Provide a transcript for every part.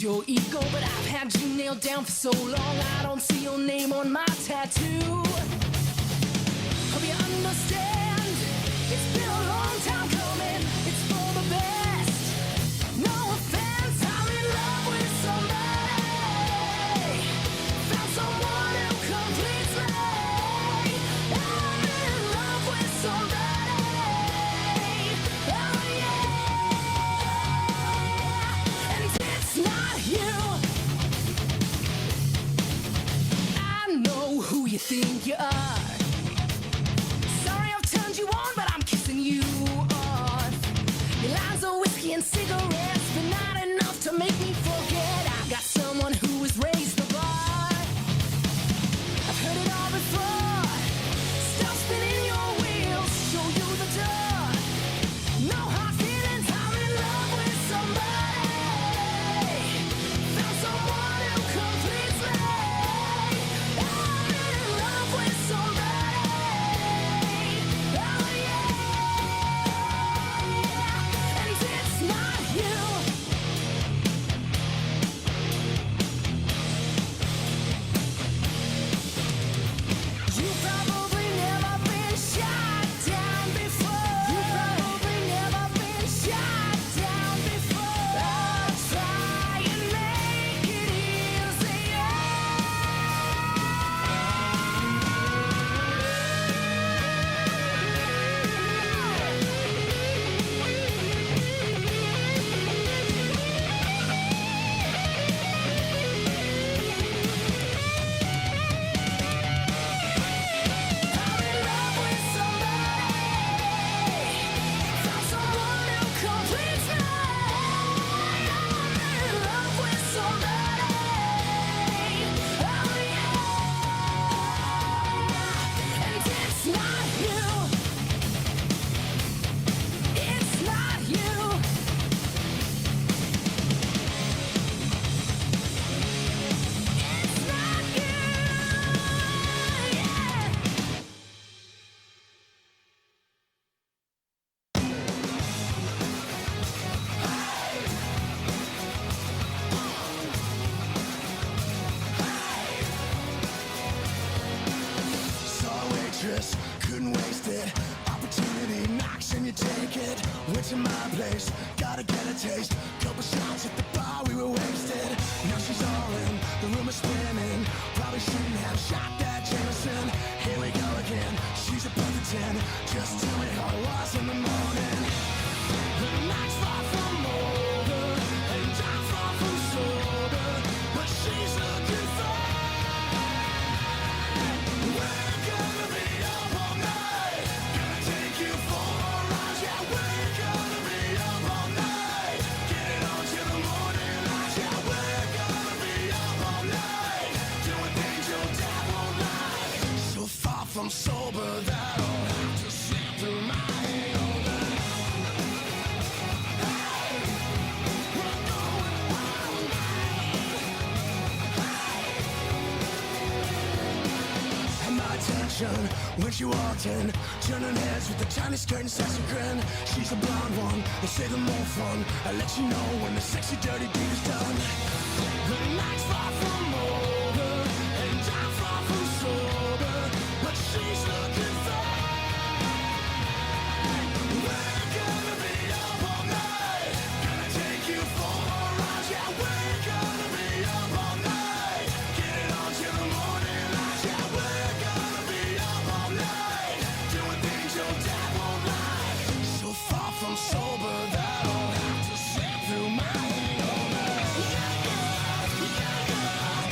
your ego, but I've had you nailed down for so long. I don't see your name on my tattoo. Hope you understand, it's been a long time coming. It's for the best. No offense, I'm in love with somebody. Found someone who completes me. I'm in love with somebody. Oh yeah. And it's not you. I know who you think you are. Sorry I've turned you on, but I'm kissing you off. Your lines of whiskey and cigarettes, but not enough to make me forget I got someone who has raised the bar. I've heard it all before. Stop spinning your wheels, show you the door. No hard feelings, I'm in love with somebody. Found someone who completes me. I'm in love with somebody. Oh yeah. And it's not you. You've probably never been shot down before. You've probably never been shot down before. I'll try and make it easier. I'm in love with somebody. Found someone who completes me. I'm in love with somebody. Oh yeah. And it's not you. It's not you. It's not you. Yeah. Saw a waitress, couldn't waste it. Opportunity knocks and you take it. Went to my place, gotta get a taste. Couple shots at the bar, we were wasted. Now she's all in, the room is spinning. Probably shouldn't have shot that Jameson. Here we go again, she's a perfect 10. Just tell me how it was in the morning. The night's far from over, and I'm far from sober. But she's looking fine. We're gonna be up all night. Gonna take you for a ride. Yeah, we're gonna be up all night. Get it on till the morning light. Yeah, we're gonna be up all night. Doing things your dad won't like. So far from sober that I'll have to slip through my hangover. Hey, we're going all night. And my attention when she walked in, turning heads with the tiny skirt and sexy grin. She's a blonde one, we'll say the more fun. I'll let you know when the sexy dirty deed is done. The night's far from over, and I'm far from sober. But she's looking fine. We're gonna be up all night. Gonna take you for a ride. Yeah, we're gonna be up all night. Get it on till the morning light. Yeah, we're gonna be up all night. Doing things your dad won't like. So far from sober that I'll have to slip through my hangover. Yeah, yeah, yeah, yeah.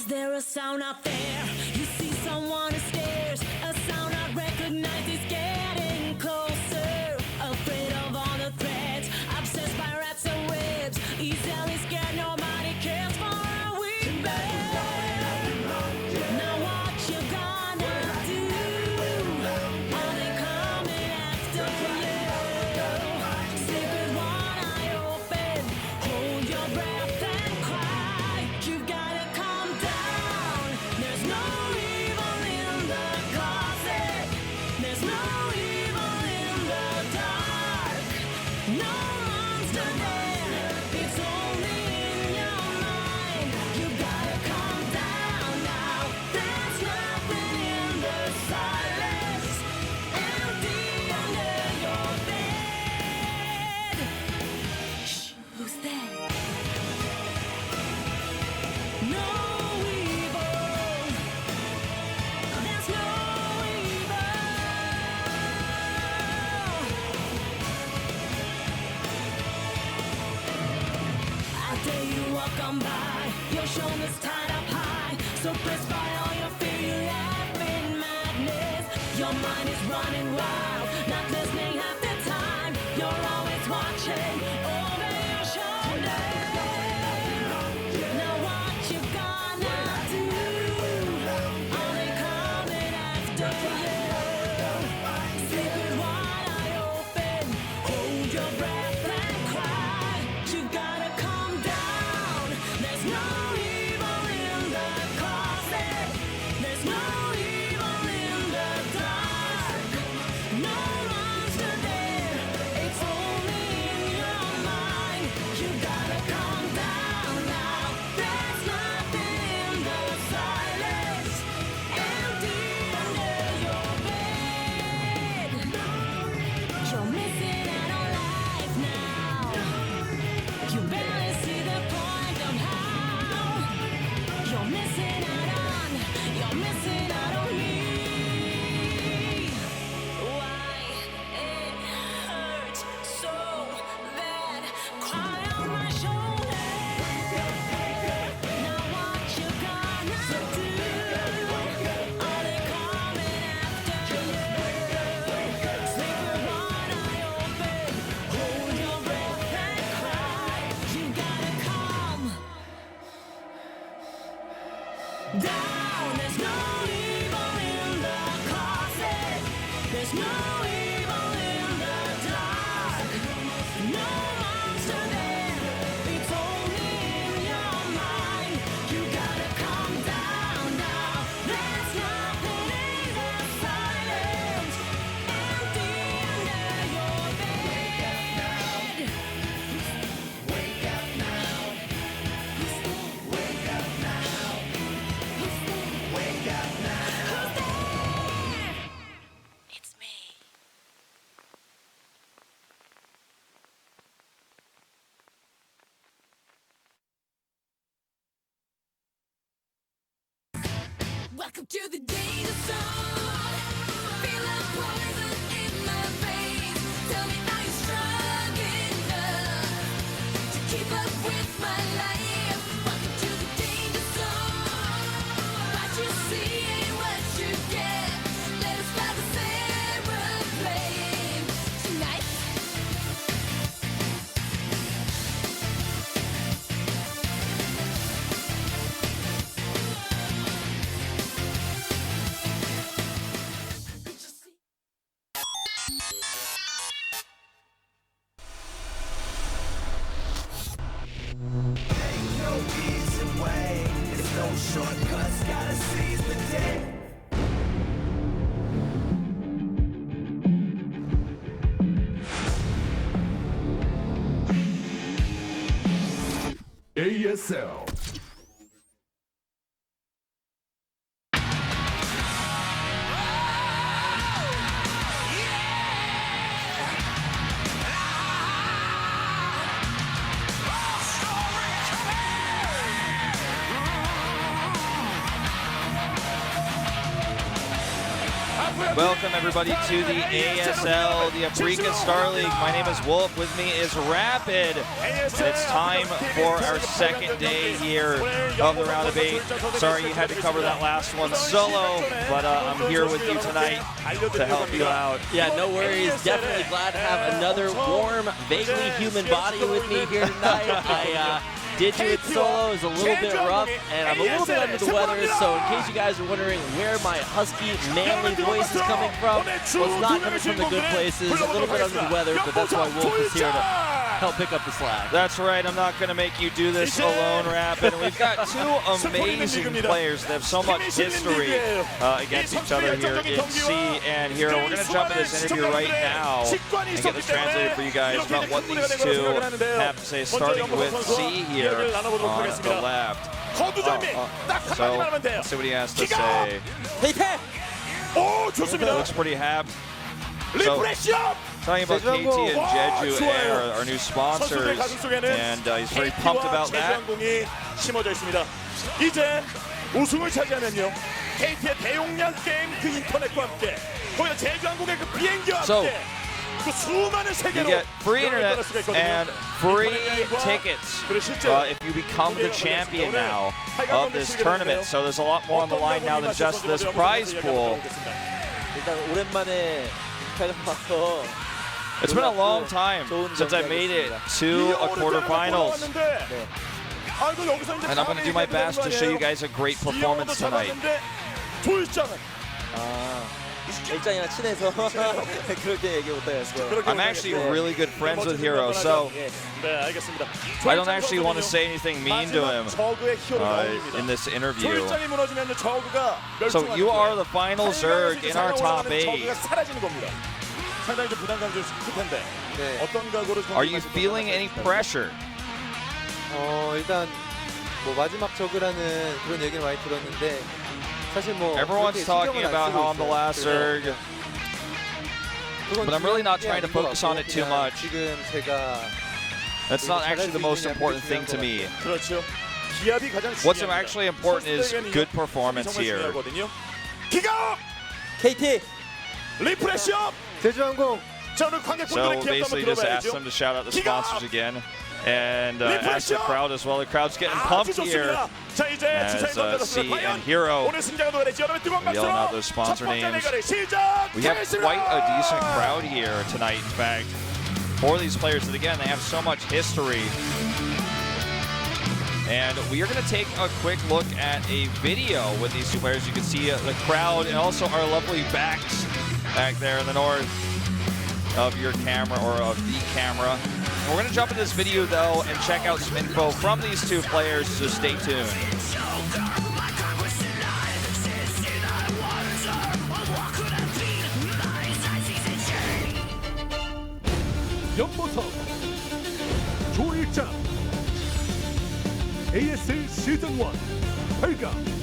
Is there a sound out there? You see someone who stares. A sound I recognize is getting closer. Afraid of all the threats, obsessed by rats and webs. Easily scared, nobody cares for a weak bed. Now what you gonna do? Are they coming after you? Sleep with one eye open, hold your breath and cry. You gotta calm down. There's no evil in the closet. There's no evil in the dark. No monster there. It's only in your mind. You gotta calm down now. There's nothing in the silence. Empty under your bed. Shh, who's there? No evil. There's no evil. I dare you walk on by, your shoulders tied up high. So pressed by all your fear, you laugh in madness. Your mind is running wild, not listening half the time. You're always watching over your shoulder. Now what you gonna do? Are they coming after you? Sleep with one eye open, hold your breath and cry. You gotta calm down. There's no evil in the closet. There's no evil in the dark. No monster there. It's only in your mind. You gotta calm down now. There's nothing in the silence. Empty under your bed. You're missing out on life now. You barely see the point of how. You're missing out on. You're missing out on me. Why it hurts so bad. Cry on my shoulder. Now what you gonna do? Are they coming after you? Sleep with one eye open, hold your breath and cry. You gotta calm down. There's no evil in the closet. There's no evil in the dark. No monster there. It's only in your mind. You gotta calm down now. There's nothing in the silence. Empty under your bed. Wake up now. Wake up now. Wake up now. It's me. Welcome to the Day2. Feel like poison in my veins. Tell me, are you strong enough to keep up with my life? Welcome to the Day2. What you see ain't what you get. Let us fly this aeroplane tonight. Ain't no easy way. It's no shortcuts. Gotta seize the day. ASL. Welcome everybody to the ASL, the Africa StarLeague. My name is Wolf. With me is Rapid. And it's time for our second day here of the round of 8. Sorry you had to cover that last one solo, but I'm here with you tonight to help you out. Yeah, no worries. Definitely glad to have another warm, vaguely human body with me here tonight. I did do it solo. It was a little bit rough, and I'm a little bit under the weather, so in case you guys are wondering where my husky, manly voice is coming from, well, it's not coming from the good places. A little bit under the weather, but that's why Wolf is here to help pick up the slack. That's right. I'm not going to make you do this alone, Rapid. We've got two amazing players that have so much history against each other here in C and Hero. We're going to jump into this interview right now and get this translated for you guys about what these two have to say, starting with C here on the left. So let's see what he has to say. Looks pretty happy. So, talking about KT and Jeju Air, our new sponsors, and he's very pumped about that. 이제 우승을 차지하면요, KT의 대용량 게임 그 인터넷과 함께 거기다 제주항공의 그 비행기와 함께 그 수많은 세계로 you get free internet and free tickets if you become the champion now of this tournament. So there's a lot more on the line now than just this prize pool. 일단 오랜만에 촬영해서 It's been a long time since I made it to a quarterfinals. And I'm going to do my best to show you guys a great performance tonight. 일장이랑 친해서 그렇게 얘기 못하겠어요. I'm actually really good friends with Hero, so I don't actually want to say anything mean to him in this interview. So you are the final Zerg in our top 8. Are you feeling any pressure? 일단 뭐 마지막 저그라는 그런 얘기를 많이 들었는데 사실 뭐 everyone's talking about how I'm the last Zerg, but I'm really not trying to focus on it too much. 지금 제가 That's not actually the most important thing to me. What's actually important is good performance here. KT 리프레시업. 제주항공. So basically just ask them to shout out the sponsors again and ask the crowd as well. The crowd's getting pumped here as C and Hero yelling out those sponsor names. We have quite a decent crowd here tonight, in fact, for these players. And again, they have so much history. And we are going to take a quick look at a video with these two players. You can see the crowd and also our lovely backs back there in the north of your camera, or of the camera. We're going to jump into this video though and check out some info from these two players, so stay tuned. 연보석 조일장 ASL 시즌 1 8강.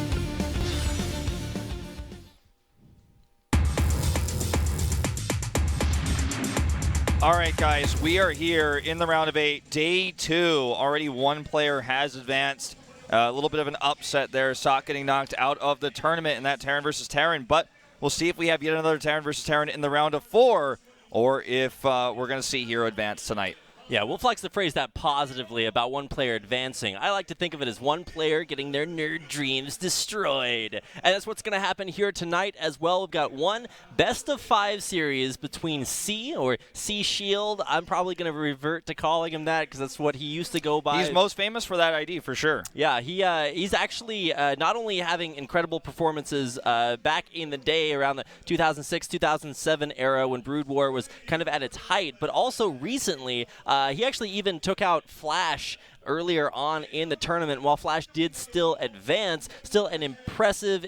All right, guys, we are here in the round of 8, day 2. Already one player has advanced. A little bit of an upset there. Sok getting knocked out of the tournament in that Terran versus Terran, but we'll see if we have yet another Terran versus Terran in the round of 4, or if we're going to see Hero advance tonight. Yeah, we'll flex the phrase that positively about one player advancing. I like to think of it as one player getting their nerd dreams destroyed. And that's what's going to happen here tonight as well. We've got one best-of-5 series between C, or C Shield. I'm probably going to revert to calling him that because that's what he used to go by. He's most famous for that ID, for sure. Yeah, he's actually not only having incredible performances back in the day around the 2006-2007 era when Brood War was kind of at its height, but also recently he actually even took out Flash earlier on in the tournament. While Flash did still advance, still an impressive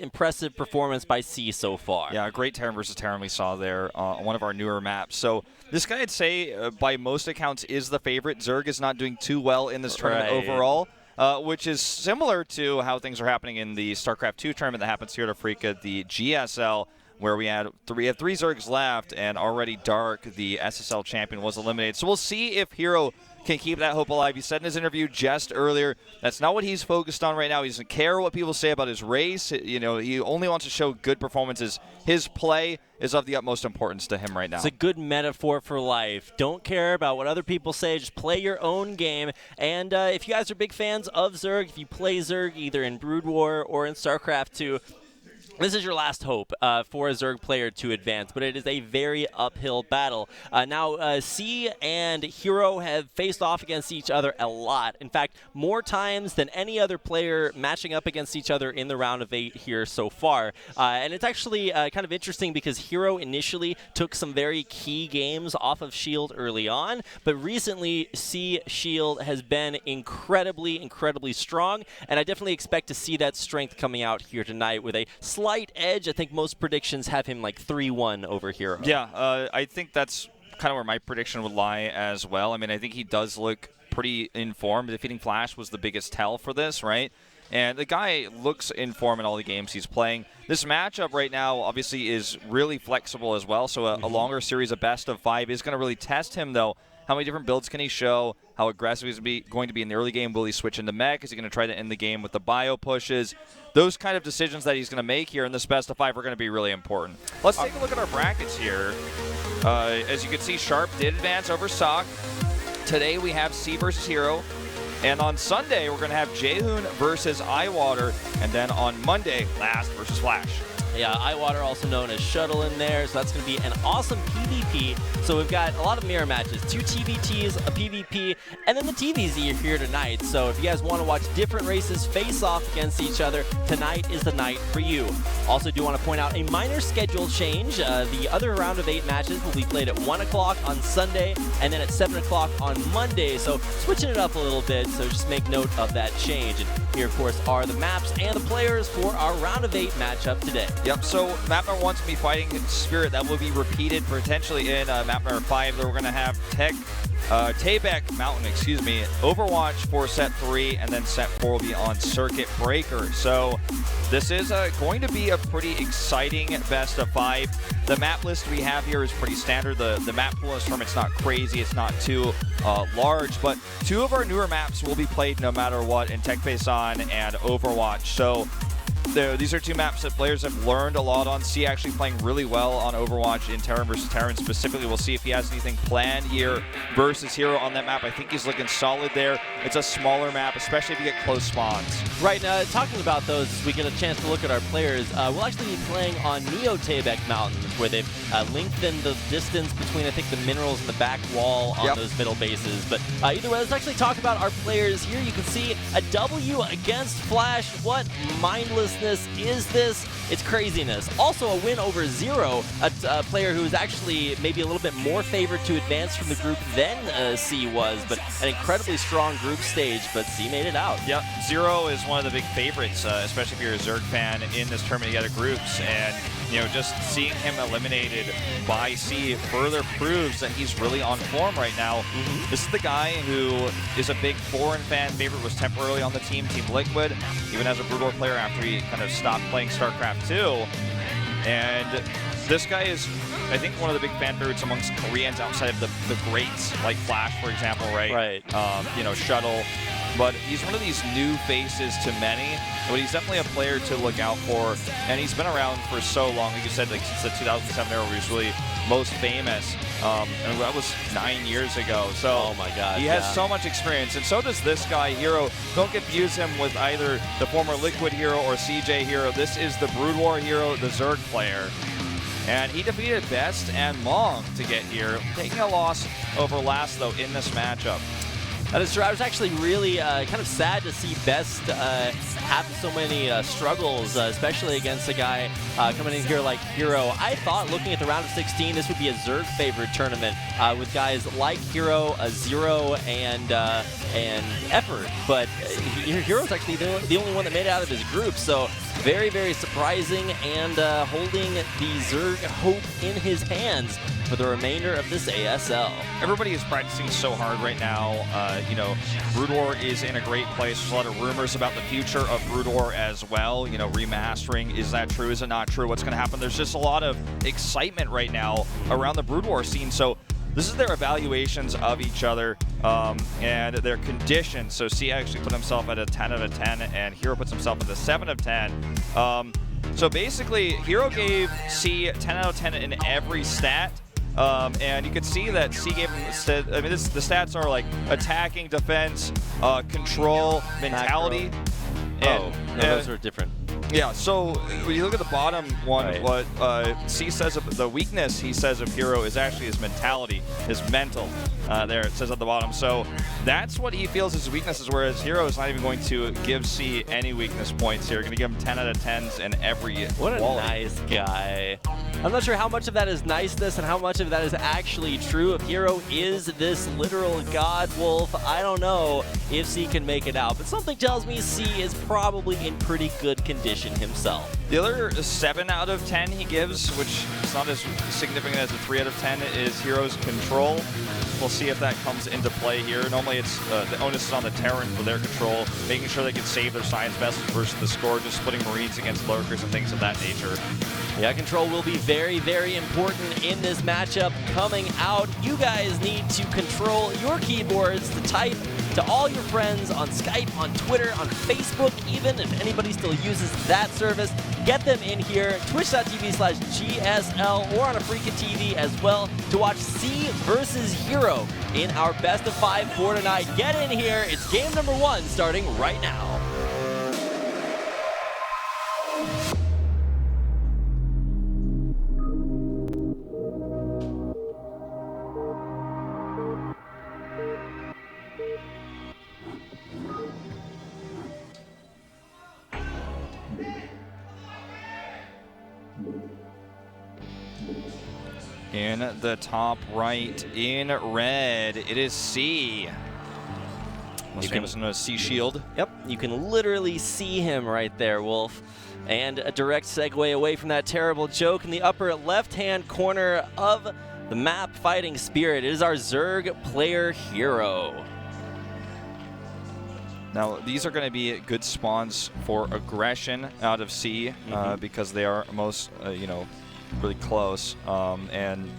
performance by C so far. Yeah, a great Terran versus Terran we saw there on one of our newer maps. So this guy, I'd say, by most accounts, is the favorite. Zerg is not doing too well in this tournament overall, which is similar to how things are happening in the StarCraft 2 tournament that happens here at Africa, the GSL, where we have three Zergs left, and already Dark, the SSL champion, was eliminated. So we'll see if Hero can keep that hope alive. He said in his interview just earlier, that's not what he's focused on right now. He doesn't care what people say about his race. You know, he only wants to show good performances. His play is of the utmost importance to him right now. It's a good metaphor for life. Don't care about what other people say. Just play your own game. And if you guys are big fans of Zerg, if you play Zerg either in Brood War or in StarCraft 2, this is your last hope for a Zerg player to advance, but it is a very uphill battle. Now, C and Hero have faced off against each other a lot. In fact, more times than any other player matching up against each other in the round of 8 here so far. And it's actually kind of interesting because Hero initially took some very key games off of Shield early on, but recently C Shield has been incredibly, incredibly strong, and I definitely expect to see that strength coming out here tonight with a slight edge. I think most predictions have him like 3-1 over Hero. Yeah, I think that's kind of where my prediction would lie as well. I mean, I think he does look pretty in form. Defeating Flash was the biggest tell for this, right? And the guy looks in form in all the games he's playing. This matchup right now obviously is really flexible as well, so a longer series of best of 5 is going to really test him, though. How many different builds can he show? How aggressive is he going to be in the early game? Will he switch into mech? Is he going to try to end the game with the bio pushes? Those kind of decisions that he's going to make here in this best of 5 are going to be really important. Let's take a look at our brackets here. As you can see, Sharp did advance over Sock. Today we have C versus Hero. And on Sunday, we're going to have Jaehoon versus Eyewater. And then on Monday, Last versus Flash. Yeah, Eyewater, also known as Shuttle in there, so that's going to be an awesome PvP. So we've got a lot of mirror matches, 2 TVTs, a PvP, and then the TVZ are here tonight. So if you guys want to watch different races face off against each other, tonight is the night for you. Also do want to point out a minor schedule change. The other round of 8 matches will be played at 1 o'clock on Sunday and then at 7 o'clock on Monday. So switching it up a little bit, so just make note of that change. And here, of course, are the maps and the players for our round of 8 matchup today. Yep, so map number 1's going to be Fighting Spirit. That will be repeated potentially in map number 5. We're going to have Taybec Mountain, Overwatch for set 3, and then set 4 will be on Circuit Breaker. So this is going to be a pretty exciting best of 5. The map list we have here is pretty standard. The map pool is from, it's not crazy, it's not too large, but 2 of our newer maps will be played no matter what in Tech Face On and Overwatch. So these are 2 maps that players have learned a lot on. C actually playing really well on Overwatch in Terran versus Terran specifically. We'll see if he has anything planned here versus Hero on that map. I think he's looking solid there. It's a smaller map, especially if you get close spawns. Right, now talking about those, as we get a chance to look at our players, we'll actually be playing on Neo Taybec Mountain, where they've lengthened the distance between, I think, the minerals and the back wall on those middle bases. But either way, let's actually talk about our players here. You can see a W against Flash. What mindlessness is this? It's craziness. Also a win over Zero, a player who is actually maybe a little bit more favored to advance from the group than C was, but an incredibly strong group stage, but C made it out. Yep, Zero is one of the big favorites, especially if you're a Zerg fan in this tournament. You got groups, and just seeing him eliminated by C further proves that he's really on form right now. This is the guy who is a big foreign fan favorite, was temporarily on the team, Team Liquid, even as a Brood War player after he kind of stopped playing StarCraft 2. And this guy is, I think, one of the big fan favorites amongst Koreans outside of the greats, like Flash, for example, right? Right. Shuttle. But he's one of these new faces to many, but he's definitely a player to look out for. And he's been around for so long, like you said, like since the 2007 era, where he was really most famous. And that was 9 years ago. So oh my God, he has so much experience, and so does this guy, Hero. Don't confuse him with either the former Liquid Hero or CJ Hero. This is the Brood War Hero, the Zerg player. And he defeated Best and Long to get here, taking a loss over Last, though, in this matchup. That is true. I was actually really kind of sad to see Best have so many struggles, especially against a guy coming in here like Hero. I thought, looking at the round of 16, this would be a Zerg favorite tournament with guys like Hero, Zero, and Effort. But Hero's actually the only one that made it out of his group. So very, very surprising, and holding the Zerg hope in his hands. for the remainder of this ASL. Everybody is practicing so hard right now. You know, Brood War is in a great place. There's a lot of rumors about the future of Brood War as well. You know, remastering, is that true? Is it not true? What's going to happen? There's just a lot of excitement right now around the Brood War scene. So this is their evaluations of each other and their conditions. So C actually put himself at a 10 out of 10, and Hero puts himself at a 7 of 10. So basically, Hero gave C 10 out of 10 in every stat. And you can see that C gave him, I mean, the stats are like attacking, defense, control, mentality. No, those are different. Yeah, so when you look at the bottom one, right, what C says of the weakness he says of Hero is actually his mentality, his mental. There it says at the bottom. So that's what he feels his weaknesses, whereas Hero is not even going to give C any weakness points here. Going to give him 10 out of 10s in every What a quality. nice guy. I'm not sure how much of that is niceness and how much of that is actually true. If Hero is this literal god wolf, I don't know if C can make it out. But something tells me C is probably in pretty good condition himself. The other 7 out of 10 he gives, which is not as significant as a 3 out of 10, is Hero's control. We'll see if that comes into play here. Normally it's the onus is on the Terran for their control, making sure they can save their science vessels versus the score, just splitting Marines against lurkers and things of that nature. Yeah, control will be very, very important in this matchup coming out. You guys need to control your keyboards to type to all your friends on Skype, on Twitter, on Facebook, even if anybody still uses that service. Get them in here, twitch.tv/GSL or on AfreecaTV as well to watch C versus Hero in our best of 5 for tonight. Get in here. It's game number 1 starting right now. In the top right, in red, it is C. Most famous known as C Shield. Yep, you can literally see him right there, Wolf. And a direct segue away from that terrible joke in the upper left-hand corner of the map, Fighting Spirit. It is our Zerg player Hero. Now, these are going to be good spawns for aggression out of C because they are most, you know, really close. And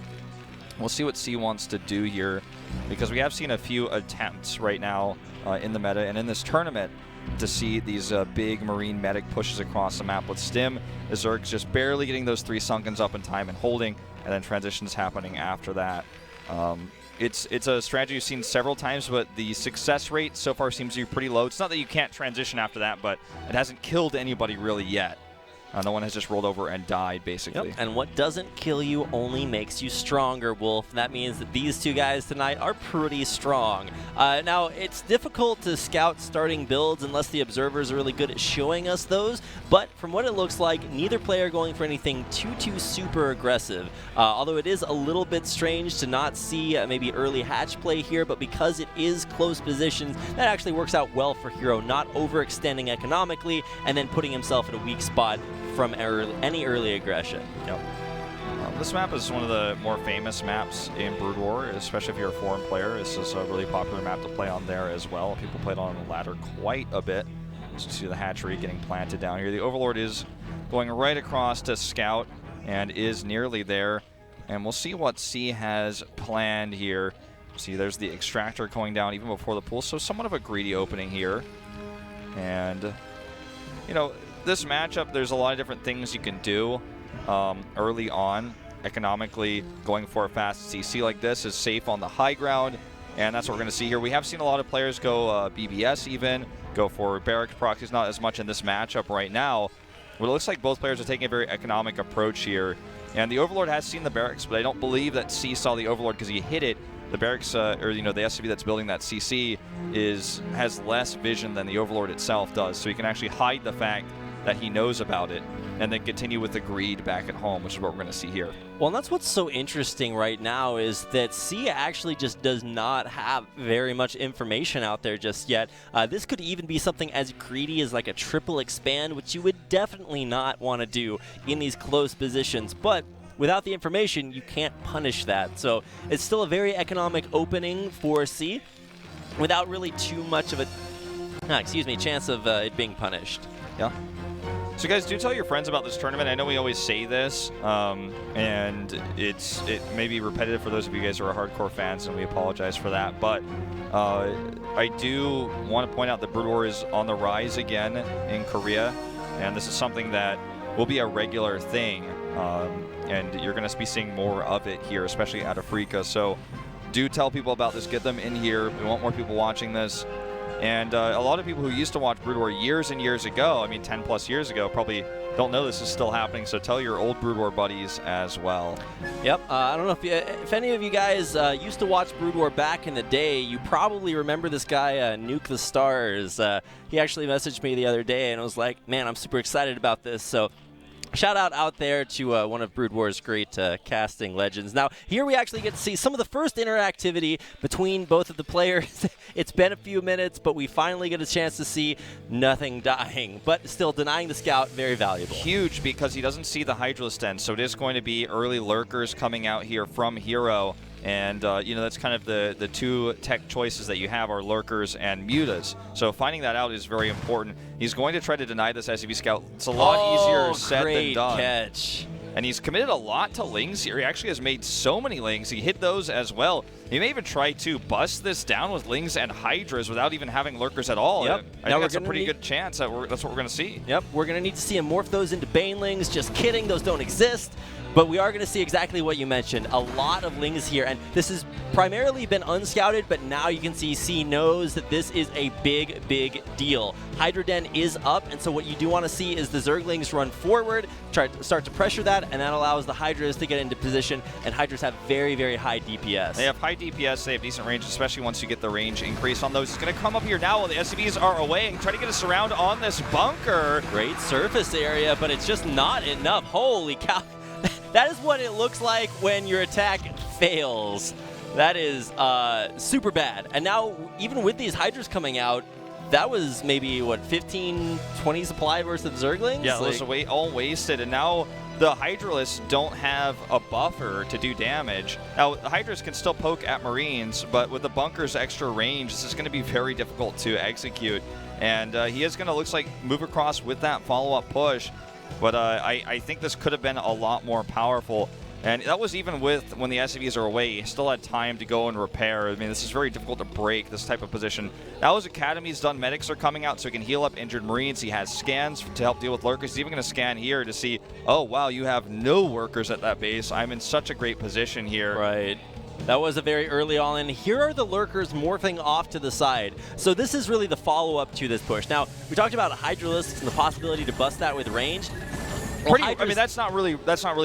we'll see what C wants to do here because we have seen a few attempts right now in the meta and in this tournament to see these big Marine medic pushes across the map with Stim. The Zerg's just barely getting those 3 Sunkens up in time and holding, and then transitions happening after that. It's a strategy you've seen several times, but the success rate so far seems to be pretty low. It's not that you can't transition after that, but it hasn't killed anybody really yet. No one has just rolled over and died, basically. Yep. And what doesn't kill you only makes you stronger, Wolf. That means that these two guys tonight are pretty strong. Now, it's difficult to scout starting builds unless the observers are really good at showing us those, but from what it looks like, neither player going for anything too super aggressive. Although it is a little bit strange to not see maybe early hatch play here, but because it is close positions, that actually works out well for Hero, not overextending economically and then putting himself in a weak spot from any early aggression. Yep. This map is one of the more famous maps in Brood War, especially if you're a foreign player. This is a really popular map to play on there as well. People played on the ladder quite a bit. So you see the hatchery getting planted down here. The Overlord is going right across to scout and is nearly there. And we'll see what C has planned here. See, there's the extractor going down even before the pool. So somewhat of a greedy opening here. And, you know, this matchup, there's a lot of different things you can do early on. Economically, going for a fast CC like this is safe on the high ground, and that's what we're going to see here. We have seen a lot of players go BBS even, go for barracks proxies, not as much in this matchup right now. But it looks like both players are taking a very economic approach here. And the Overlord has seen the barracks, but I don't believe that C saw the Overlord because he hit it. The barracks, or you know, the SCV that's building that CC has less vision than the Overlord itself does, so he can actually hide the fact that he knows about it and then continue with the greed back at home, which is what we're going to see here. Well, and that's what's so interesting right now is that C actually just does not have very much information out there just yet. This could even be something as greedy as like a triple expand, which you would definitely not want to do in these close positions. But without the information, you can't punish that. So it's still a very economic opening for C without really too much of a chance of it being punished. Yeah. So guys, do tell your friends about this tournament. I know we always say this, and it may be repetitive for those of you guys who are hardcore fans, and we apologize for that. But I do want to point out that Brood War is on the rise again in Korea, and this is something that will be a regular thing, and you're going to be seeing more of it here, especially at Africa. So do tell people about this. Get them in here. We want more people watching this. And a lot of people who used to watch Brood War years and years ago, I mean 10 plus years ago, probably don't know this is still happening, so tell your old Brood War buddies as well. Yep, I don't know if any of you guys used to watch Brood War back in the day, you probably remember this guy, Nuke the Stars. He actually messaged me the other day and was like, man, I'm super excited about this. So shout out there to one of Brood War's great casting legends. Now, here we actually get to see some of the first interactivity between both of the players. It's been a few minutes, but we finally get a chance to see nothing dying, but still denying the scout, very valuable. Huge, because he doesn't see the Hydralisk Den, so it is going to be early lurkers coming out here from Hero. And, you know, that's kind of the two tech choices that you have are lurkers and mutas. So finding that out is very important. He's going to try to deny this SCV scout. It's a lot easier said than done. Great catch. And he's committed a lot to lings here. He actually has made so many lings. He hit those as well. He may even try to bust this down with lings and hydras without even having lurkers at all. Yep. I think that's a pretty good chance that that's what we're going to see. Yep, we're going to need to see him morph those into banelings. Just kidding, those don't exist. But we are going to see exactly what you mentioned. A lot of lings here, and this has primarily been unscouted, but now you can see C knows that this is a big, big deal. Hydra Den is up, and so what you do want to see is the Zerglings run forward, start to pressure that, and that allows the Hydras to get into position, and Hydras have very, very high DPS. They have high DPS, they have decent range, especially once you get the range increase on those. He's going to come up here now while the SCVs are away and try to get a surround on this bunker. Great surface area, but it's just not enough. Holy cow. That is what it looks like when your attack fails. That is super bad. And now, even with these Hydras coming out, that was maybe, what, 15, 20 supply versus Zerglings? Yeah, those are all wasted. And now the Hydralisks don't have a buffer to do damage. Now, the Hydras can still poke at Marines, but with the bunker's extra range, this is going to be very difficult to execute. And he is going to, looks like, move across with that follow-up push. But I think this could have been a lot more powerful. And that was even with when the SCVs are away. He still had time to go and repair. I mean, this is very difficult to break, this type of position. Now his Academy's done. Medics are coming out so he can heal up injured Marines. He has scans to help deal with lurkers. He's even going to scan here to see, oh, wow, you have no workers at that base. I'm in such a great position here. Right. That was a very early on, and here are the lurkers morphing off to the side. So this is really the follow-up to this push. Now, we talked about Hydralisks and the possibility to bust that with range. Well, I mean, that's not really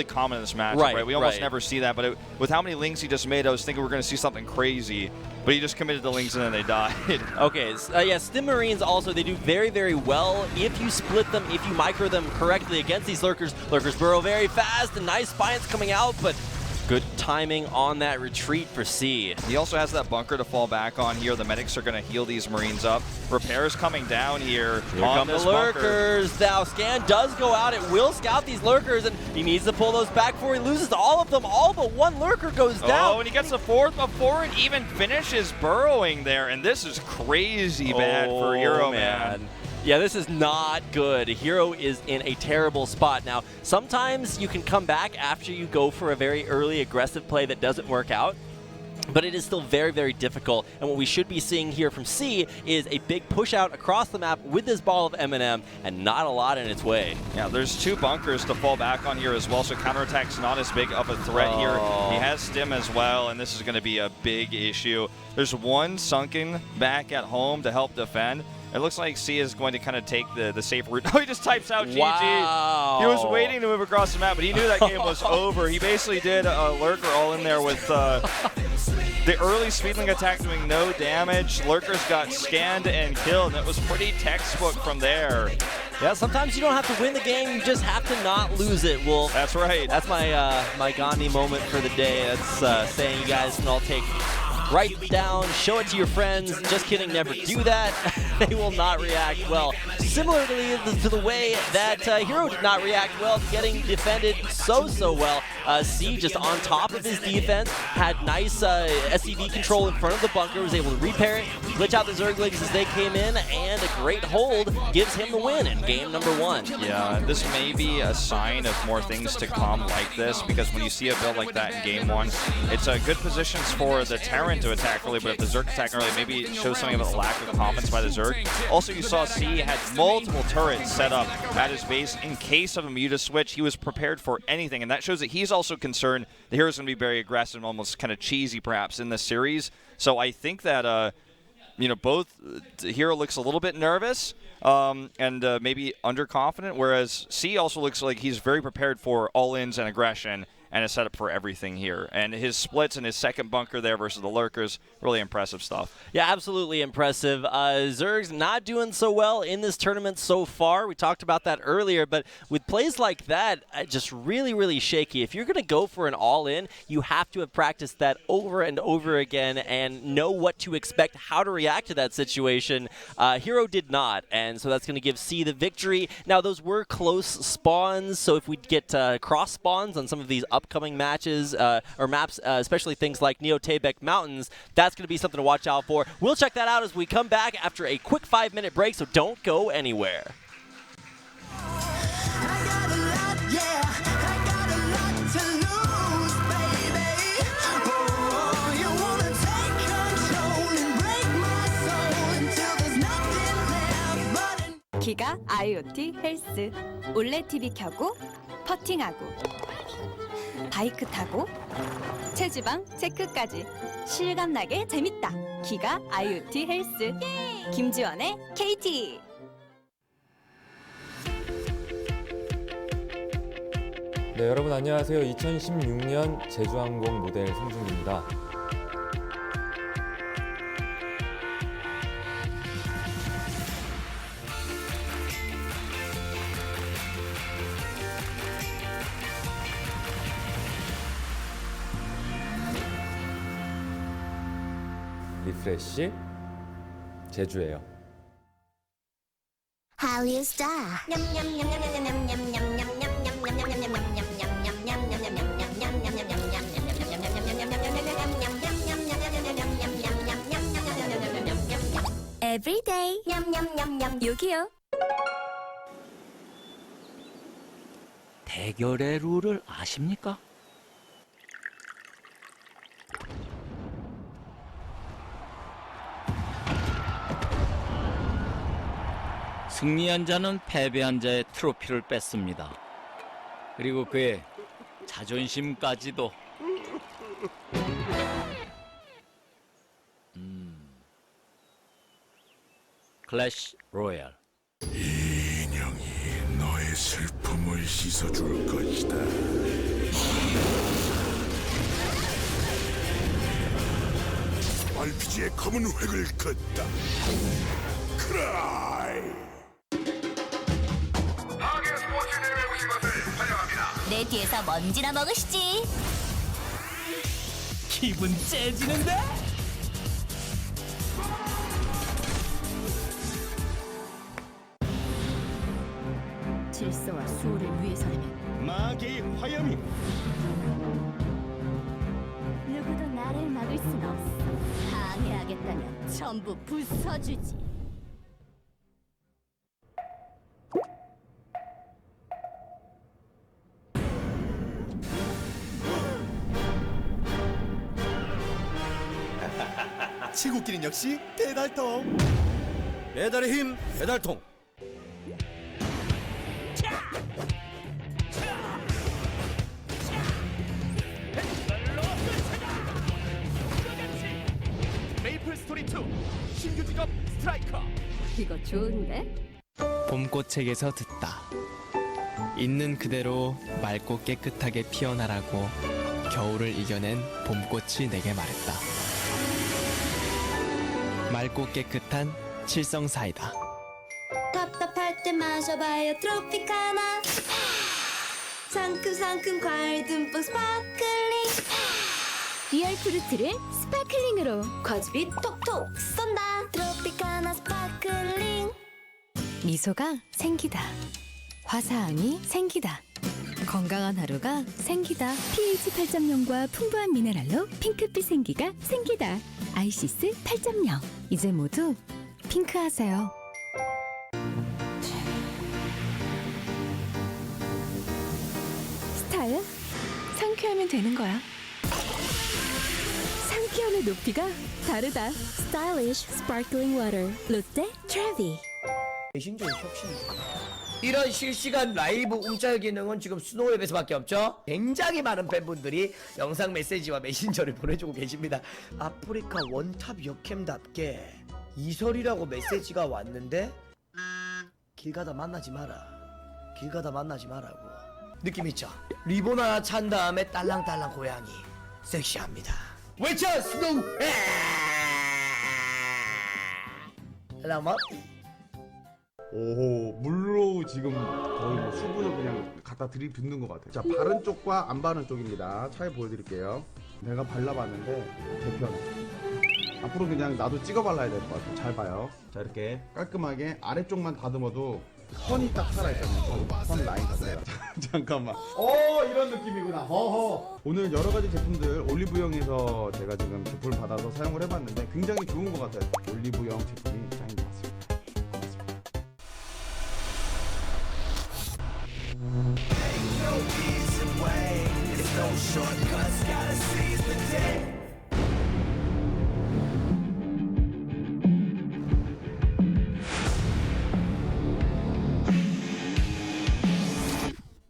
common in this matchup, right? We almost never see that, but with how many lings he just made, I was thinking we're going to see something crazy. But he just committed the lings and then they died. Okay, yeah, Stim Marines also, they do very, very well if you split them, if you micro them correctly against these lurkers. Lurkers burrow very fast, and nice spines coming out, but good timing on that retreat for C. He also has that bunker to fall back on here. The medics are going to heal these Marines up. Repairs coming down here. Here come the lurkers. Now, scan does go out. It will scout these lurkers, and he needs to pull those back before he loses all of them. All but one lurker goes down. Oh, and he gets the fourth before it even finishes burrowing there. And this is crazy bad for Hero, man. Yeah, this is not good. Hero is in a terrible spot. Now, sometimes you can come back after you go for a very early aggressive play that doesn't work out, but it is still very, very difficult. And what we should be seeing here from C is a big push out across the map with this ball of M&M and not a lot in its way. Yeah, there's two bunkers to fall back on here as well, so counterattack's not as big of a threat here. He has Stim as well, and this is going to be a big issue. There's one sunken back at home to help defend. It looks like C is going to kind of take the safe route. Oh, he just types out GG. Wow. He was waiting to move across the map, but he knew that game was over. He basically did a lurker all in there with the early Speedling attack doing no damage. Lurkers got scanned and killed, and it was pretty textbook from there. Yeah, sometimes you don't have to win the game, you just have to not lose it, Wolf. That's right. That's my my Gandhi moment for the day. That's saying you guys can all take write it down, show it to your friends. Just kidding, never do that. They will not react well. similarly to the way that Hero did not react well to getting defended so well. C just on top of his defense, had nice SCV control in front of the bunker, was able to repair it, glitch out the Zerglings as they came in, and a great hold gives him the win in game number 1. Yeah, this may be a sign of more things to come like this, because when you see a build like that in game 1, it's a good positions for the Terran to attack early, but if the Zerg attack early, maybe it shows something about the lack of confidence by the Zerg. Also, you saw C had multiple turrets set up at his base in case of a Muta switch. He was prepared for anything, and that shows that he's also concerned the Hero's going to be very aggressive and almost kind of cheesy perhaps in this series. So I think that you know, both Hero looks a little bit nervous and maybe underconfident, whereas C also looks like he's very prepared for all-ins and aggression and is set up for everything here. And his splits in his second bunker there versus the Lurkers, really impressive stuff. Yeah, absolutely impressive. Zerg's not doing so well in this tournament so far. We talked about that earlier, but with plays like that, just really shaky. If you're going to go for an all-in, you have to have practiced that over and over again and know what to expect, how to react to that situation. Hero did not, and so that's going to give C the victory. Now, those were close spawns, so if we get cross spawns on some of these upcoming matches or maps, especially things like Neo-Taebaek Mountains, that's going to be something to watch out for. We'll check that out as we come back after a quick 5-minute break, so don't go anywhere. 기가 IoT 헬스. 올레 TV 켜고 퍼팅하고 바이크 타고 체지방 체크까지 실감나게 재밌다. 기가 IoT 헬스. 김지원의 KT. 네, 여러분 안녕하세요. 2016년 제주항공 모델 송중기입니다. 리프레시 제주예요. How you star? Every day. 유기요. 대결의 룰을 아십니까? 승리한 자는 패배한 자의 트로피를 뺏습니다. 그리고 그의 자존심까지도. 클래시 로얄. 인형이 너의 슬픔을 씻어줄 것이다. RPG의 검은 획을 긋다. 크라이. 내 뒤에서 먼지나 먹으시지. 기분 째지는데? 질서와 수호를 위해서라면 마계의 화염이 누구도 나를 막을 순 없어. 방해하겠다면 전부 부숴주지. 치고끼는 역시 배달통. 배달의 힘 배달통. 메이플 스토리 2 신규 직업 스트라이커. 이거 좋은데? 봄꽃책에서 듣다. 있는 그대로 맑고 깨끗하게 피어나라고 겨울을 이겨낸 봄꽃이 내게 말했다. 맑고 깨끗한 칠성사이다. 답답할 때 마셔봐요 트로피카나. 상큼상큼 과일 듬뿍 스파클링. 리얼 프루트를 스파클링으로 과즙이 톡톡 쏜다. 트로피카나 스파클링. 미소가 생기다. 화사함이 생기다. 건강한 하루가 생기다. pH 8.0과 풍부한 미네랄로 핑크빛 생기가 생기다. 아이시스 8.0. 이제 모두 핑크하세요. 스타일? 상쾌하면 되는 거야. 상쾌함의 높이가 다르다. Stylish Sparkling Water. 롯데 트래비. 메신저의 혁신이죠. 이런 실시간 라이브 움짤 기능은 지금 스노우앱에서밖에 없죠. 굉장히 많은 팬분들이 영상 메시지와 메신저를 보내주고 계십니다. 아프리카 원탑 역캠답게 이설이라고 메시지가 왔는데 길 가다 만나지 마라. 길 가다 만나지 마라고. 느낌 있죠? 리본 하나 찬 다음에 딸랑딸랑 고양이 섹시합니다. 외쳐 스노우! 딸랑맛? 오호, 물로 지금 거의 뭐 수분을 그냥 갖다 들이붓는 것 같아요. 자, 바른 쪽과 안 바른 쪽입니다. 차에 보여드릴게요. 내가 발라봤는데 개편해. 앞으로 그냥 나도 찍어 발라야 될 것 같아요. 잘 봐요. 자, 이렇게 깔끔하게 아래쪽만 다듬어도 선이 딱 살아있잖아요. 선 라인 자체가. 잠깐만. 이런 느낌이구나. 허허. 오늘 여러 가지 제품들 올리브영에서 제가 지금 제품을 받아서 사용을 해봤는데 굉장히 좋은 것 같아요. 올리브영 제품이 짱인 것 같습니다.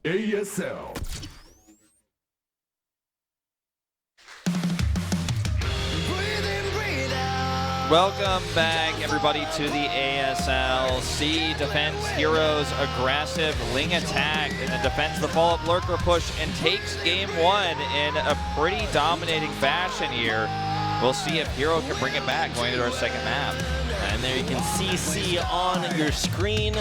ASL. Welcome back, everybody, to the ASL. C defends Heroes' aggressive Ling attack in the defense the follow-up lurker push and takes game one in a pretty dominating fashion here. We'll see if Hero can bring it back going into our second map. And there you can see C on your screen.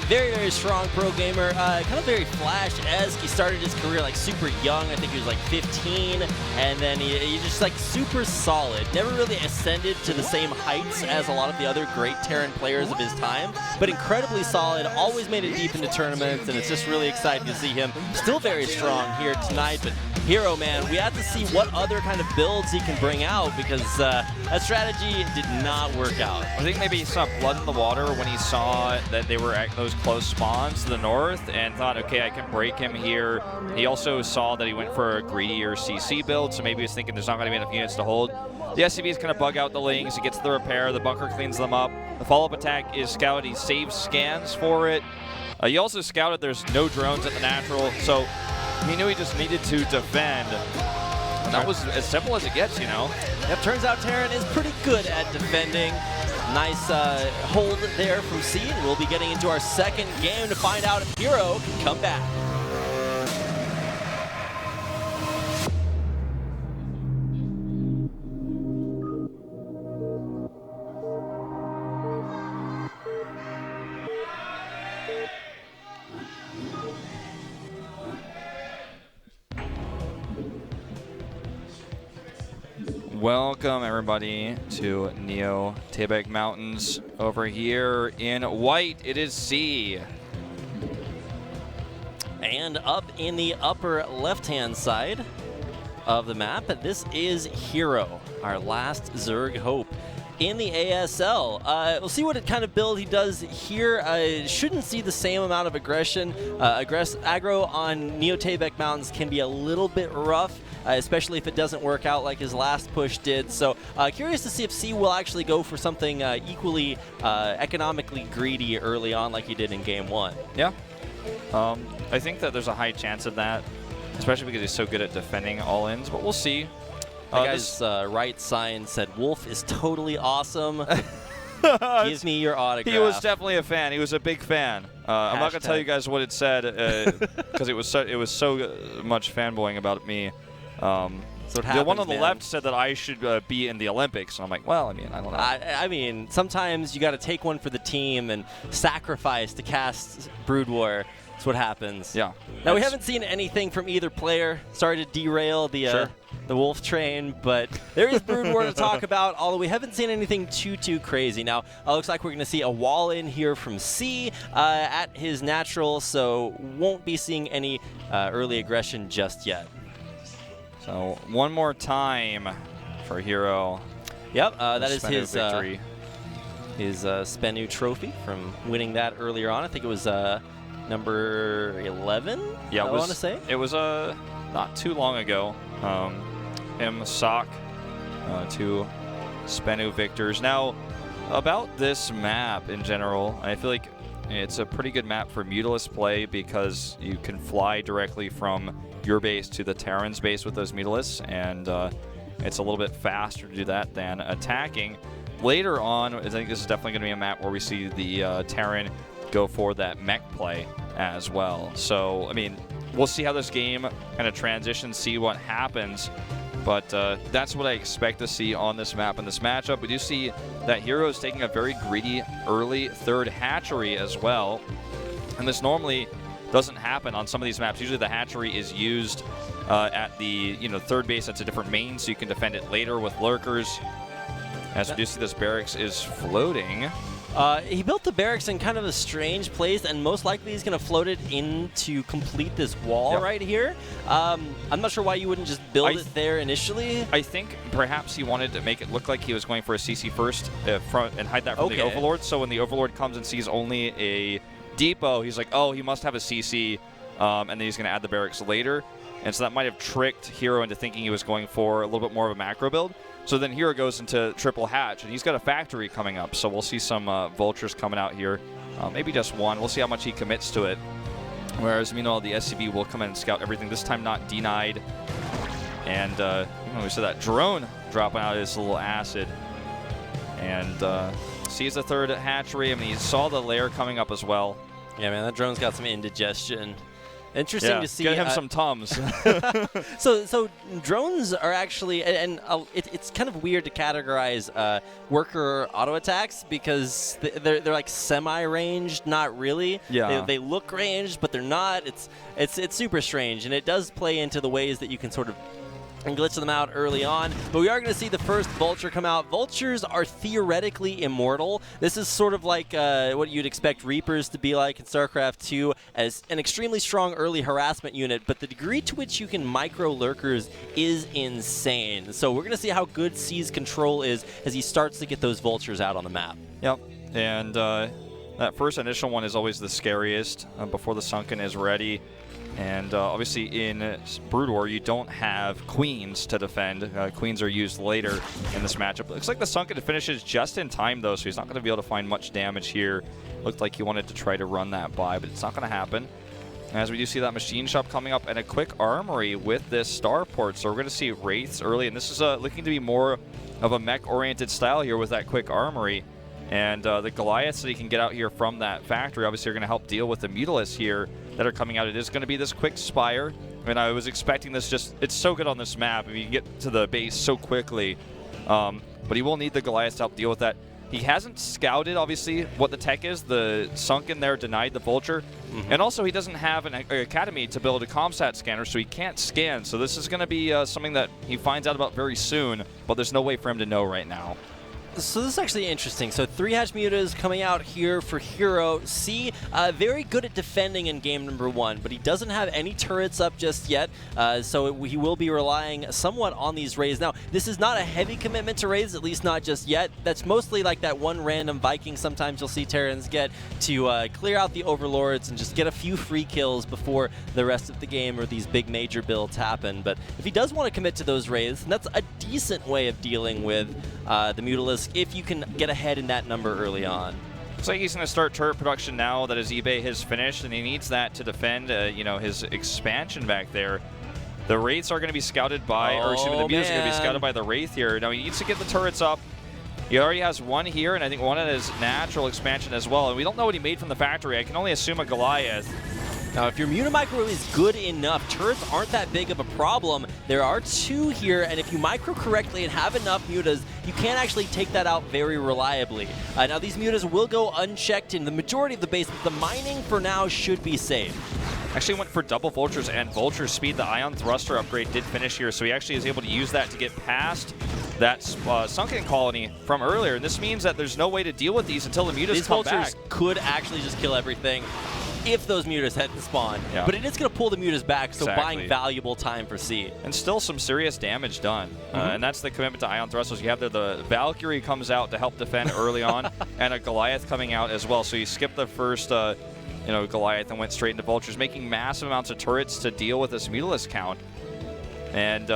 Very, very strong pro gamer. Kind of very Flash-esque. He started his career like super young. I think he was like 15. And then he just like super solid. Never really ascended to the same heights as a lot of the other great Terran players of his time. But incredibly solid. Always made it deep into tournaments. And it's just really exciting to see him still very strong here tonight. But Hero, man, we have to see what other kind of builds he can bring out because that strategy did not work out. I think maybe he saw blood in the water when he saw that they were at those close spawns to the north and thought, okay, I can break him here. He also saw that he went for a greedier CC build, so maybe he was thinking there's not going to be enough units to hold. The SCVs kind of bug out the Lings. He gets the repair. The bunker cleans them up. The follow-up attack is scouted. He saves scans for it. He also scouted there's no drones at the natural, so he knew he just needed to defend. And that was as simple as it gets, you know? Yep, turns out Terran is pretty good at defending. Nice hold there from C, and we'll be getting into our second game to find out if Hero can come back. Welcome, everybody, to Neo Taebaek Mountains. Over here in white, it is C. And up in the upper left-hand side of the map, this is Hero, our last Zerg hope in the ASL. We'll see what kind of build he does here. Shouldn't see the same amount of aggression. Aggro on Neo Taebaek Mountains can be a little bit rough, especially if it doesn't work out like his last push did. So curious to see if C will actually go for something equally economically greedy early on like he did in game one. Yeah. I think that there's a high chance of that, especially because he's so good at defending all-ins, but we'll see. The guy's right sign said, "Wolf is totally awesome. Give me your autograph." He was definitely a fan. He was a big fan. I'm not going to tell you guys what it said because it was so much fanboying about me. The one on the left said that I should be in the Olympics. And I'm like, well, I mean, I don't know. I mean, sometimes you got to take one for the team and sacrifice to cast Brood War. That's what happens. Yeah. Now, we haven't seen anything from either player. Sorry to derail the Wolf Train, but there is Brood War to talk about, although we haven't seen anything too crazy. Now, looks like we're going to see a wall in here from C at his natural, so won't be seeing any early aggression just yet. So one more time for Hero. Yep, that is his victory. His Spenu trophy from winning that earlier on. I think it was number 11. Yeah, I want to say it was not too long ago. Him, Sock, 2 Spenu victors. Now, about this map in general, I feel like it's a pretty good map for Mutalisk play because you can fly directly from your base to the Terran's base with those Mutalisks, and it's a little bit faster to do that than attacking. Later on, I think this is definitely going to be a map where we see the Terran go for that mech play as well. So, I mean, we'll see how this game kind of transitions, see what happens. But that's what I expect to see on this map in this matchup. We do see that Hero is taking a very greedy early third hatchery as well. And this normally doesn't happen on some of these maps. Usually the hatchery is used at the third base. That's a different main, so you can defend it later with lurkers. As we do see, this barracks is floating. He built the barracks in kind of a strange place, and most likely he's going to float it in to complete this wall right here. I'm not sure why you wouldn't just build it there initially. I think perhaps he wanted to make it look like he was going for a CC first and hide that from the Overlord. So when the Overlord comes and sees only a depot, he's like, oh, he must have a CC, and then he's going to add the barracks later. And so that might have tricked Hero into thinking he was going for a little bit more of a macro build. So then Hero goes into triple hatch, and he's got a factory coming up. So we'll see some vultures coming out here. Maybe just one. We'll see how much he commits to it. Whereas, meanwhile, the SCV will come in and scout everything. This time not denied. And we saw that drone dropping out his little acid. And sees the third hatchery. I mean, he saw the lair coming up as well. Yeah, man, that drone's got some indigestion. Interesting to see. Get him some Tums. So drones are actually, and it's kind of weird to categorize worker auto attacks because they're like semi-ranged, not really. Yeah. They look ranged, but they're not. It's super strange, and it does play into the ways that you can sort of and glitch them out early on. But we are going to see the first Vulture come out. Vultures are theoretically immortal. This is sort of like what you'd expect Reapers to be like in StarCraft 2 as an extremely strong early harassment unit, but the degree to which you can micro lurkers is insane. So we're going to see how good C's control is as he starts to get those Vultures out on the map. Yep, and that first initial one is always the scariest before the Sunken is ready. And obviously in Brood War, you don't have Queens to defend. Queens are used later in this matchup. Looks like the Sunken finishes just in time, though, so he's not going to be able to find much damage here. Looked like he wanted to try to run that by, but it's not going to happen. As we do see that machine shop coming up and a quick armory with this starport. So we're going to see Wraiths early, and this is looking to be more of a mech-oriented style here with that quick armory. And the Goliaths that he can get out here from that factory obviously are going to help deal with the Mutalisks here that are coming out. It is going to be this quick Spire. I mean, I was expecting this it's so good on this map. I mean, you can get to the base so quickly. But he will need the Goliaths to help deal with that. He hasn't scouted, obviously, what the tech is. The Sunken there denied the Vulture. And also, he doesn't have an academy to build a ComSat scanner, so he can't scan. So this is going to be something that he finds out about very soon, but there's no way for him to know right now. So this is actually interesting. So 3-hatch mutas coming out here for Hero. C, very good at defending in game number 1, but he doesn't have any turrets up just yet, so he will be relying somewhat on these raids. Now, this is not a heavy commitment to raids, at least not just yet. That's mostly like that one random Viking sometimes you'll see Terrans get to clear out the Overlords and just get a few free kills before the rest of the game or these big major builds happen. But if he does want to commit to those raids, that's a decent way of dealing with the Mutalisk if you can get ahead in that number early on. Looks like he's going to start turret production now that his eBay has finished, and he needs that to defend, his expansion back there. The Wraiths are going to be scouted by, or excuse me, the Mutas are going to be scouted by the Wraith here. Now he needs to get the turrets up. He already has one here, and I think one at his natural expansion as well. And we don't know what he made from the factory. I can only assume a Goliath. Now, if your Mutamicro is good enough, turrets aren't that big of a problem. There are 2 here, and if you micro correctly and have enough mutas, you can actually take that out very reliably. Now, these mutas will go unchecked in the majority of the base, but the mining for now should be safe. Actually went for double Vultures and Vulture Speed. The Ion Thruster upgrade did finish here, so he actually is able to use that to get past that Sunken Colony from earlier. And this means that there's no way to deal with these until the Mutas come back. These Vultures could actually just kill everything if those Mutas had to spawn. Yeah. But it is going to pull the Mutas back, so Exactly. buying valuable time for C. And still some serious damage done. And that's the commitment to Ion Thrusters. You have there the Valkyrie comes out to help defend early on, and a Goliath coming out as well. So you skip the first Goliath and went straight into Vultures, making massive amounts of turrets to deal with this Mutalisk count. And,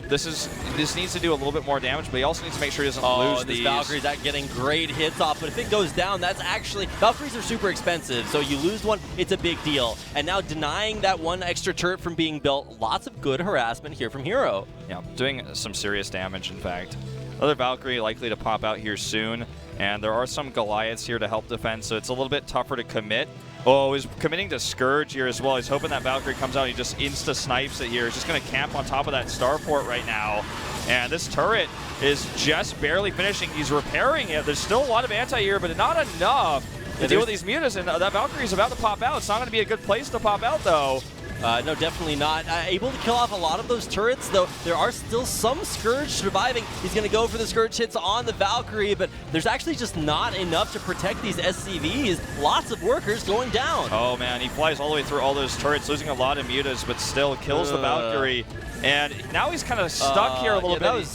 this needs to do a little bit more damage, but he also needs to make sure he doesn't lose this these. Valkyrie's not getting great hits off, but if it goes down, that's actually... Valkyries are super expensive, so you lose one, it's a big deal. And now denying that one extra turret from being built, lots of good harassment here from Hero. Yeah, doing some serious damage, in fact. Another Valkyrie likely to pop out here soon, and there are some Goliaths here to help defend, so it's a little bit tougher to commit. Oh, he's committing to Scourge here as well. He's hoping that Valkyrie comes out and he just insta-snipes it here. He's just going to camp on top of that starport right now. And this turret is just barely finishing. He's repairing it. There's still a lot of anti-here, but not enough to deal with these Mutas. And that Valkyrie's about to pop out. It's not going to be a good place to pop out, though. No, definitely not. Able to kill off a lot of those turrets, though there are still some Scourge surviving. He's going to go for the Scourge hits on the Valkyrie, but there's actually just not enough to protect these SCVs. Lots of workers going down. Oh, man, he flies all the way through all those turrets, losing a lot of Mutas, but still kills the Valkyrie. And now he's kind of stuck here a little bit.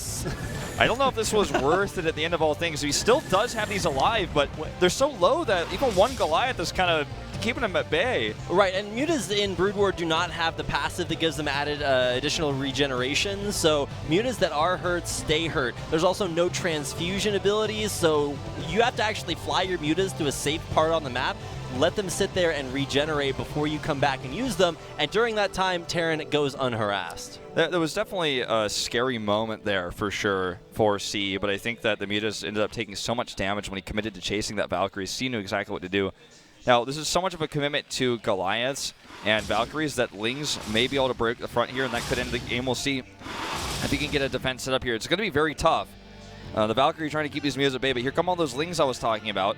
I don't know if this was worth it at the end of all things. He still does have these alive, but they're so low that even one Goliath is kind of keeping him at bay. Right, and Mutas in Brood War do not have the passive that gives them added additional regeneration, so Mutas that are hurt stay hurt. There's also no transfusion abilities, so you have to actually fly your Mutas to a safe part on the map, let them sit there and regenerate before you come back and use them, and during that time, Terran goes unharassed. There was definitely a scary moment there for sure for C, but I think that the Mutas ended up taking so much damage when he committed to chasing that Valkyrie. C knew exactly what to do. Now, this is so much of a commitment to Goliaths and Valkyries that Lings may be able to break the front here, and that could end the game. We'll see if he can get a defense set up here. It's going to be very tough. The Valkyrie trying to keep these Mutas at bay, but here come all those Lings I was talking about.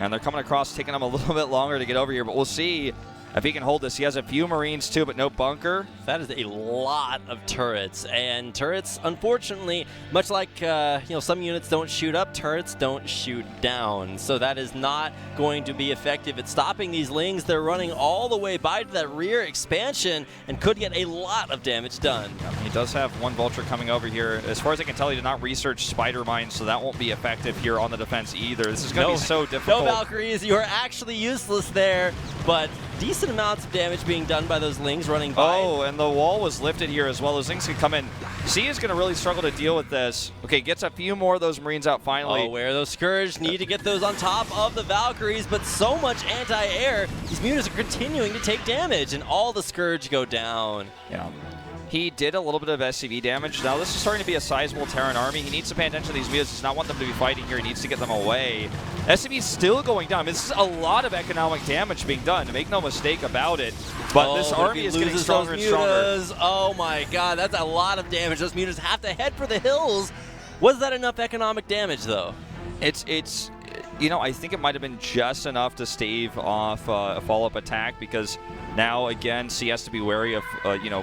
And they're coming across, taking them a little bit longer to get over here, but we'll see if he can hold this. He has a few Marines too, but no bunker. That is a lot of turrets, and turrets, unfortunately, much like some units don't shoot up, turrets don't shoot down. So that is not going to be effective at stopping these Lings. They're running all the way by to that rear expansion and could get a lot of damage done. He does have one Vulture coming over here. As far as I can tell, he did not research Spider Mine, so that won't be effective here on the defense either. This is going to be so difficult. No Valkyries, you are actually useless there, but decent amounts of damage being done by those Lings running by. Oh, and the wall was lifted here as well. Those Lings can come in. C is going to really struggle to deal with this. Okay, gets a few more of those Marines out finally. Oh, where those Scourge need to get those on top of the Valkyries, but so much anti-air. These Mutas are continuing to take damage, and all the Scourge go down. Yeah. He did a little bit of SCV damage. Now, this is starting to be a sizable Terran army. He needs to pay attention to these Mutas. He does not want them to be fighting here. He needs to get them away. SCV is still going down. This is a lot of economic damage being done. Make no mistake about it. But this army is getting stronger and stronger. Oh my god, that's a lot of damage. Those Mutas have to head for the hills. Was that enough economic damage, though? It's I think it might have been just enough to stave off a follow-up attack, because now, again, C has to be wary of,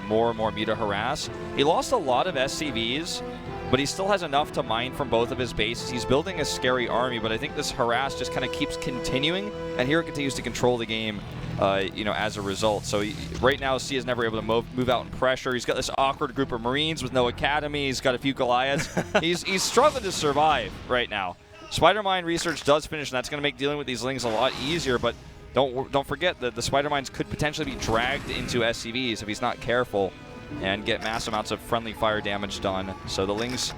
more and more Muta harass. He lost a lot of SCVs, but he still has enough to mine from both of his bases. He's building a scary army, but I think this harass just kind of keeps continuing, and here it continues to control the game, as a result. So right now, C is never able to move out in pressure. He's got this awkward group of Marines with no academy. He's got a few Goliaths. he's struggling to survive right now. Spider Mine research does finish, and that's going to make dealing with these Lings a lot easier, but don't forget that the Spider Mines could potentially be dragged into SCVs if he's not careful and get mass amounts of friendly fire damage done. So the Lings,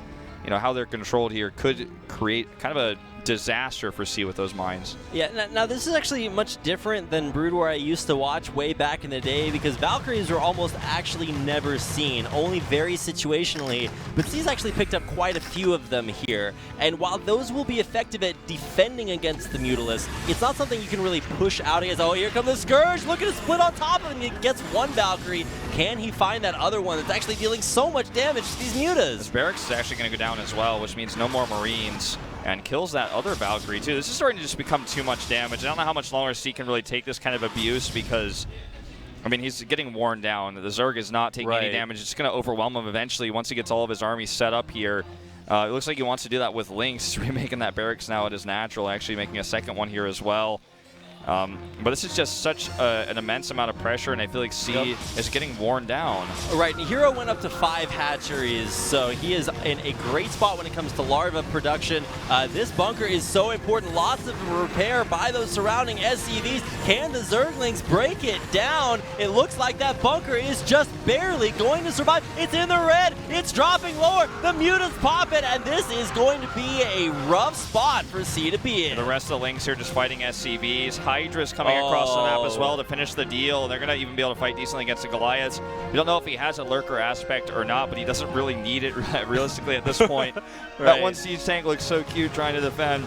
how they're controlled here could create kind of a disaster for C with those mines. Yeah, now this is actually much different than Brood War I used to watch way back in the day, because Valkyries were almost actually never seen, only very situationally, but C's actually picked up quite a few of them here, and while those will be effective at defending against the Mutalisk, it's not something you can really push out against. Oh, here comes the Scourge, look at it split on top of him, he gets one Valkyrie. Can he find that other one that's actually dealing so much damage to these Mutas? This barracks is actually going to go down as well, which means no more Marines. And kills that other Valkyrie, too. This is starting to just become too much damage. I don't know how much longer C can really take this kind of abuse, because I mean, he's getting worn down. The Zerg is not taking any damage. It's going to overwhelm him eventually once he gets all of his army set up here. It looks like he wants to do that with Lynx, remaking that barracks now at his natural, actually making a second one here as well. But this is just such an immense amount of pressure, and I feel like C is getting worn down. Right, and Hero went up to 5 hatcheries, so he is in a great spot when it comes to larva production. This bunker is so important. Lots of repair by those surrounding SCVs. Can the Zerglings break it down? It looks like that bunker is just barely going to survive. It's in the red. It's dropping lower. The mutants pop it, and this is going to be a rough spot for C to be in. The rest of the Lynx here just fighting SCVs. Hydra's coming across the map as well to finish the deal. They're going to even be able to fight decently against the Goliaths. We don't know if he has a lurker aspect or not, but he doesn't really need it realistically at this point. That one siege tank looks so cute trying to defend.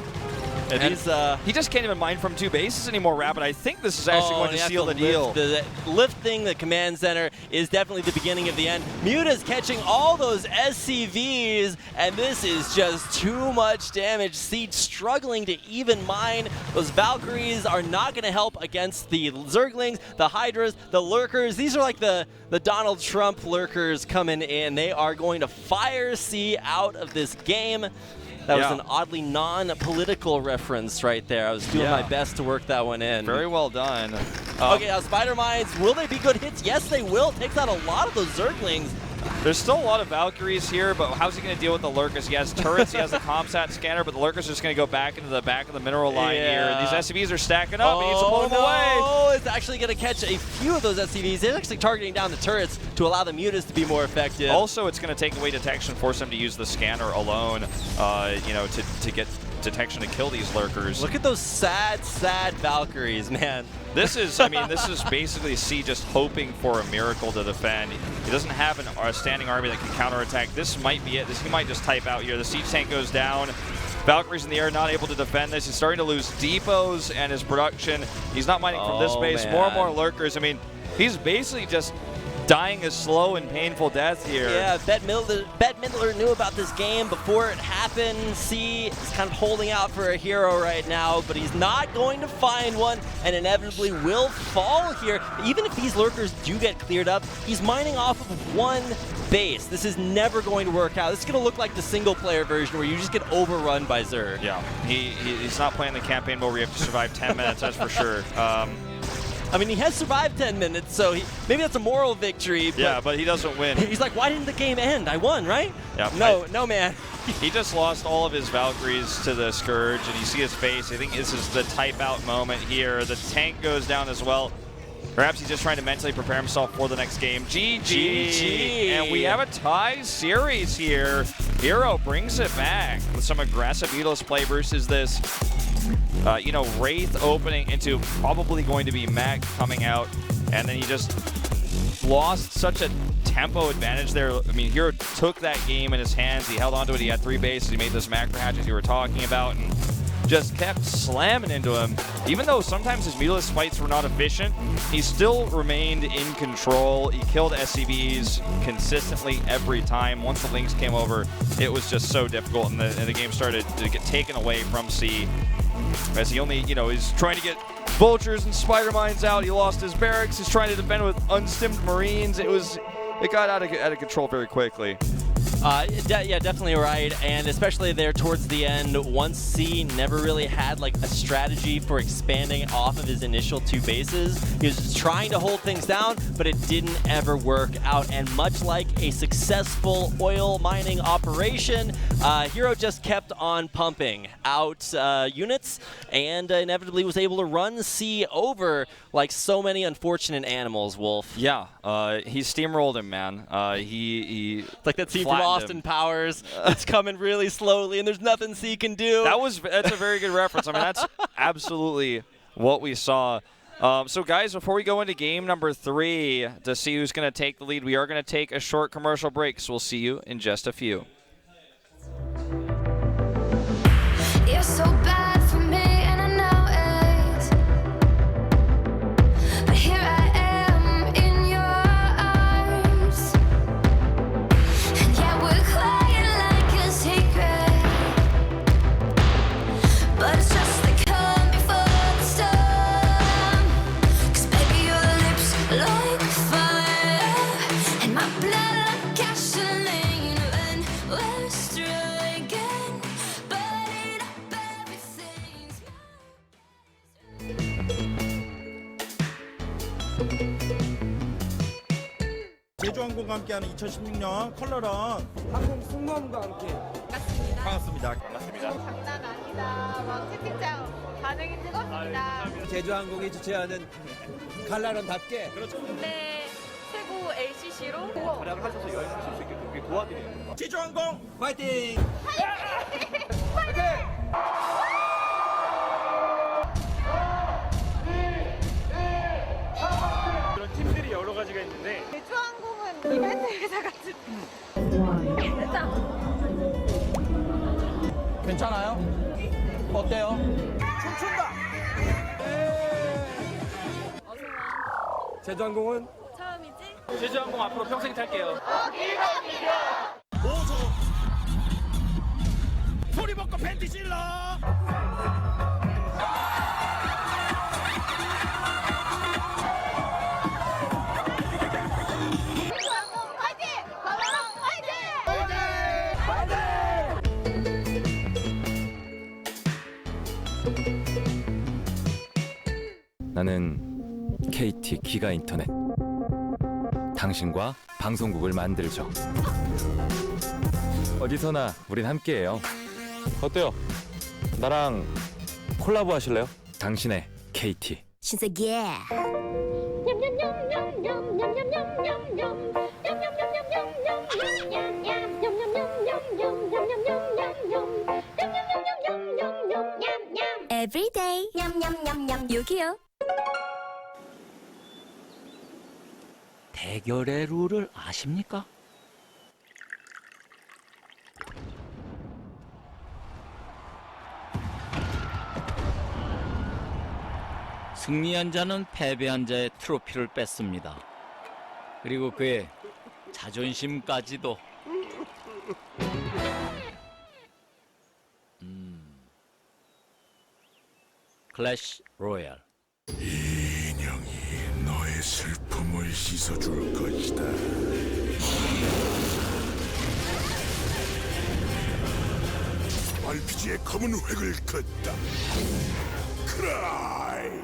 And he just can't even mine from 2 bases anymore, Rapid. I think this is actually going to seal the deal. The lifting the command center is definitely the beginning of the end. Muta's catching all those SCVs, and this is just too much damage. Siege struggling to even mine. Those Valkyries are not going to help against the Zerglings, the Hydras, the Lurkers. These are like the Donald Trump Lurkers coming in. They are going to fire C out of this game. That was an oddly non-political reference right there. I was doing my best to work that one in. Very well done. Okay, now Spider Mines, will they be good hits? Yes, they will. Takes out a lot of those Zerglings. There's still a lot of Valkyries here, but how's he going to deal with the Lurkers? He has turrets, he has a ComSat scanner, but the Lurkers are just going to go back into the back of the mineral line here. These SCVs are stacking up. He needs to pull them away. Oh, it's actually going to catch a few of those SCVs. It's actually targeting down the turrets to allow the Mutas to be more effective. Also, it's going to take away detection, force them to use the scanner alone, you know, to get detection to kill these Lurkers. Look at those sad Valkyries, man. This is, I mean, this is basically C just hoping for a miracle to defend. He doesn't have a standing army that can counterattack. This might be it. He might just type out here. The siege tank goes down. Valkyries in the air not able to defend this. He's starting to lose depots and his production. He's not mining from this base. More and more Lurkers. I mean, he's basically just dying a slow and painful death here. Yeah, Bette Midler knew about this game before it happened. C is kind of holding out for a hero right now, but he's not going to find one and inevitably will fall here. Even if these Lurkers do get cleared up, he's mining off of 1 base. This is never going to work out. This is going to look like the single-player version where you just get overrun by Zerg. Yeah, he's not playing the campaign mode where you have to survive 10 minutes, that's for sure. I mean, he has survived 10 minutes, so maybe that's a moral victory. But he doesn't win. He's like, why didn't the game end? I won, right? Yeah. No, man. He just lost all of his Valkyries to the Scourge, and you see his face. I think this is the type-out moment here. The tank goes down as well. Perhaps he's just trying to mentally prepare himself for the next game. GG! And we have a tie series here. Hero brings it back with some aggressive Utilus play versus this you know, Wraith opening into probably going to be Mech coming out, and then he just lost such a tempo advantage there. I mean, Hero took that game in his hands. He held onto it. He had 3 bases. He made those macro hatches you were talking about, and just kept slamming into him. Even though sometimes his Mutalisk fights were not efficient, he still remained in control. He killed SCVs consistently every time. Once the Lynx came over, it was just so difficult, and the game started to get taken away from C. As he only, you know, he's trying to get vultures and spider mines out. He lost his barracks. He's trying to defend with unstimmed Marines. It got out of control very quickly. Yeah, definitely right, and especially there towards the end, once C never really had like a strategy for expanding off of his initial 2 bases. He was just trying to hold things down, but it didn't ever work out, and much like a successful oil mining operation, Hero just kept on pumping out units, and inevitably was able to run C over like so many unfortunate animals, Wolf. Yeah, he steamrolled him, man. He like that scene from Austin Powers. It's coming really slowly, and there's nothing C can do. That's a very good reference. I mean, that's absolutely what we saw. So, guys, before we go into game number 3 to see who's going to take the lead, we are going to take a short commercial break, so we'll see you in just a few. You're so bad for me, and I know it. But here I am in your arms, and yeah, we're quiet like a secret. But it's just the calm before the storm. 'Cause baby, your lips lie. 제주항공과 함께하는 2016년 컬러런 항공 승무원과 함께 반갑습니다. 장난 아니다. 막 채팅창 반응이 뜨겁습니다. 제주항공이 주최하는 칼라런답게 국내 최고 LCC로 활약을 하셔서 여행하실 수 있게 도와드립니다. 제주항공 파이팅! 그런 팀들이 여러 가지가 있는데 제주항공은 이벤트 회사 같은. 괜찮아요? 어때요? 춤춘다. 제주항공은 처음이지? 제주항공 앞으로 평생 탈게요. 오조 소리 먹고 팬티 질러. 제주항공 화이팅! 가라랑 나는 KT 기가 인터넷. 당신과 방송국을 만들죠. 어디서나 우린 함께해요. 어때요? 나랑 콜라보 하실래요? 당신의 KT. She's a yeah. Every day. 냠냠냠냠. 여기요. 대결의 룰을 아십니까? 승리한 자는 패배한 자의 트로피를 뺏습니다. 그리고 그의 자존심까지도. 클래시 로얄. 이 인형이 너의 슬픔을 씻어줄 것이다. RPG의 검은 획을 긋다. 크라이.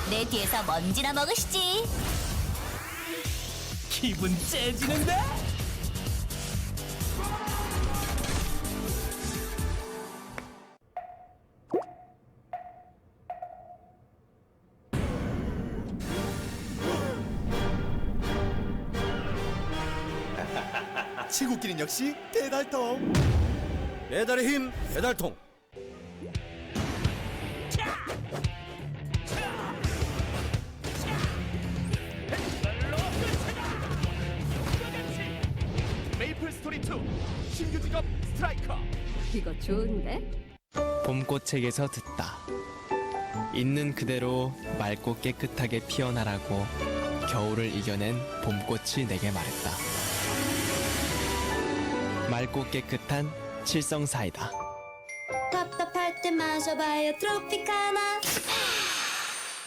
내 뒤에서 먼지나 먹으시지. 기분 째지는데? 친구끼린 역시 대달통. 배달의 힘 배달통. 메이플 스토리 2 신규 직업 스트라이커. 이거 좋은데? 봄꽃책에서 듣다. 있는 그대로 맑고 깨끗하게 피어나라고 겨울을 이겨낸 봄꽃이 내게 말했다. 맑고 깨끗한 칠성사이다. 답답할 때 마셔봐요 트로피카나.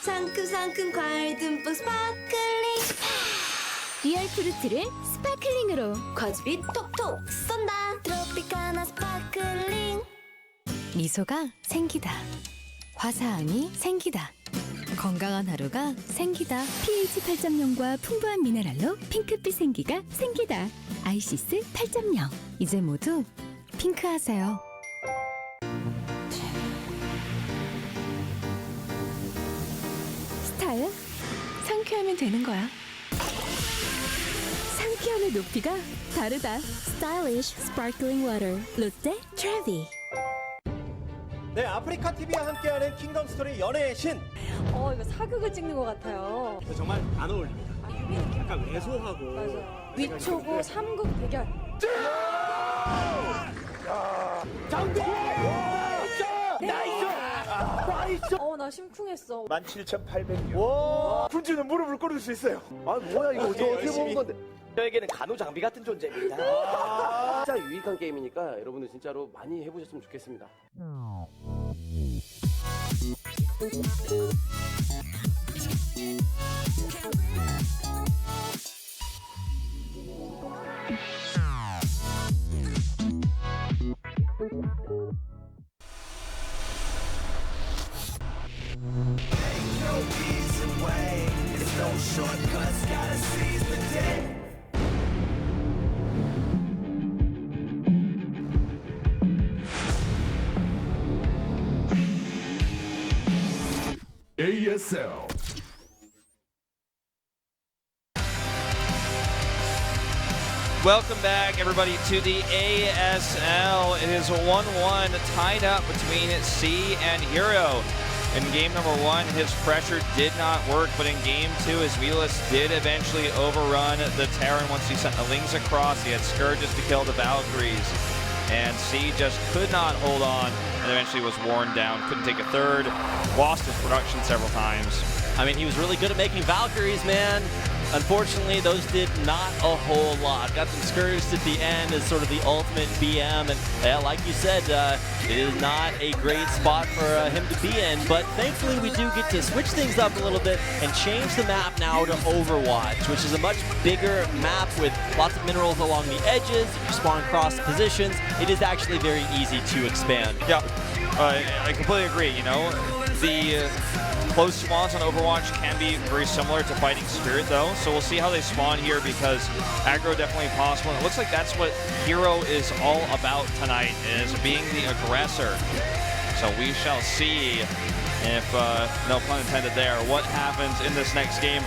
상큼상큼 과일 듬뿍 스파클링. 리얼 프루트를 스파클링으로. 과즙이 톡톡 쏜다. 트로피카나 스파클링. 미소가 생기다. 화사함이 생기다. 건강한 하루가 생기다. pH 8.0과 풍부한 미네랄로 핑크빛 생기가 생기다. 아이시스 8.0. 이제 모두 핑크하세요. 스타일? 상쾌하면 되는 거야. 상쾌함의 높이가 다르다. Stylish Sparkling Water 롯데 트래비. 네, 아프리카 TV와 함께하는 킹덤 스토리 연애의 신. 이거 사극을 찍는 것 같아요. 정말 안 어울립니다. 약간 왜소하고. 맞아. 위초고 3국 대결. 장군! 나이스! 나이스! 나 심쿵했어. 17,800원. 와, 군주는 무릎을 꿇을 수 있어요. 아, 뭐야, 이거 어떻게 열심히. 먹은 건데? 저에게는 간호 장비 같은 존재입니다. 진짜 유익한 게임이니까 여러분들 진짜로 많이 해보셨으면 좋겠습니다. ASL. Welcome back, everybody, to the ASL. It is 1-1, tied up between C and Hero. In game number 1, his pressure did not work, but in game 2, his Velas did eventually overrun the Terran once he sent the Lings across. He had Scourges to kill the Valkyries, and C just could not hold on, and eventually was worn down, couldn't take a third, lost his production several times. I mean, he was really good at making Valkyries, man. Unfortunately, those did not a whole lot. Got them scourged at the end as sort of the ultimate BM, and yeah, like you said, it is not a great spot for him to be in, but thankfully we do get to switch things up a little bit and change the map now to Overwatch, which is a much bigger map with lots of minerals along the edges. If you spawn cross positions, it is actually very easy to expand. Yeah, I completely agree. You know, the close spawns on Overwatch can be very similar to Fighting Spirit, though, so we'll see how they spawn here because aggro definitely possible. And it looks like that's what Hero is all about tonight, is being the aggressor. So we shall see if, no pun intended there, what happens in this next game.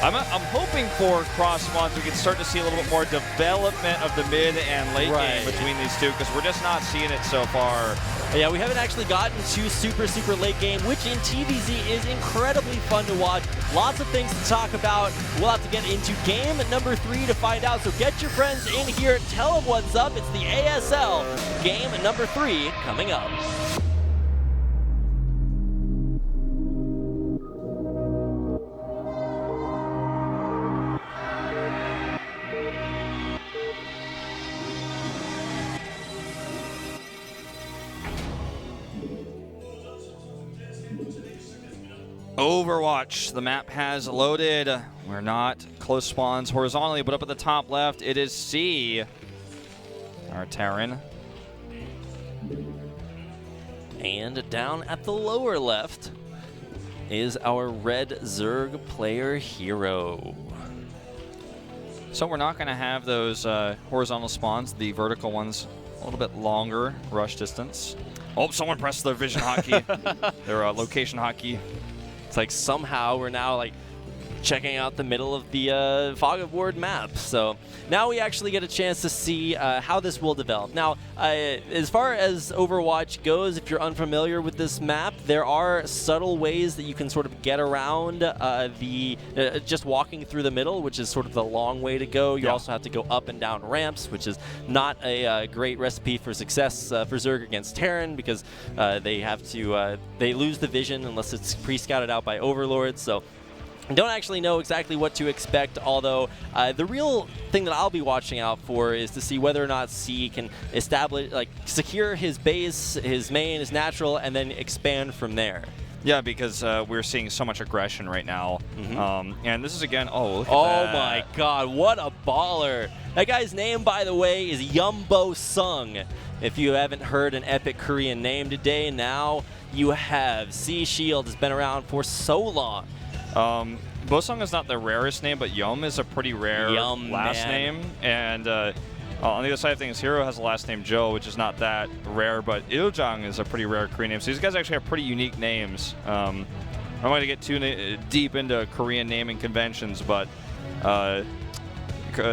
I'm hoping for cross spawns we can start to see a little bit more development of the mid and late game between these two, because we're just not seeing it so far. Yeah, we haven't actually gotten to super late game, which in TVZ is incredibly fun to watch. Lots of things to talk about. We'll have to get into game number 3 to find out, so get your friends in here, tell them what's up. It's the ASL game number 3 coming up. Overwatch, the map has loaded. We're not close spawns horizontally, but up at the top left, it is C, our Terran. And down at the lower left is our red Zerg player Hero. So we're not going to have those horizontal spawns, the vertical ones a little bit longer rush distance. Oh, someone pressed their vision hotkey, their location hotkey. It's like somehow we're now like checking out the middle of the Fog of War map. So now we actually get a chance to see how this will develop. Now, as far as Overwatch goes, if you're unfamiliar with this map, there are subtle ways that you can sort of get around just walking through the middle, which is sort of the long way to go. You also have to go up and down ramps, which is not a great recipe for success for Zerg against Terran, because they have to they lose the vision unless it's pre-scouted out by Overlords. So I don't actually know exactly what to expect, although the real thing that I'll be watching out for is to see whether or not C can establish, secure his base, his main, his natural, and then expand from there. Yeah, because we're seeing so much aggression right now. And this is, again, look at that. My God, what a baller. That guy's name, by the way, is Yumbo Sung. If you haven't heard an epic Korean name today, now you have. C Shield has been around for so long. Bosung is not the rarest name, but Yum is a pretty rare last name. And on the other side of things, Hero has a last name Joe, which is not that rare, but Iljang is a pretty rare Korean name. So these guys actually have pretty unique names. I'm not going to get too deep into Korean naming conventions, but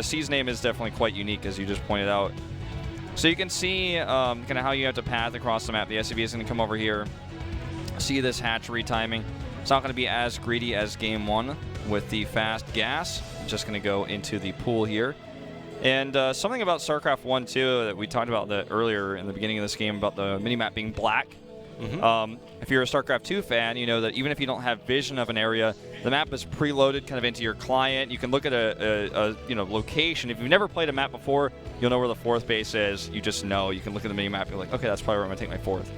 C's name is definitely quite unique, as you just pointed out. So you can see kind of how you have to path across the map. The SCV is going to come over here, see this hatchery timing. It's not going to be as greedy as game 1 with the fast gas. I'm just going to go into the pool here. And something about StarCraft 1 too that we talked about earlier in the beginning of this game about the minimap being black. If you're a StarCraft 2 fan, you know that even if you don't have vision of an area, the map is preloaded kind of into your client. You can look at a location. If you've never played a map before, you'll know where the 4th base is. You just know. You can look at the minimap. You're like, okay, that's probably where I'm going to take my 4th.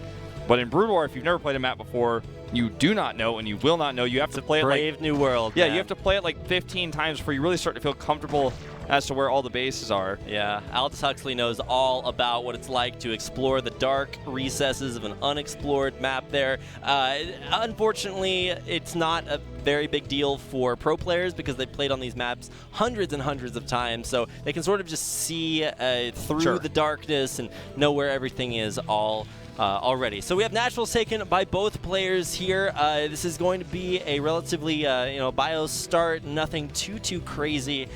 But in Brood War, if you've never played a map before, you do not know and you will not know. You have to play it Brave New World. Yeah, man. You have to play it like 15 times before you really start to feel comfortable as to where all the bases are. Yeah, Aldous Huxley knows all about what it's like to explore the dark recesses of an unexplored map there. Unfortunately, it's not a very big deal for pro players because they've played on these maps hundreds and hundreds of times, so they can sort of just see through the darkness and know where everything is all already. So we have naturals taken by both players here. This is going to be a relatively, BIOS start, nothing too crazy.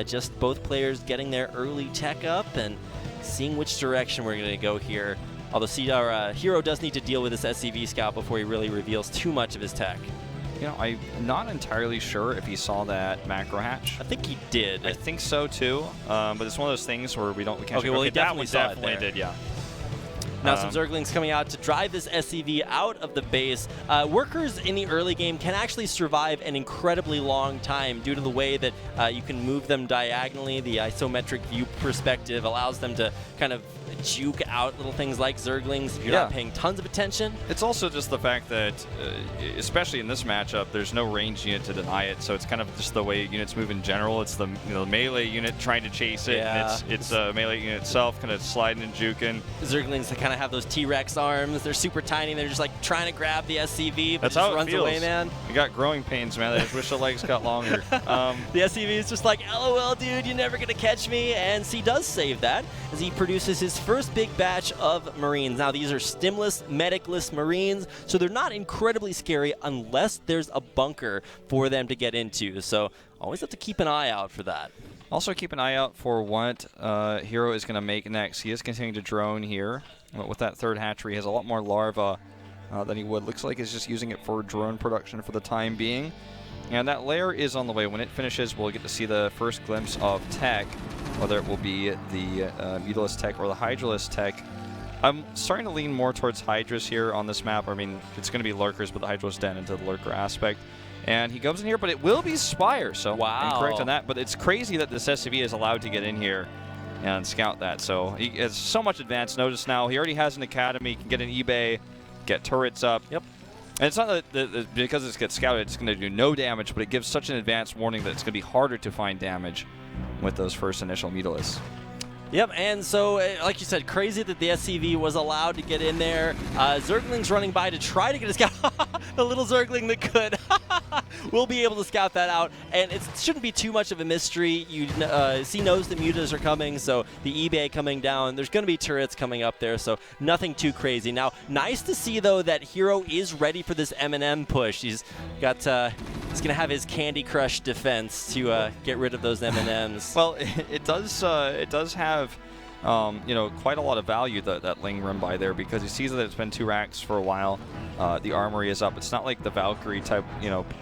Just both players getting their early tech up and seeing which direction we're going to go here. Although our hero does need to deal with this SCV scout before he really reveals too much of his tech. You know, I'm not entirely sure if he saw that macro hatch. I think he did. I think so too. But it's one of those things where we can't. Okay, well, he definitely saw it there. did, yeah. Now some Zerglings coming out to drive this SCV out of the base. Workers in the early game can actually survive an incredibly long time due to the way that you can move them diagonally. The isometric view perspective allows them to kind of juke out little things like Zerglings if you're not paying tons of attention. It's also just the fact that, especially in this matchup, there's no range unit to deny it, so it's kind of just the way units move in general. It's the melee unit trying to chase it, and it's a melee unit itself kind of sliding and juking. Zerglings that kind of have those T-Rex arms. They're super tiny. They're just like trying to grab the SCV, but That's it just how runs it feels. away, man. You got growing pains, man. I just wish the legs got longer. The SCV is just like, LOL, dude, you're never going to catch me. And he does save that as he produces his first big batch of Marines. Now, these are stimless, medicless Marines, so they're not incredibly scary unless there's a bunker for them to get into. So always have to keep an eye out for that. Also, keep an eye out for what Hero is going to make next. He is continuing to drone here. With that third hatchery, he has a lot more larvae than he would. Looks like he's just using it for drone production for the time being. And that layer is on the way. When it finishes, we'll get to see the first glimpse of tech, whether it will be the Mutalisk tech or the Hydralisk tech. I'm starting to lean more towards Hydras here on this map. I mean, it's going to be Lurkers, but the Hydralisk den into the Lurker aspect. And he comes in here, but it will be Spire, so I'm correct on that. But it's crazy that this SCV is allowed to get in here and scout that. So he has so much advanced notice now. He already has an academy, he can get an eBay, get turrets up. Yep. And it's not that because it gets scouted, it's going to do no damage, but it gives such an advanced warning that it's going to be harder to find damage with those first initial Mutalisks. Yep, and so, like you said, crazy that the SCV was allowed to get in there. Zergling's running by to try to get a scout. The little Zergling that could. We'll be able to scout that out, and it shouldn't be too much of a mystery. You see knows the mutas are coming, so the eBay coming down. There's going to be turrets coming up there, so nothing too crazy. Now, nice to see, though, that Hero is ready for this M&M push. He's got... he's going to have his Candy Crush defense to get rid of those M&Ms. Well, it does have, quite a lot of value, that Ling run by there, because he sees that it's been 2 racks for a while. The armory is up. It's not like the Valkyrie type,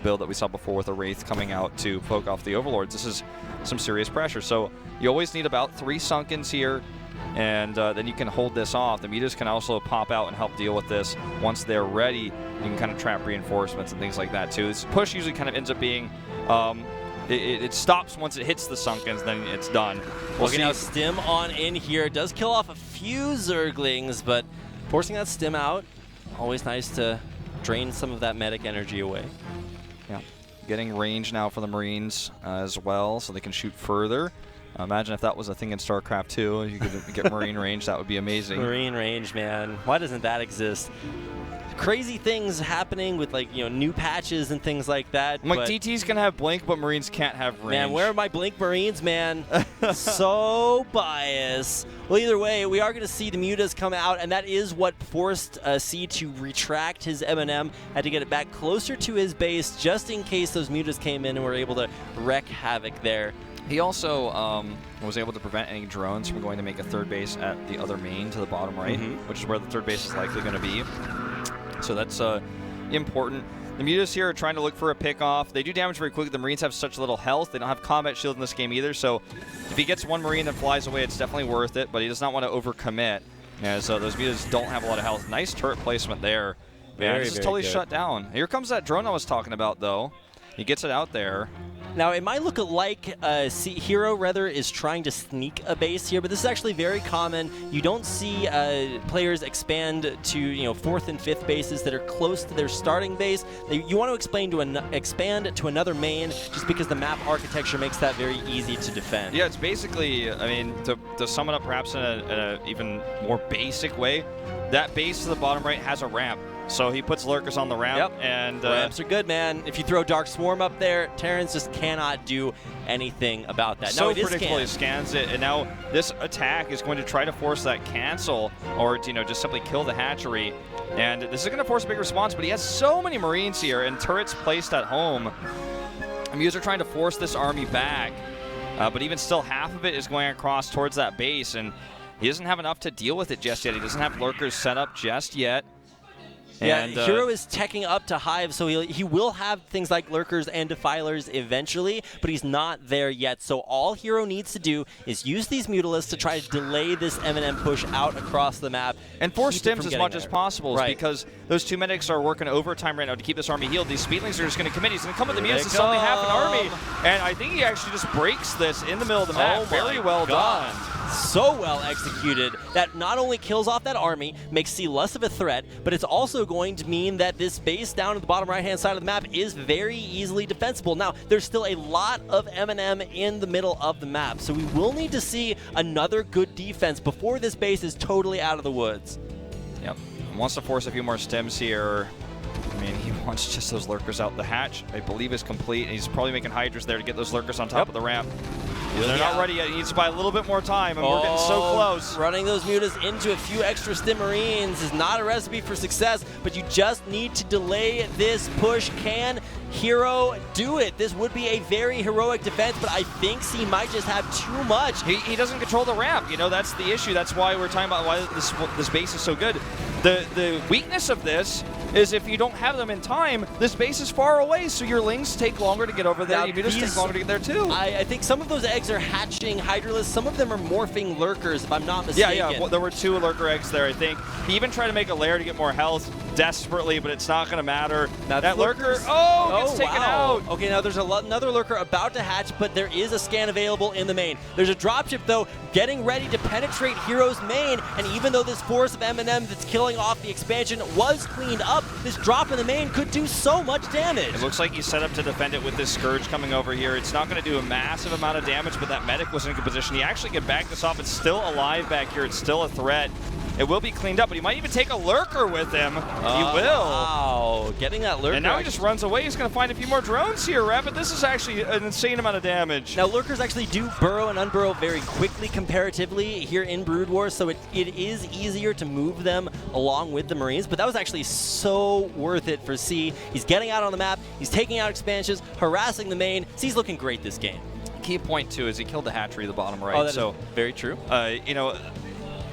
build that we saw before with a Wraith coming out to poke off the Overlords. This is some serious pressure. So you always need about 3 Sunkens here, and then you can hold this off. The Mutas can also pop out and help deal with this. Once they're ready, you can kind of trap reinforcements and things like that too. This push usually kind of ends up being, it stops once it hits the Sunkens, then it's done. We'll see. Now Stim on in here. Does kill off a few Zerglings, but forcing that Stim out, always nice to drain some of that medic energy away. Yeah, getting range now for the Marines as well, so they can shoot further. Imagine if that was a thing in StarCraft 2. You could get Marine range. That would be amazing. Marine range, man. Why doesn't that exist? Crazy things happening with, new patches and things like that. I'm like, DT's can have Blink, but Marines can't have range. Man, where are my Blink Marines, man? So biased. Well, either way, we are going to see the Mutas come out, and that is what forced C to retract his M&M. Had to get it back closer to his base just in case those Mutas came in and were able to wreak havoc there. He also was able to prevent any drones from going to make a third base at the other main to the bottom right, which is where the third base is likely going to be. So that's important. The Mutas here are trying to look for a pick-off. They do damage very quickly. The Marines have such little health. They don't have combat shield in this game either, so if he gets one Marine that flies away, it's definitely worth it, but he does not want to overcommit. Yeah, so those Mutas don't have a lot of health. Nice turret placement there. This is totally shut down. Here comes that drone I was talking about, though. He gets it out there. Now, it might look like Hero, rather, is trying to sneak a base here, but this is actually very common. You don't see players expand to 4th and 5th bases that are close to their starting base. You want to expand to another main just because the map architecture makes that very easy to defend. Yeah, it's basically, I mean, to sum it up perhaps in a even more basic way, that base to the bottom right has a ramp. So he puts lurkers on the ramp, and ramps are good, man. If you throw Dark Swarm up there, Terrans just cannot do anything about that. So now, it is predictable, he scanned. scans it, and now this attack is going to try to force that cancel, or just simply kill the hatchery. And this is going to force a big response, but he has so many Marines here and turrets placed at home. Muse are trying to force this army back, but even still, half of it is going across towards that base, and he doesn't have enough to deal with it just yet. He doesn't have lurkers set up just yet. Yeah, And, Hero is teching up to Hive, so he will have things like Lurkers and Defilers eventually, but he's not there yet. So all Hero needs to do is use these Mutalisks to try to delay this M&M push out across the map. And force stims as much as possible, Right. because those two medics are working overtime right now to keep this army healed. These Speedlings are just going to commit. He's going to come with the Muse to suddenly half an army. And I think he actually just breaks this in the middle of the map. Very well done. So well executed that not only kills off that army, makes C less of a threat, but it's also going to mean that this base down at the bottom right-hand side of the map is very easily defensible. Now, there's still a lot of M&M in the middle of the map, so we will need to see another good defense before this base is totally out of the woods. Yep. Wants to force a few more stims here. I mean, he wants just those lurkers out. The hatch, I believe, is complete. And he's probably making Hydras there to get those lurkers on top of the ramp. They're not ready yet. He needs to buy a little bit more time, and we're getting so close. Running those mutas into a few extra stim Marines is not a recipe for success, but you just need to delay this push. Can Hero do it? This would be a very heroic defense, but I think C might just have too much. He doesn't control the ramp. You know, that's the issue. That's why we're talking about why this base is so good. The weakness of this is if you don't have them in time, this base is far away, so your Lings take longer to get over there. Your mutas take longer to get there, too. I think some of those eggs are hatching Hydralisks. Some of them are morphing Lurkers, if I'm not mistaken. Yeah. Well, there were 2 Lurker eggs there, I think. He even tried to make a lair to get more health desperately, but it's not going to matter. Now that Lurker, gets taken out. Okay, now there's another Lurker about to hatch, but there is a scan available in the main. There's a dropship, though, getting ready to penetrate Hero's main, and even though this force of M&M that's killing off the expansion was cleaned up, this drop in the main could do so much damage. It looks like he's set up to defend it with this Scourge coming over here. It's not going to do a massive amount of damage, but that medic was in a good position. He actually can back this off. It's still alive back here. It's still a threat. It will be cleaned up, but he might even take a Lurker with him. He will. Wow, getting that Lurker. And now he just runs away. He's going to find a few more drones here, Rapid. This is actually an insane amount of damage. Now, Lurkers actually do burrow and unburrow very quickly comparatively here in Brood War, so it is easier to move them along with the Marines, but that was actually so worth it for C. He's getting out on the map. He's taking out expansions, harassing the main. C's looking great this game. Key point, too, is he killed the hatchery at the bottom right. Oh, that is very true. You know,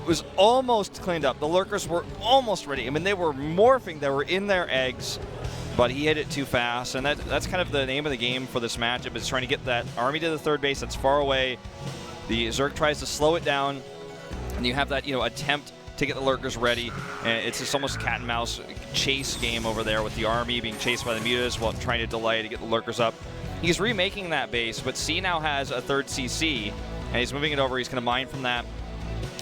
it was almost cleaned up. The Lurkers were almost ready. I mean, they were morphing. They were in their eggs, but he hit it too fast. And that's kind of the name of the game for this matchup, is trying to get that army to the third base that's far away. The Zerg tries to slow it down, and you have that, attempt to get the Lurkers ready. And it's just almost a cat and mouse chase game over there with the army being chased by the mutas while trying to delay to get the Lurkers up. He's remaking that base, but C now has a third CC, and he's moving it over. He's going to mine from that.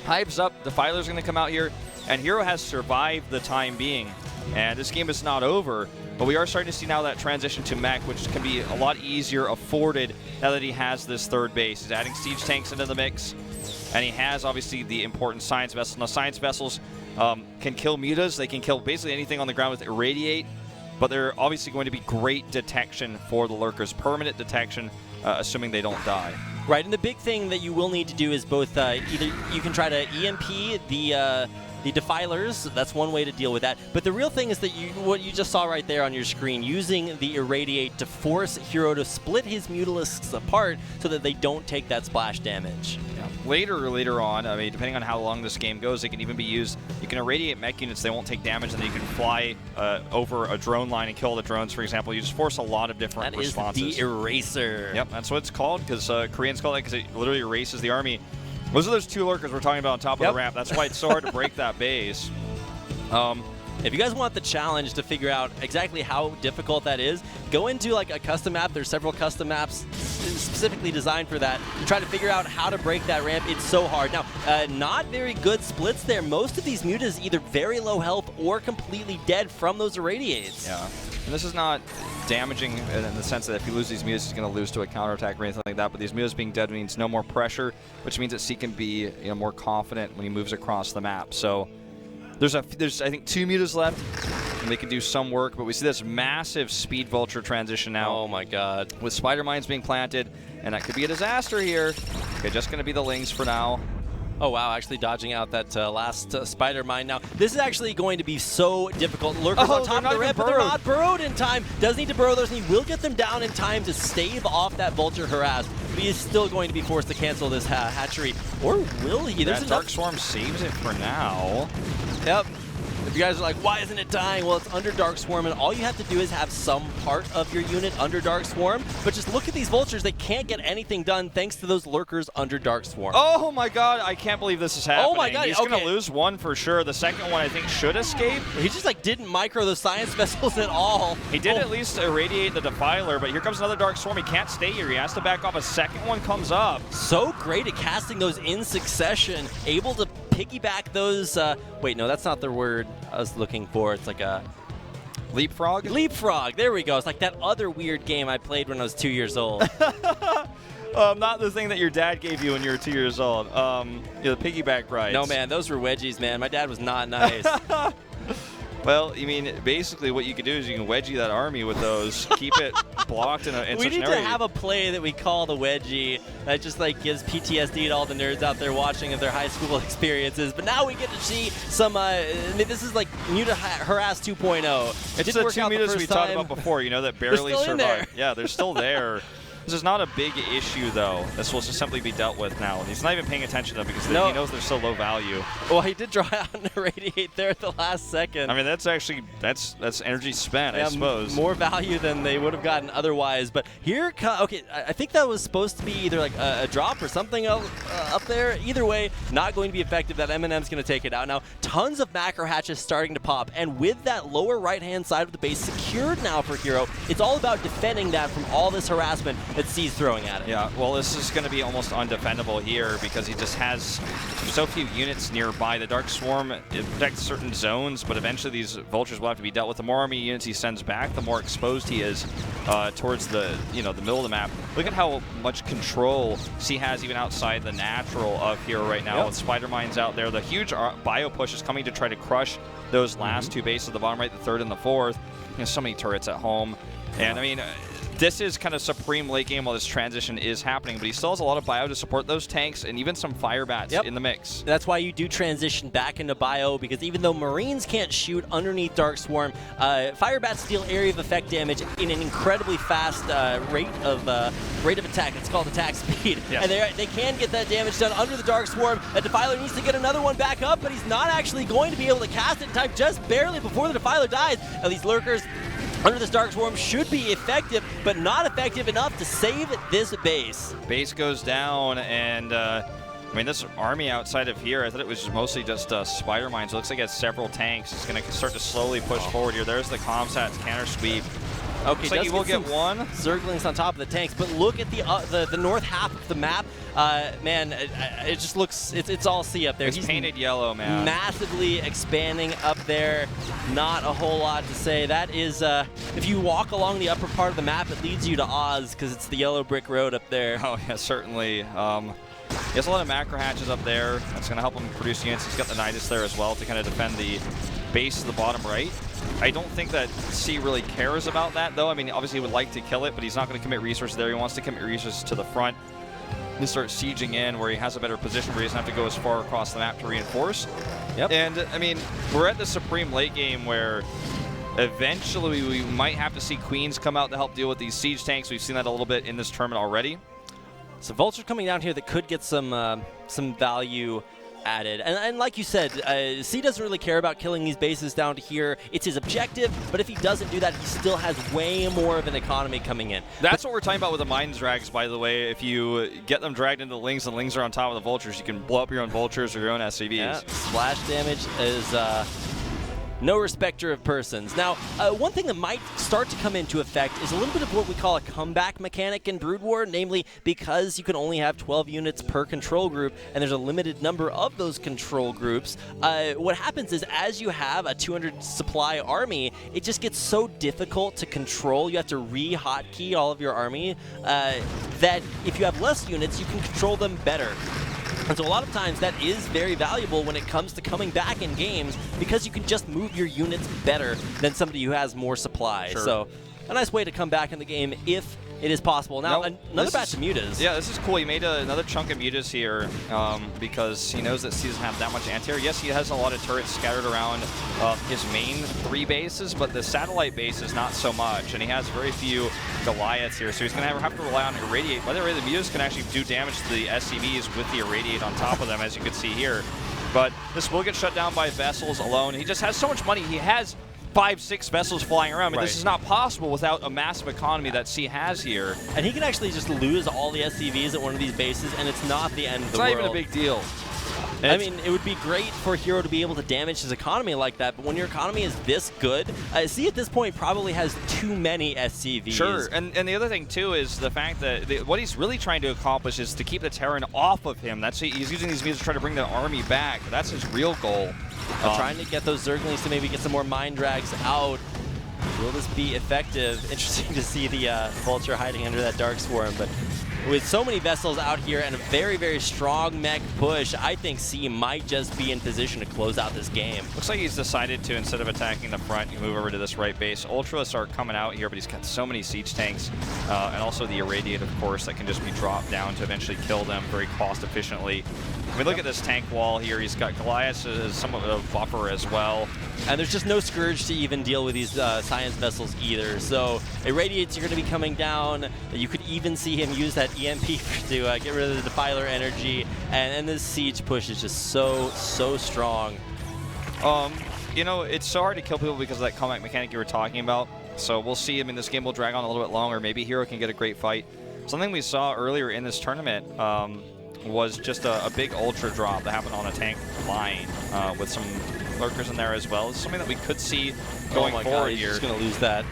Hive's up, Defiler's going to come out here, and Hero has survived the time being. And this game is not over, but we are starting to see now that transition to mech, which can be a lot easier afforded now that he has this third base. He's adding siege tanks into the mix, and he has obviously the important science vessels. Now, science vessels can kill mutas. They can kill basically anything on the ground with Irradiate, but they're obviously going to be great detection for the Lurkers, permanent detection, assuming they don't die. Right, and the big thing that you will need to do is both either you can try to EMP the Defilers. That's one way to deal with that. But the real thing is that what you just saw right there on your screen, using the Irradiate to force Hero to split his Mutalisks apart so that they don't take that splash damage. Yeah. Later on, I mean, depending on how long this game goes, it can even be used. You can irradiate mech units, they won't take damage, and then you can fly over a drone line and kill the drones, for example. You just force a lot of different responses. That is the Eraser. Yep, that's what it's called, because Koreans call it because it literally erases the army. Those are those 2 Lurkers we're talking about on top of the ramp. That's why it's so hard to break that base. If you guys want the challenge to figure out exactly how difficult that is, go into like a custom map. There's several custom maps specifically designed for that. To try to figure out how to break that ramp. It's so hard. Now, not very good splits there. Most of these mutas either very low health or completely dead from those irradiates. Yeah, and this is not damaging in the sense that if you lose these mutas, he's going to lose to a counterattack or anything like that. But these mutas being dead means no more pressure, which means that C can be more confident when he moves across the map. So there's I think 2 mutas left. and they can do some work, but we see this massive speed vulture transition now. Oh my god. With spider mines being planted, and that could be a disaster here. Okay, just going to be the Lings for now. Oh wow, actually dodging out that last spider mine. Now, this is actually going to be so difficult. Lurkers on top of the ramp, but they're not burrowed in time. Does need to burrow those, and he will get them down in time to stave off that vulture harass. But he is still going to be forced to cancel this hatchery. Or will he? There's Dark Swarm saves it for now. Yep. If you guys are like, why isn't it dying? Well, it's under Dark Swarm, and all you have to do is have some part of your unit under Dark Swarm. But just look at these vultures. They can't get anything done thanks to those lurkers under Dark Swarm. Oh my god, I can't believe this is happening. Oh my god, he's going to lose one for sure. The second one, I think, should escape. He just like didn't micro the science vessels at all. He did at least irradiate the Defiler, but here comes another Dark Swarm. He can't stay here. He has to back off. A second one comes up. So great at casting those in succession, able to piggyback those. Wait, no, that's not the word I was looking for. It's like a leapfrog. Leapfrog. There we go. It's like that other weird game I played when I was 2 years old. Not the thing that your dad gave you when you were 2 years old. The piggyback rides. No, man, those were wedgies, man. My dad was not nice. Well, I mean, basically what you can do is you can wedgie that army with those, keep it blocked in such an area. We need to have a play that we call the wedgie that just like gives PTSD to all the nerds out there watching of their high school experiences. But now we get to see some, I mean, this is like Muta Harass 2.0. It's the 2 mutas we talked about before, you know, that barely survived. Yeah, they're still there. This is not a big issue, though. This will just simply be dealt with now. And he's not even paying attention to them because he knows they're so low value. Well, he did draw out and irradiate there at the last second. I mean, that's actually that's energy spent, I suppose. More value than they would have gotten otherwise. But here, okay, I think that was supposed to be either like a drop or something up there. Either way, not going to be effective. That M&M's going to take it out. Now, tons of macro hatches starting to pop. And with that lower right-hand side of the base secured now for Hero, it's all about defending that from all this harassment that C's throwing at it. Yeah, well, this is going to be almost undefendable here because he just has so few units nearby. The Dark Swarm, it protects certain zones, but eventually these vultures will have to be dealt with. The more army units he sends back, the more exposed he is towards the the middle of the map. Look at how much control C has even outside the natural of Hero right now with spider mines out there. The huge bio push is coming to try to crush those last two bases, the bottom right, the third, and the fourth. So many turrets at home, and I mean. This is kind of supreme late game while this transition is happening, but he still has a lot of bio to support those tanks and even some fire bats in the mix. That's why you do transition back into bio, because even though Marines can't shoot underneath Dark Swarm, fire bats deal area of effect damage in an incredibly fast rate of attack. It's called attack speed. Yes. And they can get that damage done under the Dark Swarm. A Defiler needs to get another one back up, but he's not actually going to be able to cast it in time just barely before the Defiler dies. Now these lurkers under this Dark Swarm should be effective, but not effective enough to save this base. Base goes down, and I mean, this army outside of here, I thought it was mostly just spider mines. It looks like it has several tanks. It's going to start to slowly push forward here. There's the Comsat's counter sweep. Okay, looks like you will get one. Zerglings on top of the tanks, but look at the north half of the map. Man, it just looks, it's all sea up there. He's painted yellow, man. Massively expanding up there. Not a whole lot to say. That is, if you walk along the upper part of the map, it leads you to Oz because it's the yellow brick road up there. Oh, yeah, certainly. He has a lot of macro hatches up there. That's going to help him produce units. He's got the Nidus there as well to kind of defend the base of the bottom right. I don't think that C really cares about that, though. I mean, obviously he would like to kill it, but he's not going to commit resources there. He wants to commit resources to the front and start sieging in where he has a better position where he doesn't have to go as far across the map to reinforce. Yep. And, I mean, we're at the supreme late game where eventually we might have to see Queens come out to help deal with these siege tanks. We've seen that a little bit in this tournament already. So Vulture coming down here that could get some value added. And like you said, C doesn't really care about killing these bases down to here. It's his objective, but if he doesn't do that, he still has way more of an economy coming in. That's what we're talking about with the mine drags, by the way. If you get them dragged into the Lings and Lings are on top of the Vultures, you can blow up your own Vultures or your own SCVs. Yeah, splash damage is no respecter of persons. Now, one thing that might start to come into effect is a little bit of what we call a comeback mechanic in Brood War, namely because you can only have 12 units per control group, and there's a limited number of those control groups. What happens is as you have a 200 supply army, it just gets so difficult to control. You have to re-hotkey all of your army that if you have less units, you can control them better. And so a lot of times that is very valuable when it comes to coming back in games because you can just move your units better than somebody who has more supply. Sure. So a nice way to come back in the game if it is possible. Now, another batch of mutas. Yeah, this is cool. He made another chunk of mutas here because he knows that he doesn't have that much anti-air. Yes, he has a lot of turrets scattered around his main 3 bases, but the satellite base is not so much, and he has very few Goliaths here, so he's going to have to rely on Irradiate. By the way, the mutas can actually do damage to the SCVs with the Irradiate on top of them, as you can see here. But this will get shut down by vessels alone. He just has so much money. He has 5-6 vessels flying around. I mean, this is not possible without a massive economy that C has here. And he can actually just lose all the SCVs at one of these bases, and it's not the end of the world. It's not even a big deal. I mean, it would be great for Hero to be able to damage his economy like that, but when your economy is this good, C at this point probably has too many SCVs. Sure, and the other thing too is the fact that what he's really trying to accomplish is to keep the Terran off of him. He's using these mutas to try to bring the army back. That's his real goal. Trying to get those Zerglings to maybe get some more Mind Drags out. Will this be effective? Interesting to see the Vulture hiding under that Dark Swarm, but with so many vessels out here and a very, very strong mech push, I think C might just be in position to close out this game. Looks like he's decided to, instead of attacking the front, you move over to this right base. Ultras are coming out here, but he's got so many siege tanks, and also the Irradiate, of course, that can just be dropped down to eventually kill them very cost efficiently. I mean, look at this tank wall here. He's got Goliath as somewhat of a buffer as well. And there's just no Scourge to even deal with these Science vessels either. So Irradiates are going to be coming down. You could even see him use that EMP to get rid of the Defiler energy. And this siege push is just so strong. You know, it's so hard to kill people because of that combat mechanic you were talking about. So we'll see. I mean, this game will drag on a little bit longer. Maybe Hero can get a great fight. Something we saw earlier in this tournament was just a big Ultra drop that happened on a tank line with some lurkers in there as well. It's something that we could see going forward he's here. Just going to lose that.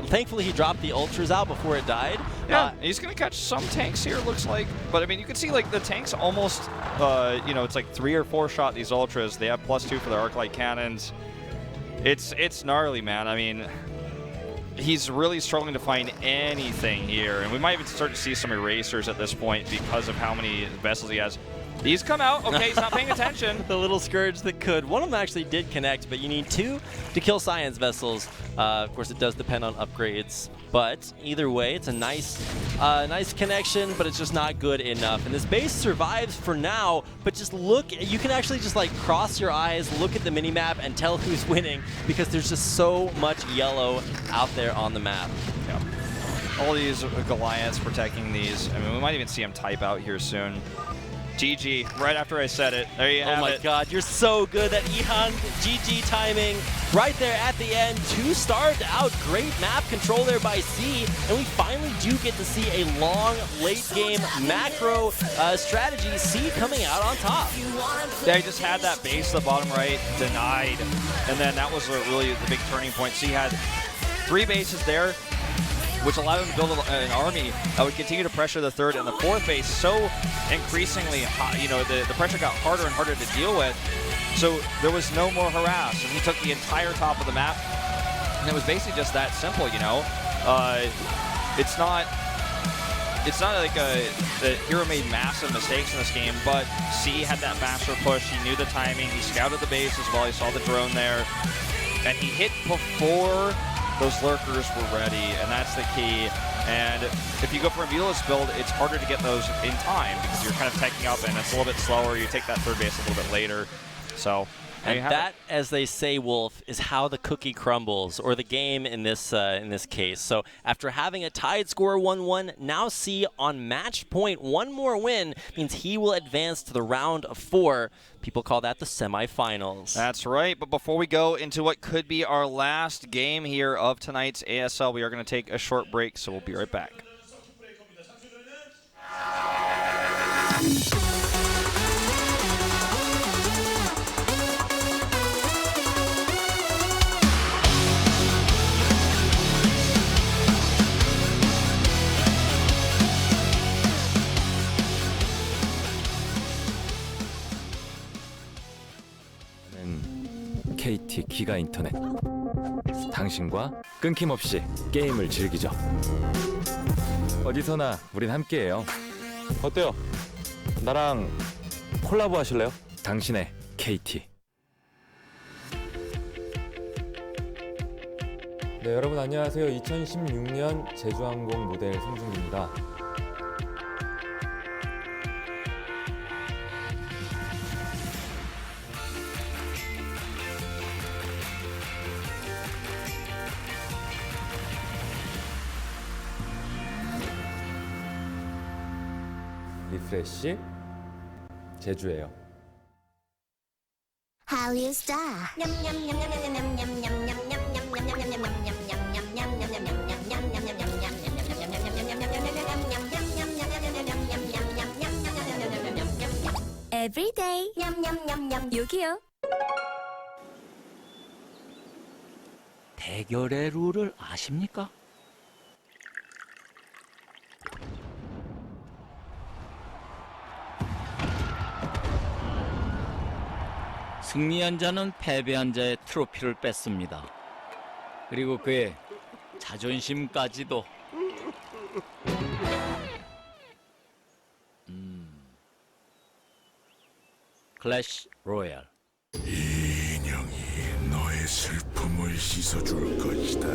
Thankfully, he dropped the Ultras out before it died. Yeah, he's going to catch some tanks here, it looks like. But, I mean, you can see, like, the tanks almost, you know, it's like 3 or 4 shot these Ultras. They have +2 for their Arc-Light cannons. It's gnarly, man. I mean, he's really struggling to find anything here. And we might even start to see some erasers at this point because of how many vessels he has. He's come out. Okay, he's not paying attention. The little Scourge that could. One of them actually did connect, but you need 2 to kill Science vessels. Of course, it does depend on upgrades. But either way, it's a nice connection, but it's just not good enough. And this base survives for now, but just look, you can actually just like cross your eyes, look at the minimap, and tell who's winning because there's just so much yellow out there on the map. Yeah. All these Goliaths protecting these. I mean, we might even see him type out here soon. GG, right after I said it. There you have it. Oh my god, you're so good. That Ihan GG timing right there at the end. 2 starved out. Great map control there by C. And we finally do get to see a long late game macro strategy. C coming out on top. Yeah, he just had that base at the bottom right denied. And then that was really the big turning point. C had 3 bases there, which allowed him to build an army that would continue to pressure the 3rd and the 4th base so increasingly high. You know, the pressure got harder and harder to deal with. So there was no more harass, and he took the entire top of the map. And it was basically just that simple, you know. It's not like the Hero made massive mistakes in this game, but C had that faster push. He knew the timing. He scouted the base as well. He saw the drone there, and he hit before those lurkers were ready, and that's the key. And if you go for a Mutalist build, it's harder to get those in time because you're kind of teching up and it's a little bit slower. You take that 3rd base a little bit later. So, and that, as they say, Wolf, is how the cookie crumbles, or the game in this case. So after having a tied score 1-1, now C on match point. 1 more win means he will advance to the round of 4. People call that the semifinals. That's right. But before we go into what could be our last game here of tonight's ASL, we are going to take a short break, so we'll be right back. KT 기가 인터넷. 당신과 끊김없이 게임을 즐기죠. 어디서나 우린 함께해요. 어때요? 나랑 콜라보 하실래요? 당신의 KT. 네, 여러분 안녕하세요. 2016년 제주항공 모델 송중기입니다. 리프레쉬 제주예요. How you star? Every day. 여기요. 대결의 룰을 아십니까? 승리한 자는 패배한 자의 트로피를 뺏습니다. 그리고 그의 자존심까지도. 클래시 로얄. 이 인형이 너의 슬픔을 씻어줄 것이다.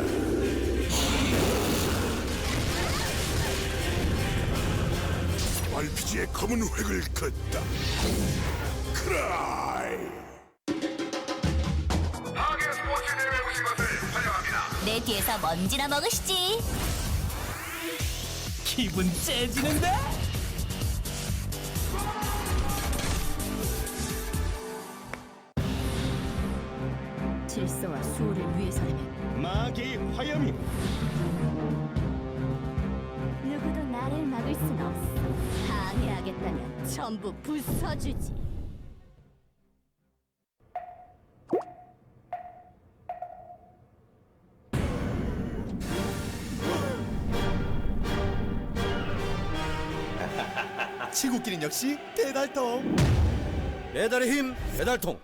RPG의 검은 획을 긋다. 크라이. 내 뒤에서 먼지나 먹으시지. 기분 째지는데? 질서와 수호를 위해서라면 마귀 화염이 누구도 나를 막을 순 없어. 방해하겠다면 전부 부숴주지. 친구끼린 역시 대달통. 메달의 힘 대달통.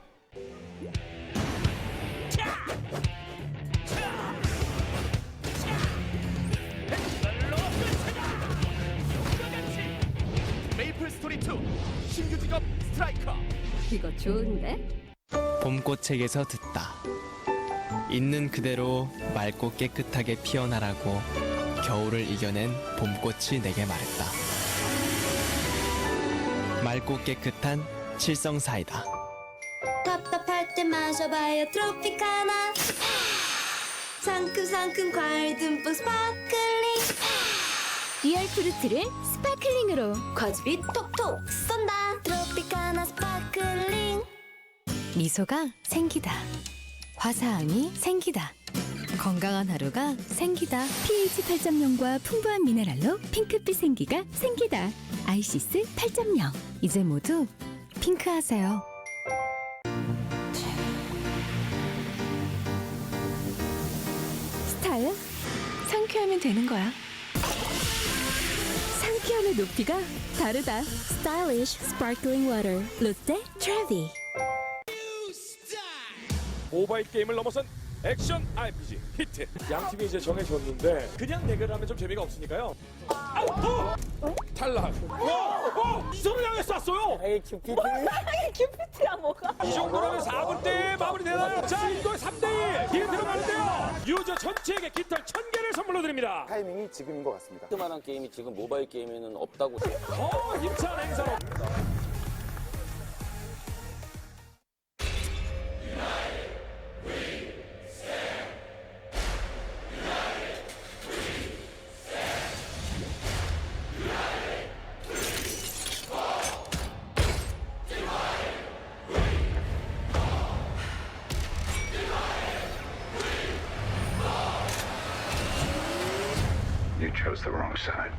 메이플 스토리 2 신규 직업 스트라이커. 이거 좋은데? 봄꽃책에서 듣다. 있는 그대로 맑고 깨끗하게 피어나라고 겨울을 이겨낸 봄꽃이 내게 말했다. 맑고 깨끗한 칠성사이다. 답답할 때 마셔봐요 트로피카나. 상큼상큼 과일 듬뿍 스파클링. 리얼 프루트를 스파클링으로 과즙이 톡톡 쏜다. 트로피카나 스파클링. 미소가 생기다. 화사함이 생기다. 건강한 하루가 생기다. pH 8.0과 풍부한 미네랄로 핑크빛 생기가 생기다. 아이시스 8.0. 이제 모두 핑크하세요. 스타일 상쾌하면 되는 거야. 상쾌함의 높이가 다르다. Stylish Sparkling Water 롯데 트래비. 모바일 게임을 넘어선 액션 RPG 히트. 양 팀이 이제 정해졌는데 그냥 대결하면 좀 재미가 없으니까요. 탈락. 이선을 향해 쐈어요. 에이 큐피트야 뭐가? 이 정도라면 4분 때 마무리 되나요? 자, 이거 3대2 기회 들어가는데요. 유저 전체에게 깃털 1000개를 선물로 드립니다. 타이밍이 지금인 것 같습니다. 그만한 게임이 지금 모바일 게임에는 없다고. 힘찬 행사로. You chose the wrong side.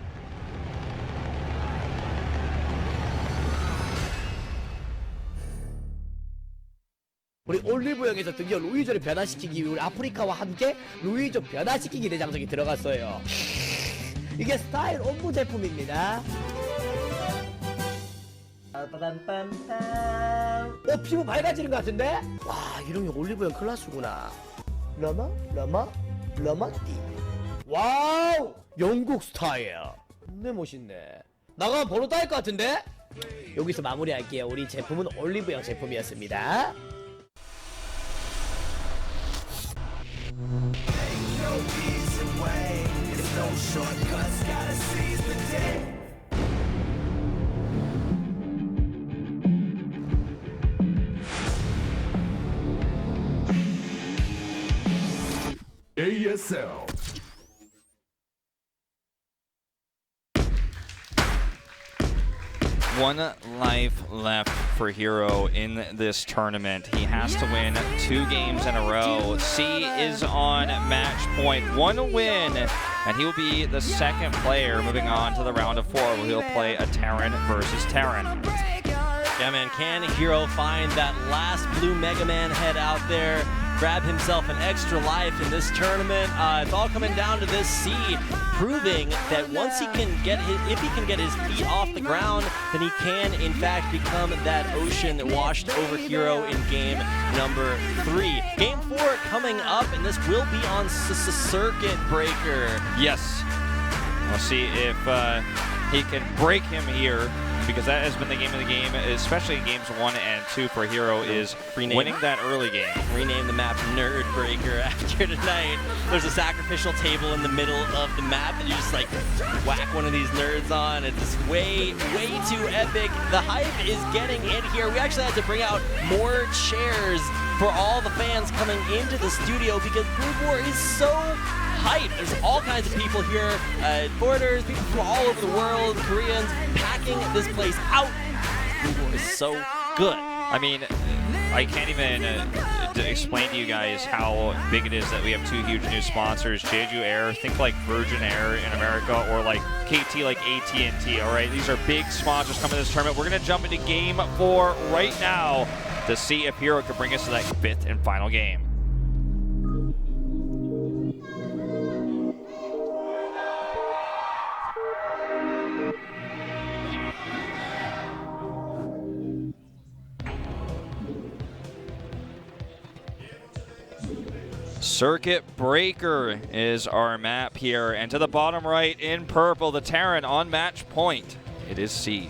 우리 올리브영에서 드디어 루이조를 변화시키기 위해 우리 아프리카와 함께 루이조 변화시키기 대장정이 들어갔어요. 이게 스타일 옴부 제품입니다. 피부 밝아지는 것 같은데? 와, 이름이 올리브영 클라스구나. 러마띠. 와우! 영국 스타일. 네, 멋있네. 나가면 번호 따일 것 같은데? 여기서 마무리할게요. 우리 제품은 올리브영 제품이었습니다. ASL. One life left for Hero in this tournament. He has to win 2 games in a row. C is on match point. 1 win, and he will be the second player moving on to the round of 4, where he'll play a Terran versus Terran. Yeah, man, can Hero find that last blue Mega Man head out there, grab himself an extra life in this tournament? It's all coming down to this C, proving that once he can get if he can get his feet off the ground, then he can, in fact, become that ocean that washed over Hero in game number 3. Game 4 coming up, and this will be on Circuit Breaker. Yes. We'll see if he can break him here, because that has been the game of the game, especially in games 1 and 2 for Hero, is winning that early game. Rename the map Nerd Breaker after tonight. There's a sacrificial table in the middle of the map, and you just like whack one of these nerds on. It's just way too epic. The hype is getting in here. We actually had to bring out more chairs for all the fans coming into the studio because Brood War is so hype. There's all kinds of people here, foreigners, people from all over the world, Koreans, packing this place out. Brood War is so good. I mean, I can't even explain to you guys how big it is that we have 2 huge new sponsors. Jeju Air, think like Virgin Air in America, or like KT, like AT&T, all right? These are big sponsors coming to this tournament. We're going to jump into game 4 right now to see if Hero can bring us to that 5th and final game. Circuit Breaker is our map here, and to the bottom right in purple, the Terran on match point. It is C.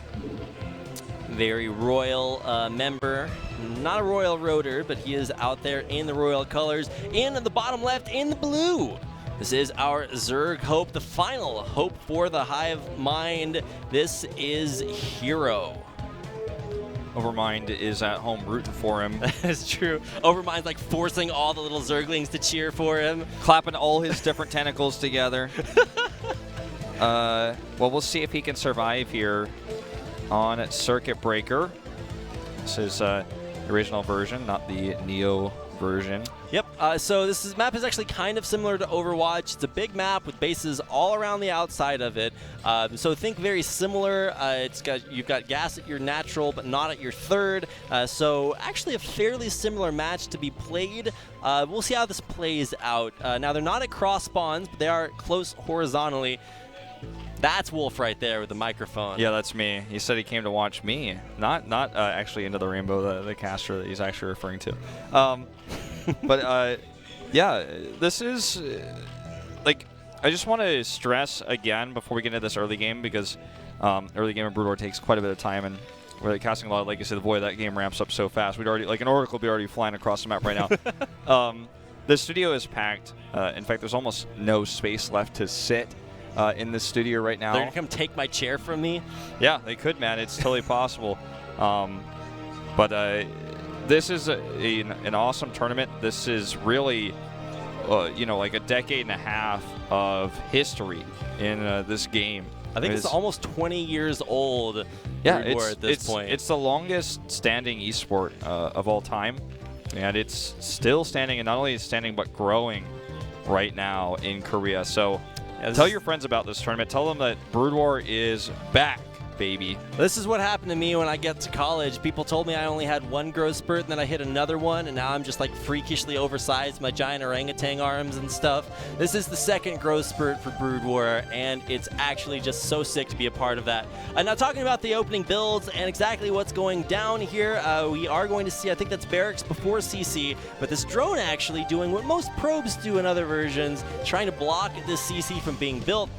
Very royal member, not a royal rotor, but he is out there in the royal colors. In the bottom left, in the blue, this is our Zerg Hope, the final hope for the Hive Mind. This is Hero. Overmind is at home rooting for him. That's true. Overmind's like forcing all the little Zerglings to cheer for him. Clapping all his different tentacles together. Well, we'll see if he can survive here on Circuit Breaker. This is the original version, not the Neo version. Yep, so this map is actually kind of similar to Overwatch. It's a big map with bases all around the outside of it. So think very similar. You've got gas at your natural, but not at your third. So actually a fairly similar match to be played. We'll see how this plays out. Now they're not at cross spawns, but they are close horizontally. That's Wolf right there with the microphone. Yeah, that's me. He said he came to watch me, not actually Into the Rainbow, the caster that he's actually referring to. But yeah, this is like, I just want to stress again before we get into this early game, because early game of Brood War takes quite a bit of time, and we're like casting a lot of Legacy of the Void. That game ramps up so fast. We'd already, like, an Oracle will be already flying across the map right now. The studio is packed. In fact, there's almost no space left to sit in the studio right now. They're gonna come take my chair from me? Yeah, they could, man. It's totally possible. But this is an awesome tournament. This is really, you know, like a decade and a half of history in this game. I think it's almost 20 years old. Yeah, at this point. It's the longest standing esport of all time, and it's still standing, and not only standing but growing right now in Korea. So tell your friends about this tournament. Tell them that Brood War is back, baby. This is what happened to me when I get to college. People told me I only had one growth spurt, and then I hit another one, and now I'm just like freakishly oversized, my giant orangutan arms and stuff. This is the second growth spurt for Brood War, and it's actually just so sick to be a part of that. Now talking about the opening builds and exactly what's going down here, we are going to see, I think that's barracks before CC, but this drone actually doing what most probes do in other versions, trying to block this CC from being built.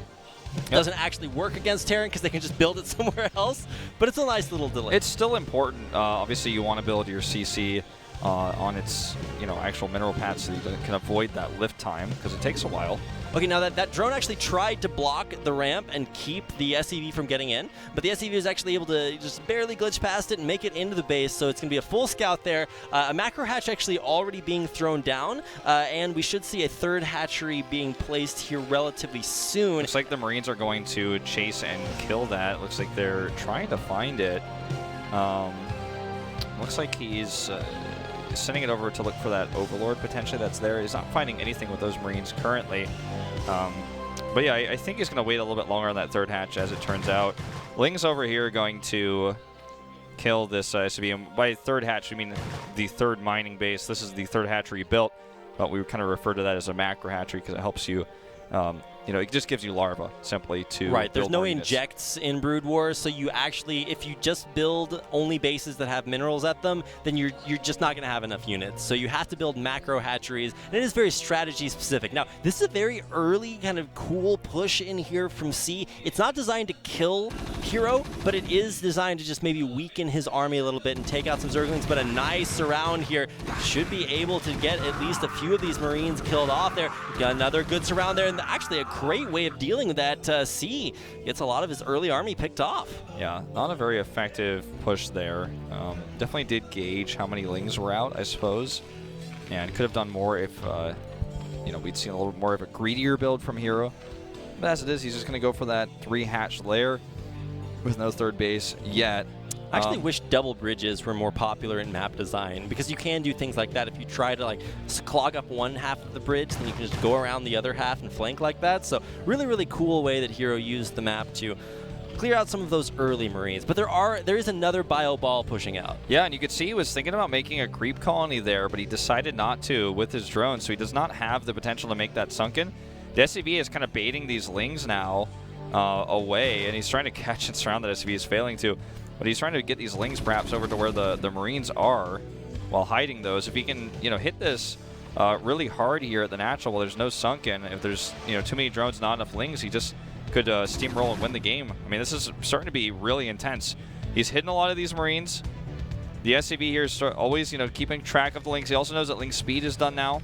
Doesn't actually work against Terran because they can just build it somewhere else, but it's a nice little delay. It's still important. Obviously, you want to build your CC on its actual mineral pad so you can avoid that lift time because it takes a while. Okay, now that drone actually tried to block the ramp and keep the SCV from getting in, but the SCV was actually able to just barely glitch past it and make it into the base, so it's going to be a full scout there. A macro hatch actually already being thrown down, and we should see a third hatchery being placed here relatively soon. Looks like the Marines are going to chase and kill that. Looks like they're trying to find it. Looks like he's sending it over to look for that Overlord potentially that's there. He's not finding anything with those Marines currently. But yeah, I think he's going to wait a little bit longer on that third hatch as it turns out. Ling's over here going to kill this SCV. And by third hatch, we mean the third mining base. This is the third hatchery built, but we kind of refer to that as a macro hatchery because it helps you it just gives you larva simply to right. There's build no units. injects in Brood War, so you actually, if you just build only bases that have minerals at them, then you're just not going to have enough units. So you have to build macro hatcheries, and it is very strategy specific. Now, this is a very early kind of cool push in here from C. It's not designed to kill Hero, but it is designed to just maybe weaken his army a little bit and take out some Zerglings. But a nice surround here should be able to get at least a few of these Marines killed off there. Got another good surround there, and actually a great way of dealing with that. C gets a lot of his early army picked off. Yeah, not a very effective push there. Definitely did gauge how many Lings were out, I suppose, and could have done more if we'd seen a little more of a greedier build from Hero. But as it is, he's just going to go for that 3-hatch lair with no third base yet. I actually wish double bridges were more popular in map design because you can do things like that. If you try to clog up one half of the bridge, then you can just go around the other half and flank like that. So really, really cool way that Hero used the map to clear out some of those early Marines. But there is another bio ball pushing out. Yeah, and you could see he was thinking about making a creep colony there, but he decided not to with his drone, so he does not have the potential to make that sunken. The SCV is kind of baiting these Lings now away, and he's trying to catch and surround that SCV is failing to. But he's trying to get these Lings perhaps over to where the Marines are while hiding those. If he can, hit this really hard here at the natural, well, there's no sunken. If there's, too many drones, not enough Lings, he just could steamroll and win the game. I mean, this is starting to be really intense. He's hitting a lot of these Marines. The SCV here is always, keeping track of the Lings. He also knows that Link speed is done now.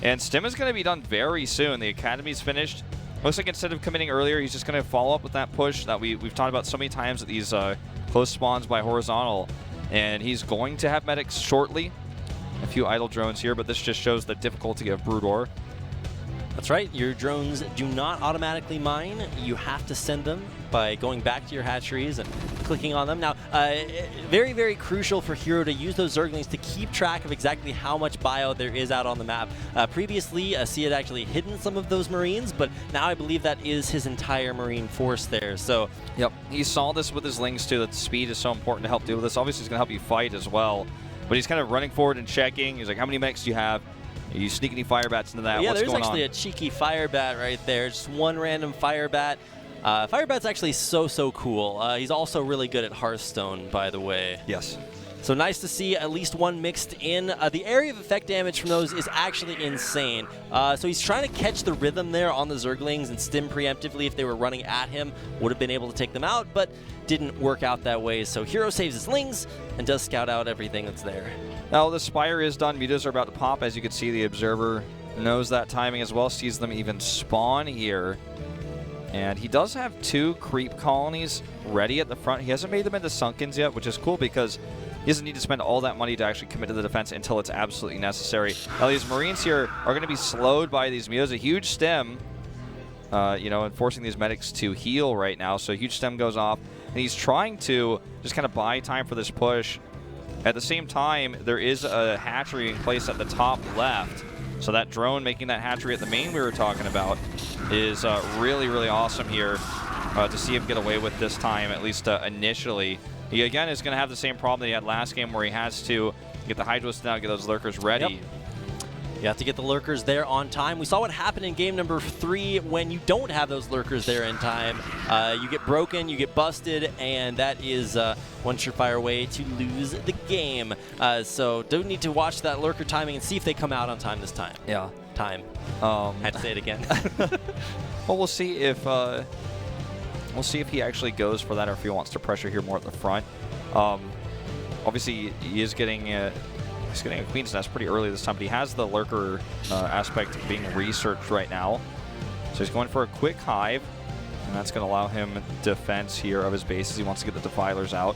And Stim is going to be done very soon. The Academy's finished. Looks like instead of committing earlier, he's just going to follow up with that push that we've talked about so many times at these close spawns by horizontal. And he's going to have medics shortly. A few idle drones here, but this just shows the difficulty of Brood War. That's right. Your drones do not automatically mine. You have to send them by going back to your hatcheries and clicking on them. Now, very, very crucial for Hero to use those Zerglings to keep track of exactly how much bio there is out on the map. Previously, C had actually hidden some of those Marines, but now I believe that is his entire Marine force there. So, yep, he saw this with his Lings too, that the speed is so important to help deal with this. Obviously, it's going to help you fight as well. But he's kind of running forward and checking. He's like, how many medics do you have? Are you sneak any fire bats into that? Yeah, What's there's going actually on? a cheeky fire bat right there. Just one random fire bat. Fire bat's actually so cool. He's also really good at Hearthstone, by the way. Yes. So nice to see at least one mixed in. The area of effect damage from those is actually insane. So he's trying to catch the rhythm there on the Zerglings and stim preemptively if they were running at him. Would have been able to take them out, but didn't work out that way. So Hero saves his Lings and does scout out everything that's there. Now the Spire is done. Mutas are about to pop. As you can see, the Observer knows that timing as well. Sees them even spawn here. And he does have 2 creep colonies ready at the front. He hasn't made them into Sunkens yet, which is cool because he doesn't need to spend all that money to actually commit to the defense until it's absolutely necessary. Now these Marines here are going to be slowed by these Mutas. A huge stem, and forcing these medics to heal right now. So a huge stem goes off. And he's trying to just kind of buy time for this push. At the same time, there is a hatchery in place at the top left. So that drone making that hatchery at the main we were talking about is really, really awesome here to see him get away with this time, at least initially. He, again, is going to have the same problem that he had last game where he has to get the Hydros down, get those Lurkers ready. Yep. You have to get the Lurkers there on time. We saw what happened in game number 3 when you don't have those Lurkers there in time. You get broken, you get busted, and that is one surefire way to lose the game. So do need to watch that Lurker timing and see if they come out on time this time. Yeah. time. Had to say it again. Well, we'll see if he actually goes for that or if he wants to pressure here more at the front. Obviously, he is getting he's getting a Queen's Nest pretty early this time, but he has the Lurker aspect being researched right now. So he's going for a quick hive, and that's going to allow him defense here of his base as he wants to get the Defilers out.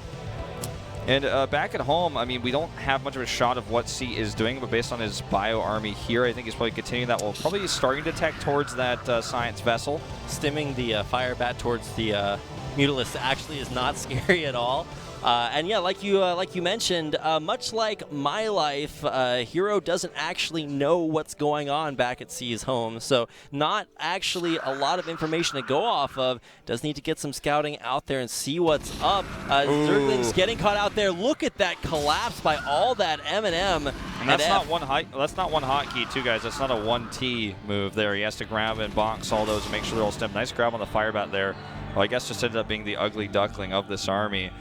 And back at home, I mean, we don't have much of a shot of what C is doing, but based on his bio army here, I think he's probably continuing that. Well, probably starting to tech towards that science vessel. Stimming the fire bat towards the Mutalisk actually is not scary at all. And yeah, like you mentioned, much like my life, Hero doesn't actually know what's going on back at C's home, so not actually a lot of information to go off of. Does need to get some scouting out there and see what's up. Zergling's getting caught out there. Look at that collapse by all that M&M. And that's not one hotkey too, guys. That's not a 1T move there. He has to grab and box all those and make sure they're all stemmed. Nice grab on the fire bat there. Well, I guess just ended up being the ugly duckling of this army.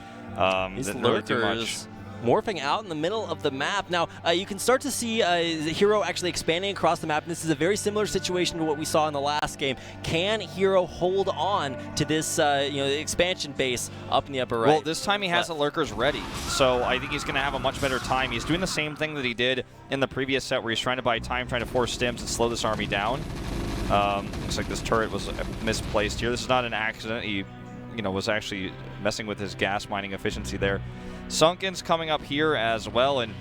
These Lurkers morphing out in the middle of the map. Now, you can start to see Hero actually expanding across the map, and this is a very similar situation to what we saw in the last game. Can Hero hold on to this expansion base up in the upper right? Well, this time he has the Lurkers ready, so I think he's going to have a much better time. He's doing the same thing that he did in the previous set where he's trying to buy time, trying to force stims and slow this army down. Looks like this turret was misplaced here. This is not an accident. He was actually messing with his gas mining efficiency there. Sunken's coming up here as well, and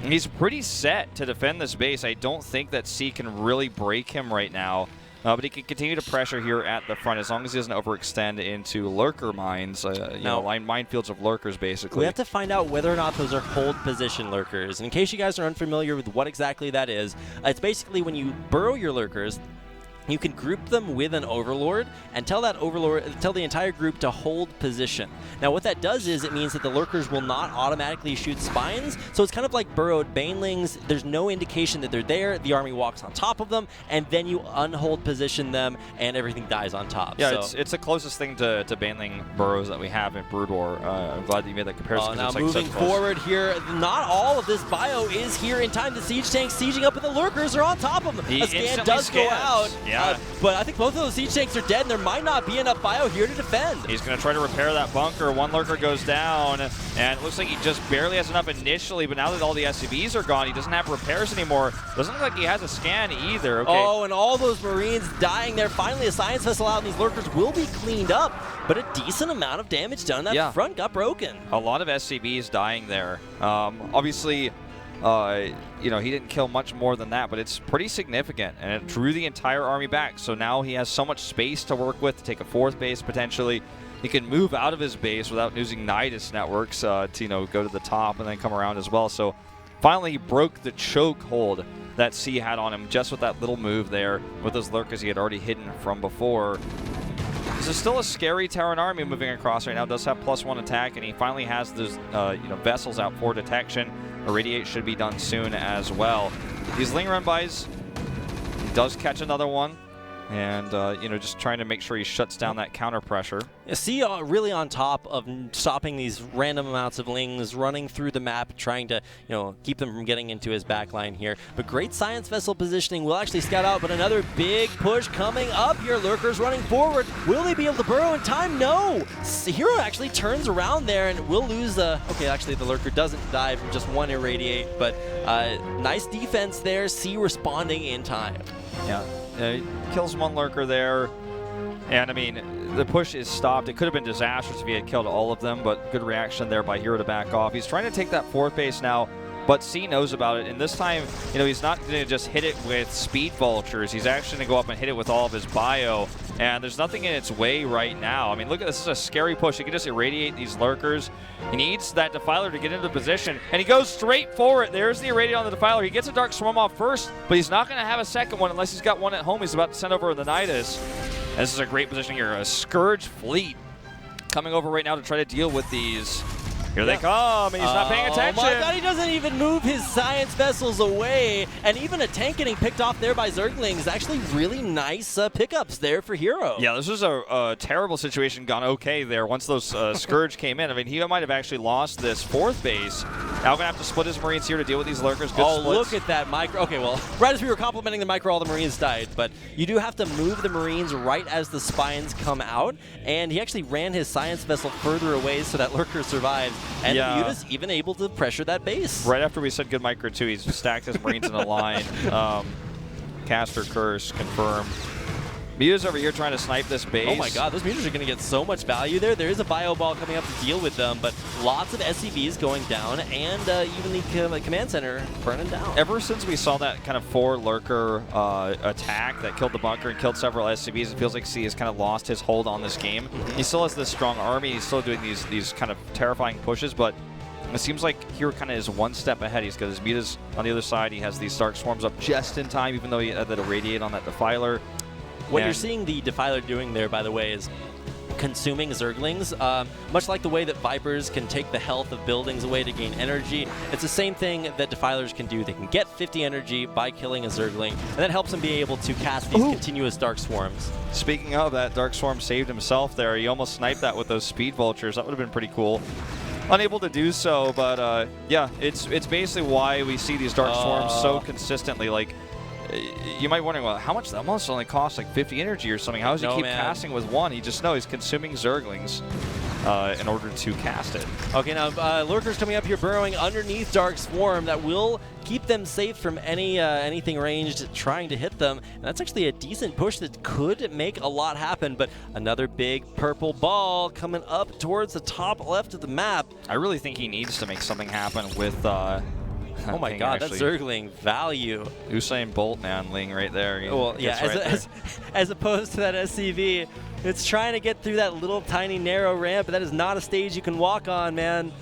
he's pretty set to defend this base. I don't think that C can really break him right now, but he can continue to pressure here at the front as long as he doesn't overextend into Lurker mines, minefields of Lurkers, basically. We have to find out whether or not those are hold position Lurkers. And in case you guys are unfamiliar with what exactly that is, it's basically when you burrow your Lurkers, you can group them with an Overlord and tell the entire group to hold position. Now what that does is it means that the Lurkers will not automatically shoot spines, so it's kind of like burrowed Banelings. There's no indication that they're there. The army walks on top of them, and then you unhold position them, and everything dies on top. Yeah, so it's the closest thing to Baneling burrows that we have in Brood War. I'm glad that you made that comparison. Now it's like moving forward here, not all of this bio is here in time. The siege tanks sieging up, and the Lurkers are on top of them. A scan does go out. Yeah. But I think both of those siege tanks are dead, and there might not be enough bio here to defend. He's going to try to repair that bunker. One Lurker goes down, and it looks like he just barely has enough initially, but now that all the SCVs are gone, he doesn't have repairs anymore. Doesn't look like he has a scan either. Okay. Oh, and all those Marines dying there. Finally, a science vessel out, and these Lurkers will be cleaned up, but a decent amount of damage done. That front got broken. A lot of SCVs dying there. Obviously, he didn't kill much more than that, but it's pretty significant, and it drew the entire army back. So now he has so much space to work with to take a fourth base potentially. He can move out of his base without using Nidus networks to go to the top and then come around as well. So finally he broke the choke hold that C had on him just with that little move there with those Lurkers he had already hidden from before. This is still a scary Terran army moving across right now. It does have +1 attack, and he finally has those vessels out for detection. Irradiate should be done soon as well. These Ling run-bys, he does catch another one, and just trying to make sure he shuts down that counter pressure. C really on top of stopping these random amounts of Lings running through the map, trying to keep them from getting into his backline here. But great science vessel positioning. Will actually scout out, but another big push coming up here. Lurkers running forward. Will they be able to burrow in time? No. Hero actually turns around there and will lose the. Okay, actually the Lurker doesn't die from just one irradiate, but nice defense there. C responding in time. Yeah. He kills one Lurker there, and I mean, the push is stopped. It could have been disastrous if he had killed all of them, but good reaction there by Hero to back off. He's trying to take that fourth base now, but C knows about it, and this time, he's not going to just hit it with speed vultures. He's actually going to go up and hit it with all of his bio, and there's nothing in its way right now. I mean, look at this. This is a scary push. He can just irradiate these Lurkers. He needs that Defiler to get into position, and he goes straight for it. There's the irradiate on the Defiler. He gets a Dark Swarm off first, but he's not going to have a second one unless he's got one at home. He's about to send over the Nidus. And this is a great position here. A Scourge fleet coming over right now to try to deal with these. Here they come, and he's not paying attention. Oh my god, he doesn't even move his science vessels away. And even a tank getting picked off there by Zerglings. Actually really nice pickups there for Hero. Yeah, this was a terrible situation gone okay there once those Scourge came in. I mean, he might have actually lost this fourth base Now going to have to split his Marines here to deal with these lurkers. Good Oh, splits. look at that micro. Okay, well, right as we were complimenting the micro, all the Marines died. But you do have to move the Marines right as the spines come out. And he actually ran his science vessel further away so that lurker survives. And Muta's even able to pressure that base. Right after we said good micro, too, he's stacked his Marines in a line. Caster Curse confirmed. Muta's over here trying to snipe this base. Oh my god, those Mutas are going to get so much value there. There is a Bio Ball coming up to deal with them, but lots of SCVs going down, and even the command center burning down. Ever since we saw that kind of 4 lurker attack that killed the bunker and killed several SCVs, it feels like C has kind of lost his hold on this game. He still has this strong army. He's still doing these kind of terrifying pushes, but it seems like here kind of is one step ahead. He's got his Mutas on the other side. He has these Dark Swarms up just in time, even though he had that Irradiate on that Defiler. What you're seeing the Defiler doing there, by the way, is consuming Zerglings, much like the way that Vipers can take the health of buildings away to gain energy. It's the same thing that Defilers can do. They can get 50 energy by killing a Zergling, and that helps them be able to cast these continuous Dark Swarms. Speaking of, that Dark Swarm saved himself there. He almost sniped that with those Speed Vultures. That would have been pretty cool. Unable to do so, but yeah, it's basically why we see these Dark Swarms so consistently. Like, you might be wondering, well, how much that must only cost like 50 energy or something. How does he keep casting with one? He just knows he's consuming Zerglings in order to cast it. Okay, now Lurkers coming up here, burrowing underneath Dark Swarm. That will keep them safe from anything ranged trying to hit them. And that's actually a decent push that could make a lot happen. But another big purple ball coming up towards the top left of the map. I really think he needs to make something happen with oh my god, that's Zergling value. Usain Bolt, man, Ling right there. Well, yeah, as opposed to that SCV, it's trying to get through that little tiny narrow ramp, but that is not a stage you can walk on, man.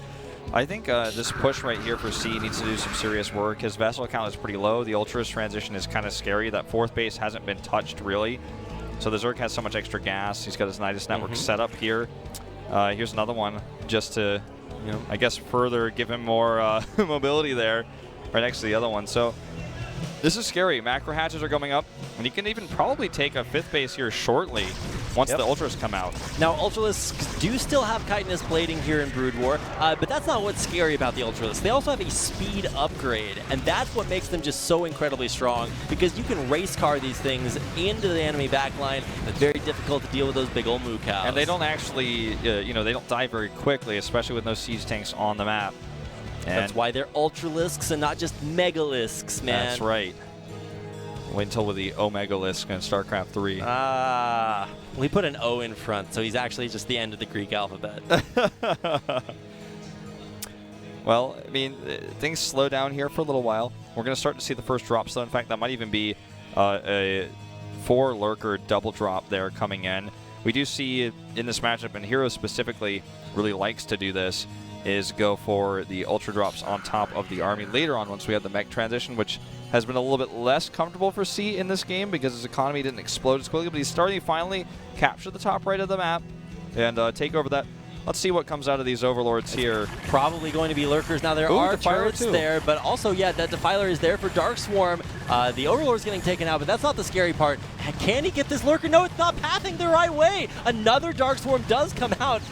I think this push right here for C needs to do some serious work. His vessel count is pretty low. The Ultras transition is kind of scary. That 4th base hasn't been touched, really. So the Zerg has so much extra gas. He's got his Nidus network set up here. Here's another one just to, I guess, further give him more mobility there right next to the other one. So this is scary. Macro hatches are going up, and he can even probably take a 5th base here shortly once the Ultras come out. Now, Ultralisks do still have chitinous plating here in Brood War, but that's not what's scary about the Ultralisks. They also have a speed upgrade, and that's what makes them just so incredibly strong, because you can race car these things into the enemy backline. It's very difficult to deal with those big old moo cows. And they don't actually, they don't die very quickly, especially with no siege tanks on the map. And that's why they're Ultralisks and not just Megalisks, man. That's right. Wait until with the Omegalisk in StarCraft 3. We put an O in front, so he's actually just the end of the Greek alphabet. Well, I mean, things slow down here for a little while. We're going to start to see the first drops, though. In fact, that might even be a 4 lurker double drop there coming in. We do see in this matchup, and Hero specifically really likes to do this, is go for the ultra drops on top of the army later on once we have the mech transition, which has been a little bit less comfortable for C in this game because his economy didn't explode as quickly, but he's starting to finally capture the top right of the map and take over that. Let's see what comes out of these overlords here. Probably going to be lurkers. Now, there are turrets there, but also, yeah, that Defiler is there for Dark Swarm. The Overlord's getting taken out, but that's not the scary part. Can he get this lurker? No, it's not pathing the right way. Another Dark Swarm does come out.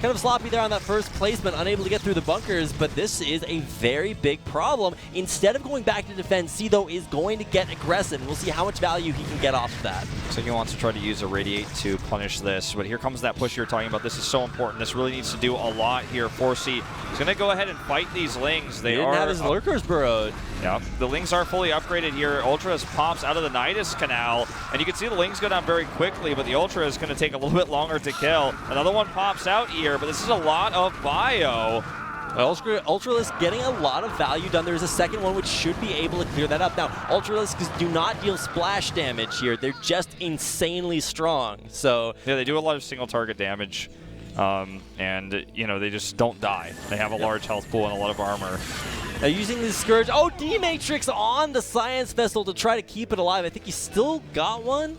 Kind of sloppy there on that first placement, unable to get through the bunkers, but this is a very big problem. Instead of going back to defend, C, though, is going to get aggressive. We'll see how much value he can get off of that. So he wants to try to use Irradiate to punish this, but here comes that push you're talking about. This is so important. This really needs to do a lot here for C. He's going to go ahead and fight these Lings. They didn't have his lurkers burrowed. Yeah, the Lings are fully upgraded here. Ultras pops out of the Nidus Canal, and you can see the Lings go down very quickly, but the Ultra is going to take a little bit longer to kill. Another one pops out here, but this is a lot of bio. Ultralisks getting a lot of value done. There's a second one which should be able to clear that up. Now, Ultralisks do not deal splash damage here. They're just insanely strong. So yeah, they do a lot of single target damage. And, they just don't die. They have a large health pool and a lot of armor. Now using the Scourge. Oh, D-Matrix on the Science Vessel to try to keep it alive. I think he still got one.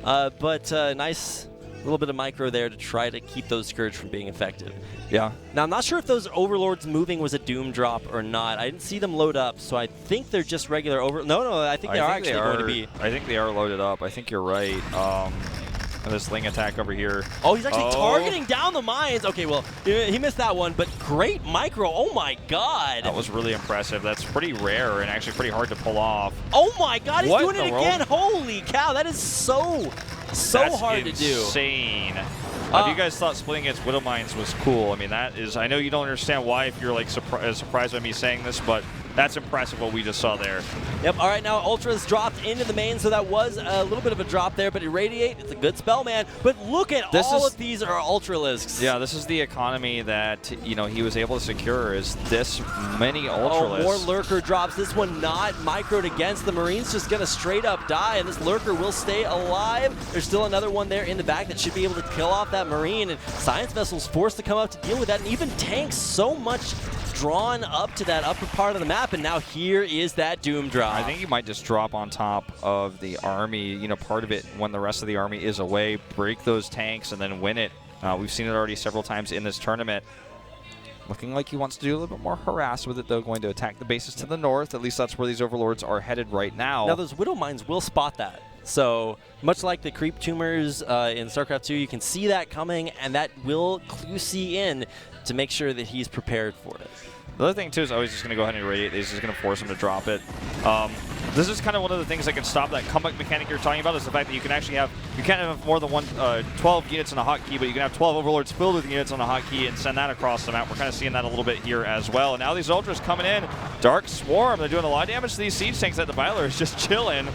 But nice little bit of micro there to try to keep those Scourge from being effective. Yeah. Now, I'm not sure if those Overlords moving was a Doom drop or not. I didn't see them load up, so I think they're just regular No, I think they are actually going to be. I think they are loaded up. I think you're right. This Ling attack over here. Oh, he's actually targeting down the mines. Okay, well, he missed that one, but great micro. Oh my god. That was really impressive. That's pretty rare and actually pretty hard to pull off. Oh my god, he's doing it again. World? Holy cow, that is so hard to do. Insane. If you guys thought splitting against Widow Mines was cool, I mean, that is, I know you don't understand why if you're like surprised by me saying this, but that's impressive what we just saw there. Yep, all right, now Ultra's dropped into the main, so that was a little bit of a drop there, but Irradiate, it's a good spell, man. But look at all of these are Ultralisks. Yeah, this is the economy that, you know, he was able to secure, is this many Ultralisks. Oh, more Lurker drops. This one not microed against. The Marine's just going to straight up die, and this Lurker will stay alive. There's still another one there in the back that should be able to kill off that Marine, and Science Vessel's forced to come up to deal with that, and even Tanks so much drawn up to that upper part of the map, and now here is that Doom drop. I think you might just drop on top of the army, you know, part of it when the rest of the army is away, break those tanks, and then win it. We've seen it already several times in this tournament. Looking like he wants to do a little bit more harass with it, though, going to attack the bases to the north. At least that's where these Overlords are headed right now. Now, those Widow Mines will spot that. So, much like the Creep Tumors in StarCraft 2, you can see that coming, and that will clue C in to make sure that he's prepared for it. The other thing, too, is always just going to go ahead and irradiate these. He's going to force him to drop it. This is kind of one of the things that can stop that comeback mechanic you're talking about, is the fact that you can actually have, you can't have more than 12 units on a hotkey, but you can have 12 Overlords filled with units on a hotkey and send that across the map. We're kind of seeing that a little bit here as well. And now these Ultras coming in. Dark Swarm, they're doing a lot of damage to these siege tanks. That Defiler is just chilling.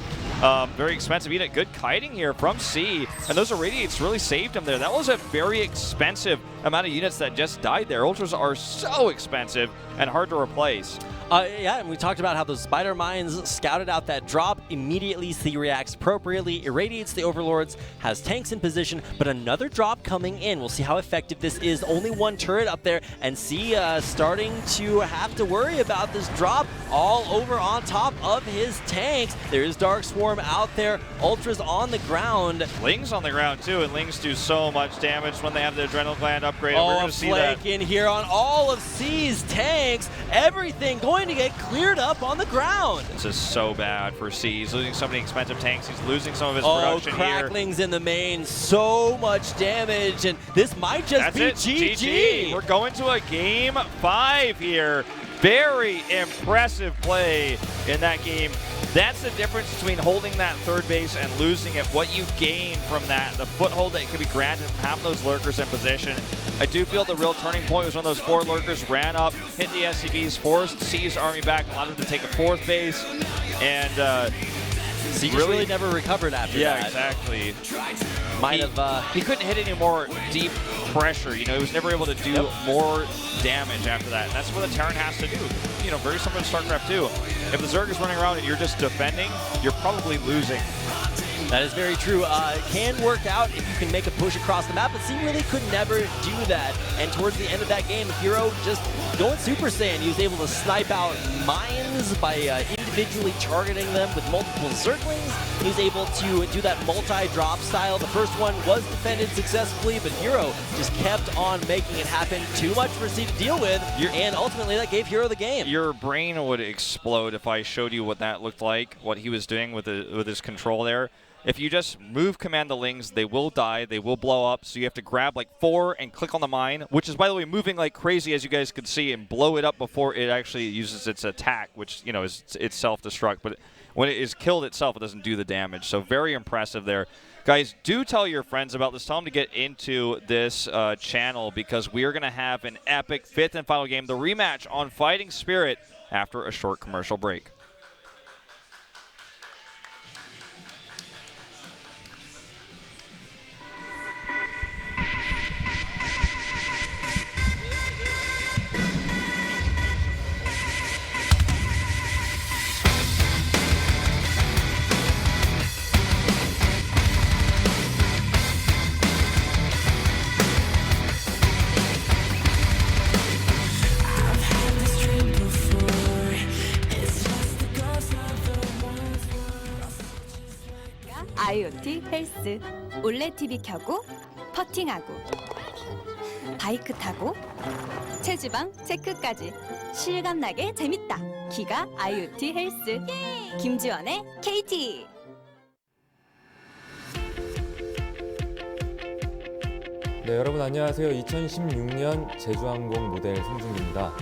Very expensive unit. Good kiting here from C. And those Irradiates really saved him there. That was a very expensive amount of units that just died there. Ultras are so expensive and hard to replace. Yeah, and we talked about how those Spider Mines scouted out that drop. Immediately, C reacts appropriately, irradiates the Overlords, has tanks in position, but another drop coming in. We'll see how effective this is. Only one turret up there, and C starting to have to worry about this drop all over on top of his tanks. There is Dark Swarm out there. Ultras on the ground. Ling's on the ground, too, and Lings do so much damage when they have the Adrenal Gland upgrade. Oh, We're going to see that. flake in here on all of C's tanks. Everything going to get cleared up on the ground. This is so bad for C. He's losing so many expensive tanks. He's losing some of his production here. Cracklings in the main. So much damage, and this might just be GG. We're going to a game 5 here. Very impressive play in that game. That's the difference between holding that third base and losing it. What you gain from that, the foothold that could be granted from having those Lurkers in position. I do feel the real turning point was when those 4 Lurkers ran up, hit the SCVs, forced C's army back, allowed them to take a 4th base, and C really never recovered after that. Yeah, exactly. He couldn't hit any more deep pressure. You know, he was never able to do more damage after that. And that's what the Terran has to do. You know, very similar to StarCraft 2. If the Zerg is running around and you're just defending, you're probably losing. That is very true. It can work out if you can make a push across the map, but C really could never do that. And towards the end of that game, Hero just going Super Saiyan. He was able to snipe out mines by individually targeting them with multiple Zerglings. He was able to do that multi-drop style. The first one was defended successfully, but Hero just kept on making it happen. Too much for C to deal with, and ultimately that gave Hero the game. Your brain would explode if I showed you what that looked like, what he was doing with his control there. If you just move command the Lings, they will die, they will blow up, so you have to grab like 4 and click on the mine, which is, by the way, moving like crazy, as you guys can see, and blow it up before it actually uses its attack, which, you know, is its self-destruct. But when it is killed itself, it doesn't do the damage. So very impressive there. Guys, do tell your friends about this. Tell them to get into this channel, because we are going to have an epic 5th and final game, the rematch on Fighting Spirit, after a short commercial break. IoT 헬스, 올레 TV 켜고 퍼팅하고 바이크 타고 체지방 체크까지 실감나게 재밌다. 기가 IoT 헬스. 김지원의 KT. 네, 여러분 안녕하세요. 2016년 제주항공 모델 송중기입니다.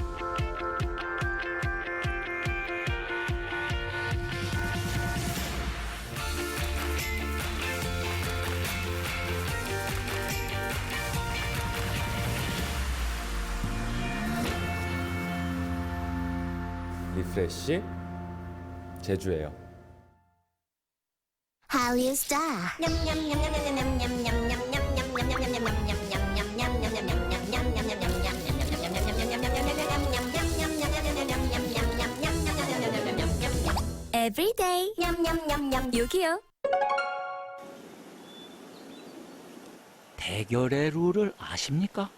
리프레쉬 제주예요. How you star? Every day. 여기요. 대결의 룰을 아십니까?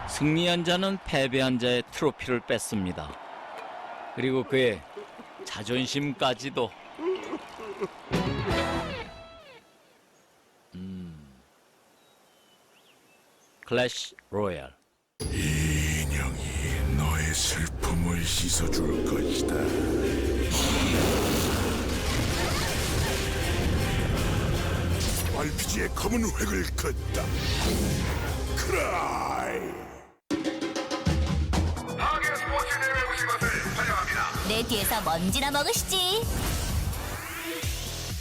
승리한 자는 패배한 자의 트로피를 뺏습니다. 그리고 그의 자존심까지도. 클래시 로얄. 이 인형이 너의 슬픔을 씻어줄 것이다. RPG의 검은 획을 긋다. 크라이. 내 뒤에서 먼지나 먹으시지.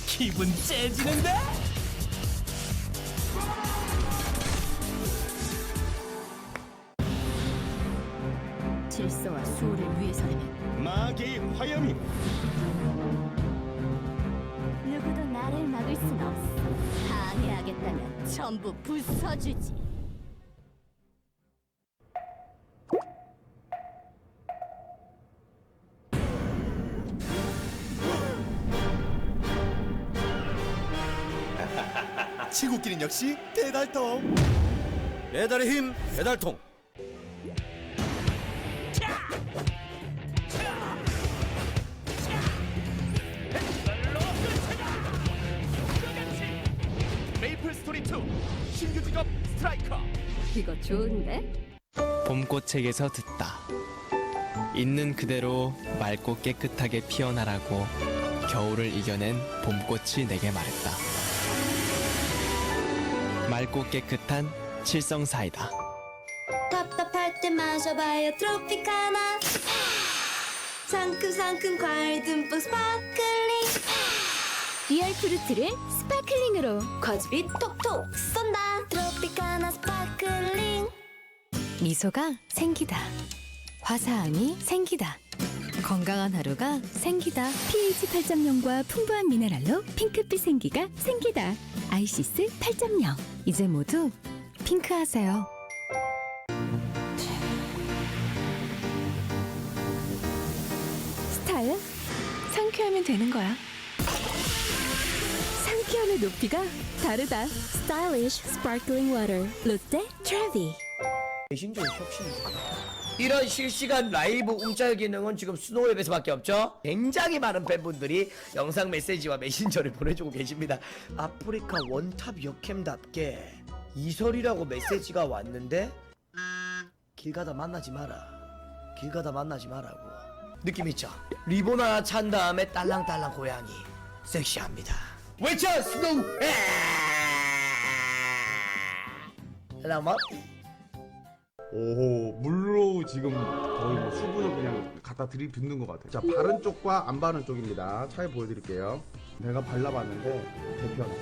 기분 째지는데? 질서와 수호를 위해서라면 마귀의 화염이 누구도 나를 막을 순 없어. 방해하겠다면 전부 부숴주지. 치고끼는 역시 배달통. 배달의 힘 배달통. 메이플 스토리 2 신규 직업 스트라이커. 이거 좋은데? 봄꽃책에서 듣다. 있는 그대로 맑고 깨끗하게 피어나라고 겨울을 이겨낸 봄꽃이 내게 말했다. 맑고 깨끗한 칠성사이다. 답답할 때 마셔봐요 트로피카나. 상큼상큼 과일 듬뿍 스파클링. 리얼 프루트를 스파클링으로 과즙이 톡톡 쏜다. 트로피카나 스파클링. 미소가 생기다. 화사함이 생기다. 건강한 하루가 생기다. pH 8.0과 풍부한 미네랄로 핑크빛 생기가 생기다. 아이시스 8.0. 이제 모두 핑크하세요. 스타일 상쾌하면 되는 거야. 상쾌함의 높이가 다르다. Stylish Sparkling Water 롯데 트래비. 메신저의 혁신입니다. 이런 실시간 라이브 움짤 기능은 지금 스노우앱에서밖에 없죠. 굉장히 많은 팬분들이 영상 메시지와 메신저를 보내주고 계십니다. 아프리카 원탑 역캠답게 이설이라고 메시지가 왔는데 길 가다 만나지 마라. 길 가다 만나지 마라고. 느낌 있죠? 리본 하나 찬 다음에 딸랑딸랑 고양이 섹시합니다. 외쳐 스노우. 라마. 오호, 물로 지금 거의 뭐 수분을 그냥 갖다 들이붓는 것 같아요. 자, 바른 쪽과 안 바른 쪽입니다. 차이 보여드릴게요. 내가 발라봤는데 개편해.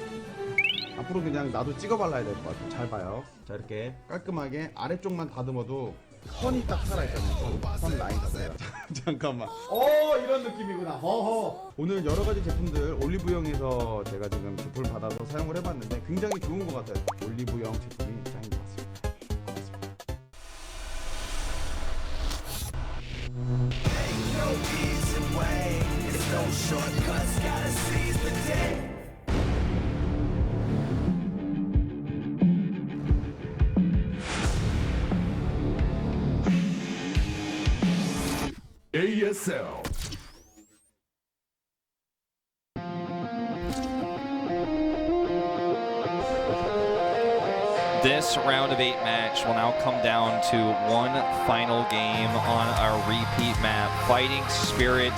앞으로 그냥 나도 찍어 발라야 될 것 같아요. 잘 봐요. 자, 이렇게 깔끔하게 아래쪽만 다듬어도 선이 딱 살아있잖아요. 선 라인 자체가. 잠깐만. 이런 느낌이구나. 허허. 오늘 여러 가지 제품들 올리브영에서 제가 지금 제품을 받아서 사용을 해봤는데 굉장히 좋은 것 같아요. 올리브영 제품이 짱인 것 같습니다. ASL. This round of 8 match will now come down to one final game on our repeat map, Fighting Spirit.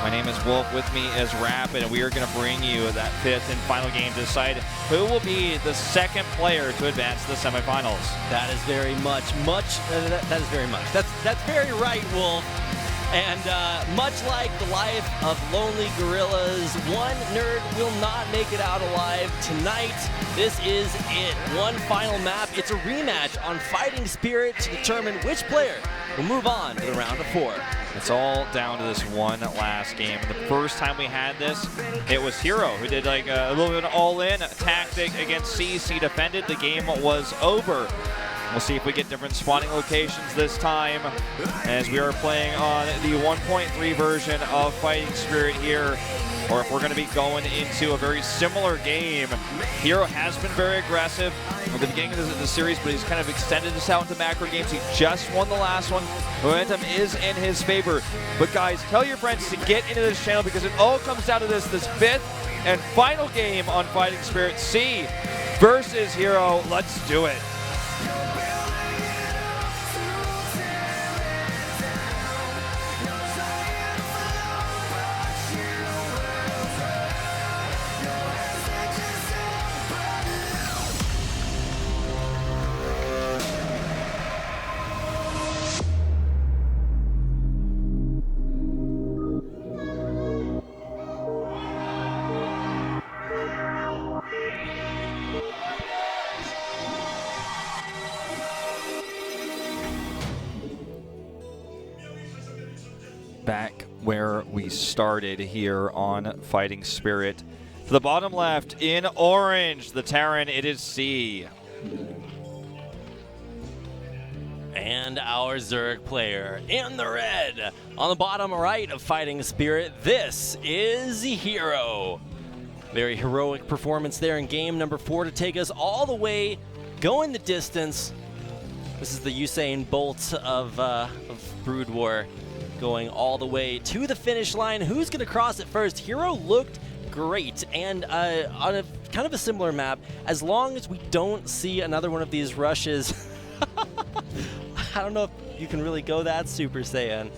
My name is Wolf, with me is Rapid, and we are going to bring you that 5th and final game to decide who will be the second player to advance to the semifinals. That is very much. That is very much. That's very right, Wolf. And much like the life of lonely gorillas, one nerd will not make it out alive tonight. This is it. One final map. It's a rematch on Fighting Spirit to determine which player will move on to the round of 4. It's all down to this one last game. The first time we had this, it was Hero who did like a little bit of an all-in tactic against C. C defended. The game was over. We'll see if we get different spawning locations this time, as we are playing on the 1.3 version of Fighting Spirit here, or if we're going to be going into a very similar game. Hero has been very aggressive at the beginning of the series, but he's kind of extended this out into macro games. He just won the last one. Momentum is in his favor. But guys, tell your friends to get into this channel, because it all comes down to this 5th and final game on Fighting Spirit. C versus Hero. Let's do it. Back where we started here on Fighting Spirit. To the bottom left, in orange, the Terran, it is C. And our Zerg player in the red. On the bottom right of Fighting Spirit, this is Hero. Very heroic performance there in game number 4 to take us all the way, going the distance. This is the Usain Bolt of Brood War, going all the way to the finish line. Who's going to cross it first? Hero looked great, and on a kind of a similar map, as long as we don't see another one of these rushes, I don't know if you can really go that Super Saiyan,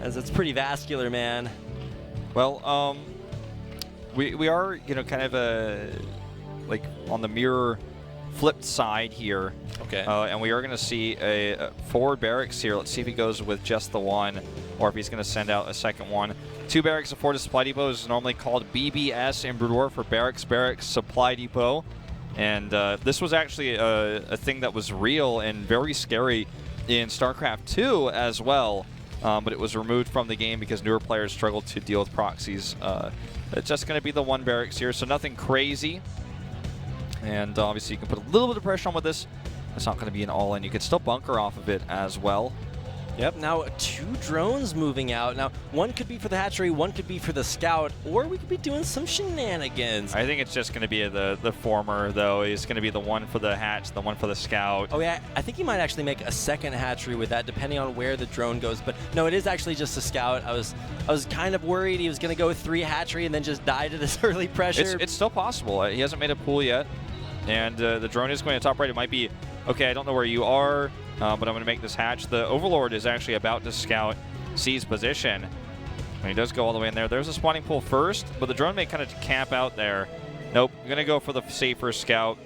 as it's pretty vascular, man. Well, we are, kind of like on the mirror flipped side here. Okay. And we are going to see a forward barracks here. Let's see if he goes with just the one, or if he's going to send out a second one. 2 barracks, a forward supply depot is normally called BBS in Brood War, for Barracks Supply Depot. And this was actually a thing that was real and very scary in StarCraft 2 as well. But it was removed from the game because newer players struggled to deal with proxies. It's just going to be the 1 barracks here, so nothing crazy. And obviously you can put a little bit of pressure on with this. It's not going to be an all-in. You could still bunker off of it as well. Yep, now 2 drones moving out. Now, one could be for the hatchery, one could be for the scout, or we could be doing some shenanigans. I think it's just going to be the former, though. It's going to be the one for the hatch, the one for the scout. Oh, yeah, I think he might actually make a second hatchery with that, depending on where the drone goes. But no, it is actually just a scout. I was kind of worried he was going to go with 3 hatchery and then just die to this early pressure. It's still possible. He hasn't made a pool yet. And the drone is going to top right. It might be, okay, I don't know where you are, but I'm going to make this hatch. The Overlord is actually about to scout C's position. And he does go all the way in there. There's a spawning pool first, but the drone may kind of camp out there. Nope, going to go for the safer scout.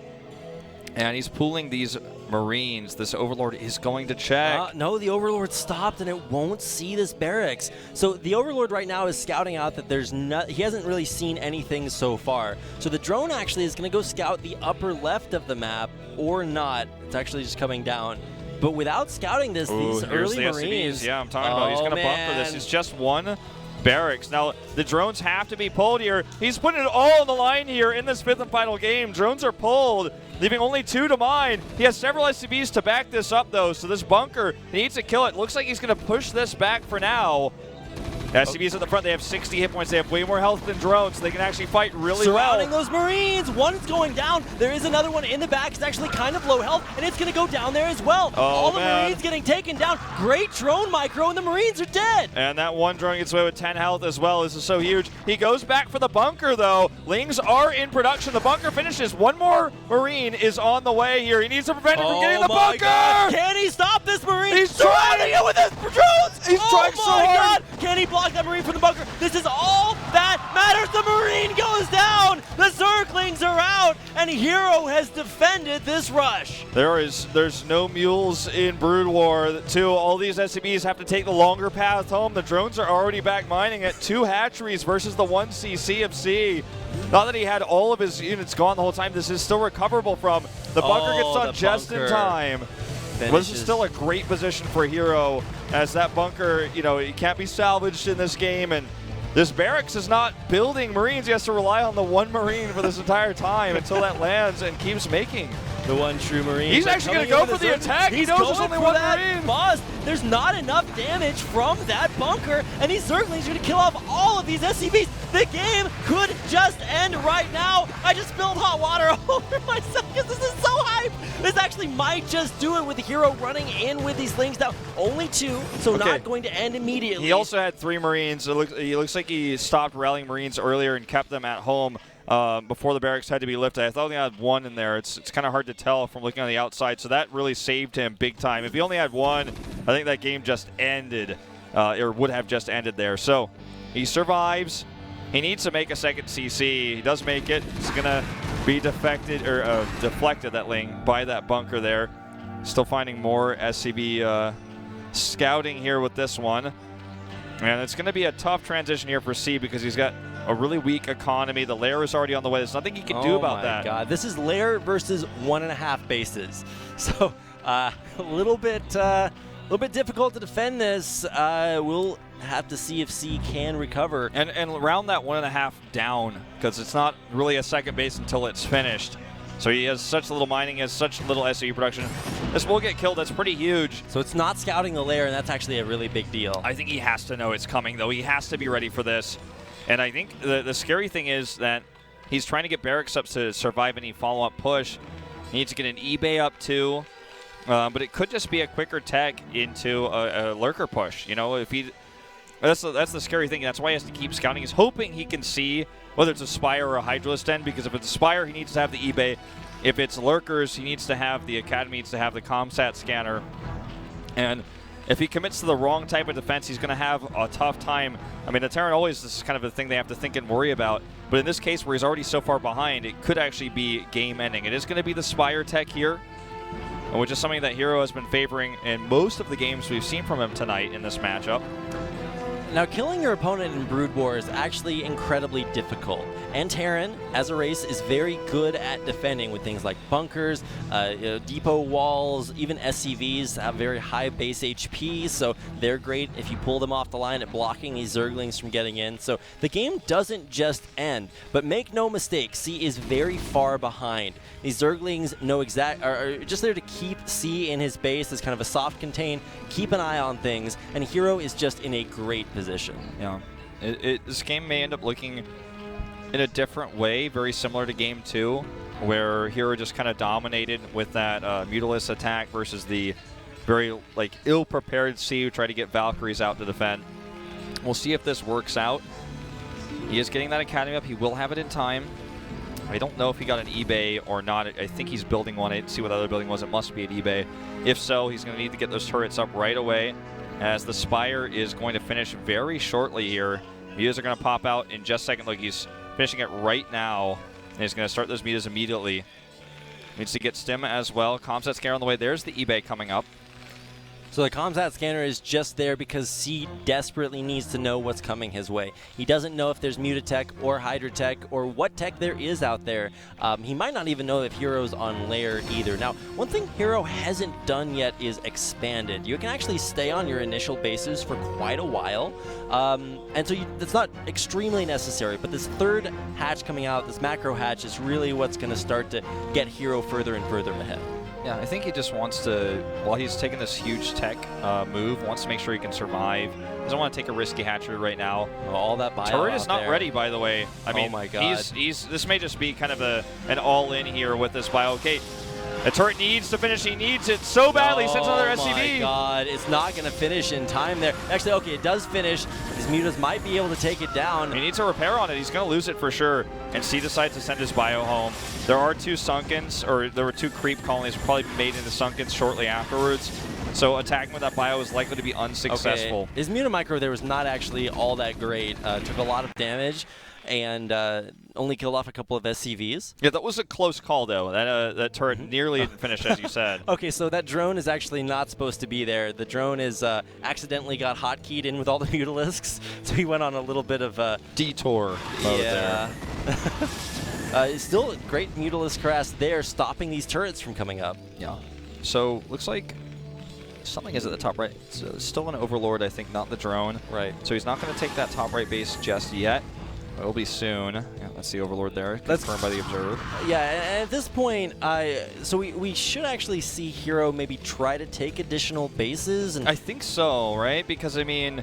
And he's pulling these Marines. This Overlord is going to check. No, the Overlord stopped, and it won't see this barracks. So the Overlord right now is scouting out that he hasn't really seen anything so far. So the drone actually is going to go scout the upper left of the map, or not. It's actually just coming down. But without scouting these early Marines. SCVs. Yeah, I'm talking about. He's going to bunker this. It's just 1 barracks. Now, the drones have to be pulled here. He's putting it all on the line here in this 5th and final game. Drones are pulled, leaving only 2 to mine. He has several SCVs to back this up, though, so this bunker, he needs to kill it. Looks like he's going to push this back for now. SCVs at the front, they have 60 hit points. They have way more health than drones, so they can actually fight really Surrounding well. those Marines. One's going down. There is another one in the back. It's actually kind of low health, and it's going to go down there as well. All the Marines getting taken down. Great drone micro, and the Marines are dead. And that one drone gets away with 10 health as well. This is so huge. He goes back for the bunker, though. Lings are in production. The bunker finishes. One more Marine is on the way here. He needs to prevent it from getting the bunker. God. Can he stop this Marine? He's surrounding it with his drones. He's trying so hard. God. Can he block that Marine from the bunker? This is all that matters. The Marine goes down. The Zerglings are out, and Hero has defended this rush. There's no mules in Brood War. All these SCBs have to take the longer path home. The drones are already back mining at 2 hatcheries versus the 1 CFC. Not that he had all of his units gone the whole time. This is still recoverable from. The bunker gets done just in time. But this is still a great position for Hero, as that bunker, it can't be salvaged in this game, and this barracks is not building Marines. He has to rely on the 1 Marine for this entire time until that lands and keeps making. The one true Marine. He's actually going to go for the attack. He knows there's only 1 Marine. Buzz. There's not enough damage from that bunker, and these Zerglings are going to kill off all of these SCVs. The game could just end right now. I just spilled hot water all over myself because this is so hype. This actually might just do it with the Hero running in with these Lings now. Only 2, so not going to end immediately. He also had 3 Marines. He looks like he stopped rallying Marines earlier and kept them at home before the barracks had to be lifted. I thought he had 1 in there. It's kind of hard to tell from looking on the outside, so that really saved him big time. If he only had 1, I think that game just ended, or would have just ended there. So he survives. He needs to make a second CC. He does make it. It's going to be deflected, that Ling, by that bunker there. Still finding more SCB scouting here with this one. And it's going to be a tough transition here for C because he's got a really weak economy. The lair is already on the way. There's nothing he can do about that. Oh my God, this is lair versus 1.5 bases. So a little bit difficult to defend this. We'll have to see if C can recover. And round that 1.5 down, because it's not really a second base until it's finished. So he has such little mining, he has such little SCV production. This will get killed. That's pretty huge. So it's not scouting the lair, and that's actually a really big deal. I think he has to know it's coming, though. He has to be ready for this. And I think the scary thing is that he's trying to get barracks up to survive any follow-up push. He needs to get an eBay up, too. But it could just be a quicker tech into a lurker push. If he... That's the scary thing. That's why he has to keep scouting. He's hoping he can see whether it's a Spire or a Hydralisk Den, because if it's a Spire, he needs to have the eBay. If it's lurkers, he needs to have the Academy, needs to have the ComSat scanner. And if he commits to the wrong type of defense, he's going to have a tough time. I mean, the Terran always, this is kind of a thing they have to think and worry about. But in this case, where he's already so far behind, it could actually be game-ending. It is going to be the Spire tech here, which is something that Hero has been favoring in most of the games we've seen from him tonight in this matchup. Now, killing your opponent in Brood War is actually incredibly difficult. And Terran, as a race, is very good at defending with things like bunkers, depot walls, even SCVs have very high base HP, so they're great if you pull them off the line at blocking these Zerglings from getting in. So the game doesn't just end, but make no mistake, C is very far behind. These Zerglings are just there to keep C in his base as kind of a soft contain, keep an eye on things, and Hero is just in a great position. Yeah, this game may end up looking in a different way, very similar to Game 2, where Hero just kind of dominated with that Mutalisk attack versus the very ill-prepared C who tried to get Valkyries out to defend. We'll see if this works out. He is getting that Academy up. He will have it in time. I don't know if he got an eBay or not. I think he's building one. I didn't see what the other building was. It must be an eBay. If so, he's going to need to get those turrets up right away, as the Spire is going to finish very shortly here. Mutas are going to pop out in just a second. Look, he's finishing it right now, and he's going to start those Mutas immediately. Needs to get Stim as well. ComSat scanner on the way. There's the eBay coming up. So the ComSat scanner is just there because C desperately needs to know what's coming his way. He doesn't know if there's Mutatech or Hydratech or what tech there is out there. He might not even know if Hero's on lair either. Now, one thing Hero hasn't done yet is expanded. You can actually stay on your initial bases for quite a while, and so that's not extremely necessary, but this third hatch coming out, this macro hatch, is really what's going to start to get Hero further and further ahead. Yeah, I think he just wants to, while he's taking this huge tech move, wants to make sure he can survive. Doesn't want to take a risky hatchery right now. All that bio turret is not there. ready, by the way. I mean, oh my God. This may just be kind of an all-in here with this bio. Okay, the turret needs to finish. He needs it so badly. He sends another SCV. Oh my God, it's not going to finish in time there. Actually, okay, it does finish. These mutas might be able to take it down. He needs a repair on it. He's going to lose it for sure. And C decides to send his bio home. There are 2 Sunkens, or there were 2 creep colonies probably made into Sunkens shortly afterwards. So attacking with that bio is likely to be unsuccessful. Okay. His Mutamicro there was not actually all that great. Took a lot of damage and only killed off a couple of SCVs. Yeah, that was a close call, though. That turret nearly didn't finish, as you said. Okay, so that drone is actually not supposed to be there. The drone is accidentally got hotkeyed in with all the Mutalisks, so he went on a little bit of a detour mode there. Still a great Mutalisk harass there, stopping these turrets from coming up. Yeah. So looks like something is at the top right. So still an Overlord, I think, not the drone. Right. So he's not going to take that top right base just yet. It'll be soon. Yeah, that's the Overlord there, confirmed by the Observer. Yeah, and at this point, so we should actually see Hero maybe try to take additional bases. And I think so, right? Because, I mean,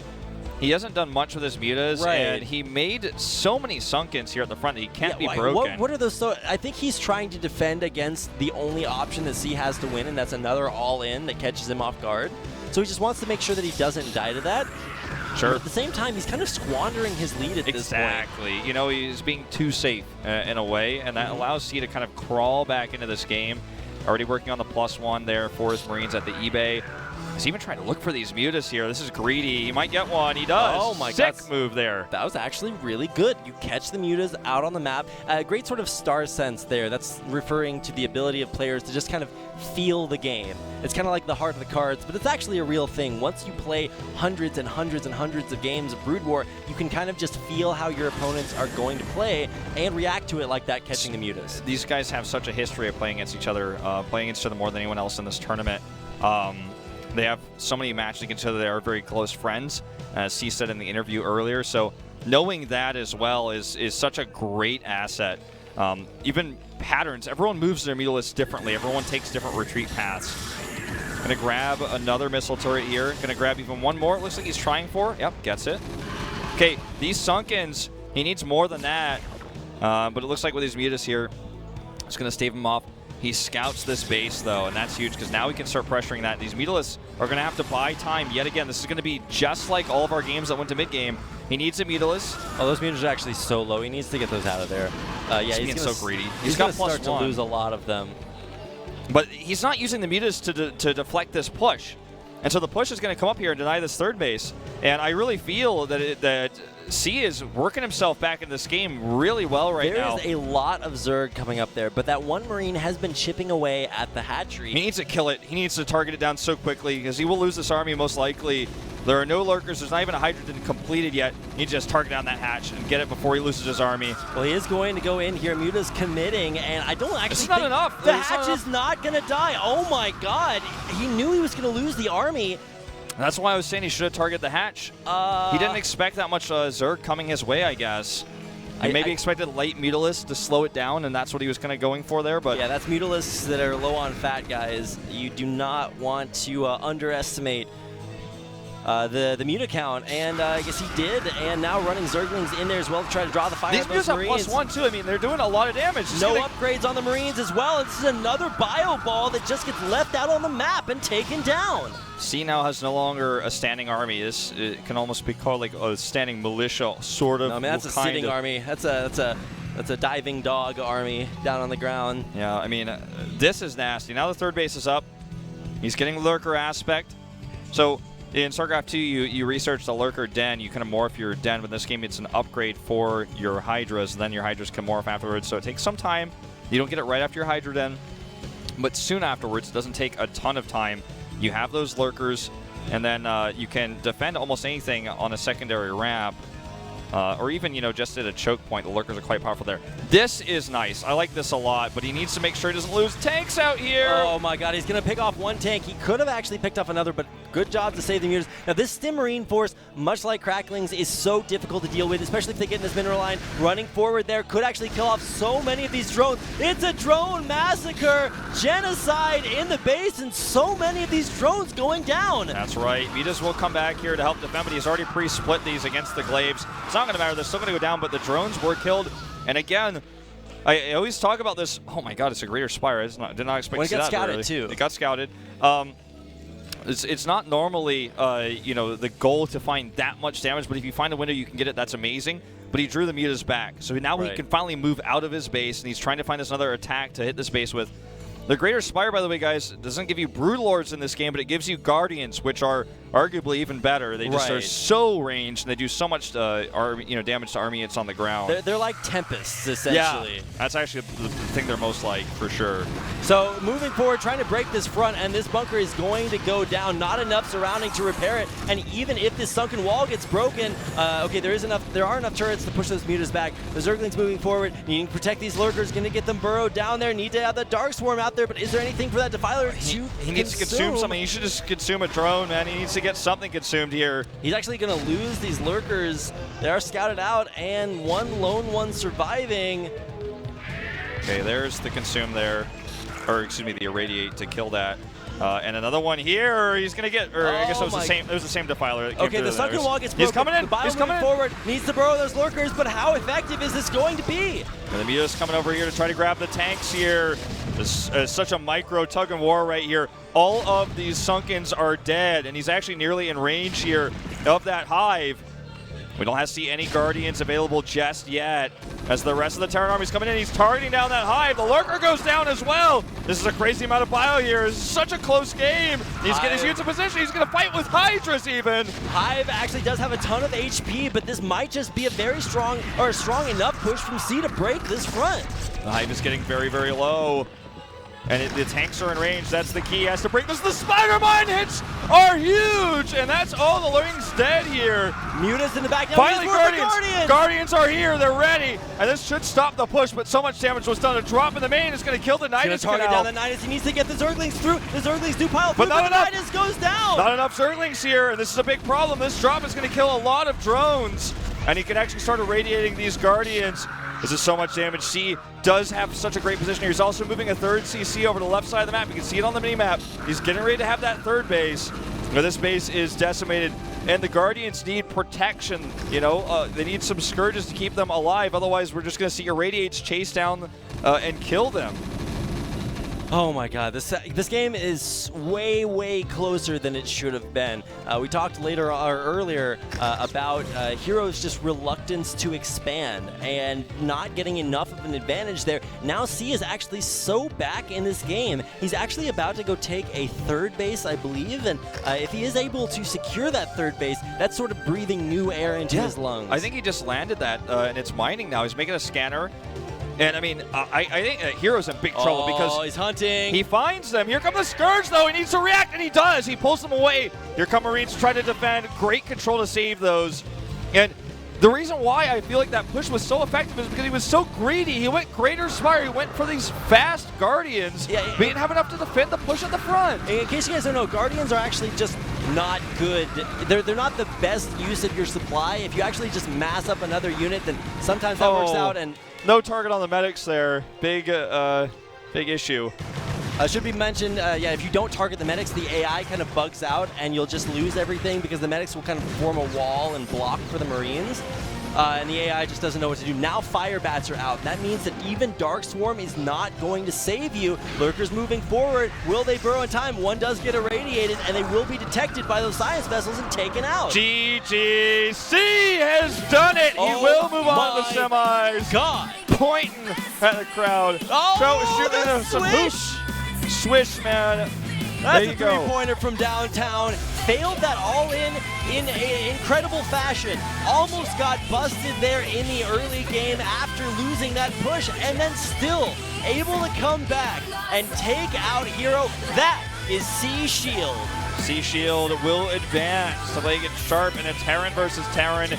he hasn't done much with his mutas, and he made so many Sunkens here at the front that he can't be broken. What are those? So I think he's trying to defend against the only option that C has to win, and that's another all-in that catches him off guard. So he just wants to make sure that he doesn't die to that. Sure. But at the same time, he's kind of squandering his lead at this point. Exactly. You know, he's being too safe in a way, and that allows C to kind of crawl back into this game. Already working on the +1 there for his Marines at the eBay. He's even trying to look for these mutas here. This is greedy. He might get one. He does. Oh my God. Sick move there. That was actually really good. You catch the mutas out on the map. Great sort of star sense there. That's referring to the ability of players to just kind of feel the game. It's kind of like the heart of the cards, but it's actually a real thing. Once you play hundreds and hundreds and hundreds of games of Brood War, you can kind of just feel how your opponents are going to play and react to it like that, catching the mutas. These guys have such a history of playing against each other more than anyone else in this tournament. They have so many matches against each other. They are very close friends, as C said in the interview earlier. So knowing that as well is such a great asset. Even patterns, everyone moves their Mutalisks differently. Everyone takes different retreat paths. Gonna grab another missile turret here. Gonna grab even one more. It looks like he's trying for. Yep, gets it. Okay, these Sunkens, he needs more than that. But it looks like with these mutas here, it's gonna stave him off. He scouts this base, though, and that's huge because now we can start pressuring that. These Mutalisks are going to have to buy time yet again. This is going to be just like all of our games that went to mid-game. He needs a Mutalisk. Oh, those mutas are actually so low. He needs to get those out of there. Yeah, he's being so greedy. He's going to start to lose a lot of them. But he's not using the mutas to deflect this push. And so the push is going to come up here and deny this third base. And I really feel that C is working himself back in this game really well right now. There is a lot of Zerg coming up there, but that one Marine has been chipping away at the hatchery. He needs to kill it. He needs to target it down so quickly because he will lose this army most likely. There are no lurkers. There's not even a Hydrogen completed yet. He needs to just target down that hatch and get it before he loses his army. Well, he is going to go in here. Muta's committing, and I don't actually think enough. The hatch is not going to die. Oh my God. He knew he was going to lose the army. That's why I was saying he should have targeted the hatch. He didn't expect that much Zerg coming his way, I guess. He maybe expected light Mutalisks to slow it down, and that's what he was kind of going for there. But yeah, that's Mutalisks that are low on fat, guys. You do not want to underestimate the Muta count, and I guess he did, and now running Zerglings in there as well to try to draw the fire. These Mutas have +1 too. I mean, they're doing a lot of damage. No upgrades on the Marines as well. And this is another bio ball that just gets left out on the map and taken down. C now has no longer a standing army. This can almost be called like a standing militia, sort of. No, I mean, that's a sitting army. That's a diving dog army down on the ground. Yeah, I mean, this is nasty. Now the third base is up. He's getting lurker aspect. So in StarCraft 2, you research the lurker den. You kind of morph your den, but in this game it's an upgrade for your Hydras. Then your Hydras can morph afterwards. So it takes some time. You don't get it right after your Hydra den, but soon afterwards. It doesn't take a ton of time. You have those lurkers, and then you can defend almost anything on a secondary ramp, or even, you know, just at a choke point. The lurkers are quite powerful there. This is nice. I like this a lot, but he needs to make sure he doesn't lose tanks out here. Oh my God, he's going to pick off one tank. He could have actually picked off another, but Good job to save the mutas. Now, this Stim Marine force, much like Cracklings, is so difficult to deal with, especially if they get in this mineral line. Running forward there could actually kill off so many of these drones. It's a drone massacre, genocide in the base, and so many of these drones going down. That's right. Mutas will come back here to help defend, but he's already pre-split these against the Glaives. It's not going to matter. They're still going to go down, but the drones were killed. And again, I always talk about this. Oh my God, it's a Greater Spire. I did not expect to see that. It got scouted too. It got scouted. It's not normally, you know, the goal to find that much damage, but if you find a window you can get it, that's amazing. But he drew the mutas back, so now he can finally move out of his base, and he's trying to find us another attack to hit this base with. The Greater Spire, by the way, guys, doesn't give you Broodlords in this game, but it gives you Guardians, which are arguably even better. They just are so ranged, and they do so much damage to army units on the ground. They're like Tempests, essentially. Yeah, that's actually the thing they're most like, for sure. So moving forward, trying to break this front, and this bunker is going to go down. Not enough surrounding to repair it, and even if this sunken wall gets broken, okay, there are enough turrets to push those mutas back. The Zerglings moving forward, needing to protect these lurkers, going to get them burrowed down there. Need to have the Dark Swarm out there, but is there anything for that Defiler to He needs to consume something. He should just consume a drone, man. He needs to get something consumed here. He's actually going to lose these lurkers. They are scouted out, and one lone one surviving. Okay, there's the consume there, or excuse me, the irradiate to kill that. And another one here. He's gonna get, or I guess it was the same. It was the same Defiler. That came okay, the sunken wall gets broken. He's coming in. He's coming forward. Needs to burrow those lurkers, but how effective is this going to be? And the Muta's coming over here to try to grab the tanks here. This is such a micro tug and war right here. All of these Sunkens are dead, and he's actually nearly in range here of that hive. We don't have to see any Guardians available just yet. As the rest of the Terran army's coming in, he's targeting down that hive. The Lurker goes down as well. This is a crazy amount of bio here. This is such a close game. He's getting his units in position. He's going to fight with Hydras even. Hive actually does have a ton of HP, but this might just be a very strong, or a strong enough push from C to break this front. The hive is getting very, very low. And the tanks are in range. That's the key. He has to break this. The Spider Mine hits are huge, and that's all. The Lurking's dead here. Mutas in the back. Now finally, Guardians are here. They're ready, and this should stop the push. But so much damage was done. A drop in the main is going to kill the Nidus. Target down the Nidus. He needs to get the Zerglings through. The Zerglings do pile through, but the Nidus goes down. Not enough Zerglings here, and this is a big problem. This drop is going to kill a lot of drones, and he can actually start irradiating these Guardians. This is so much damage. C does have such a great position here. He's also moving a third CC over to the left side of the map. You can see it on the mini-map. He's getting ready to have that third base. Now, this base is decimated, and the Guardians need protection. You know, they need some Scourges to keep them alive. Otherwise, we're just going to see Irradiates chase down and kill them. Oh my God, this game is way, way closer than it should have been. We talked earlier about Heroes' just reluctance to expand and not getting enough of an advantage there. Now C is actually so back in this game. He's actually about to go take a third base, I believe, and if he is able to secure that third base, that's sort of breathing new air into his lungs. I think he just landed that, and it's mining now. He's making a scanner. And I mean, I think Hero's in big trouble because he's hunting. He finds them. Here come the Scourge, though. He needs to react, and he does. He pulls them away. Here come Marines trying to defend. Great control to save those. And the reason why I feel like that push was so effective is because he was so greedy. He went Greater Spire. He went for these fast Guardians. Yeah, but he didn't have enough to defend the push at the front. In case you guys don't know, Guardians are actually just not good. They're not the best use of your supply. If you actually just mass up another unit, then sometimes that works out. And no target on the medics there. Big issue. Should be mentioned, yeah, if you don't target the medics, the AI kind of bugs out and you'll just lose everything because the medics will kind of form a wall and block for the Marines. And the AI just doesn't know what to do. Now Fire Bats are out. That means that even Dark Swarm is not going to save you. Lurkers moving forward. Will they burrow in time? One does get irradiated, and they will be detected by those science vessels and taken out. GGC has done it. He will move on to the semis. God. Pointing at the crowd. Oh, some hoosh. Swish, man. That's a three-pointer from downtown. Failed that all in an incredible fashion. Almost got busted there in the early game after losing that push, and then still able to come back and take out Hero. That is C Shield. C Shield will advance to make it sharp in a Terran versus Terran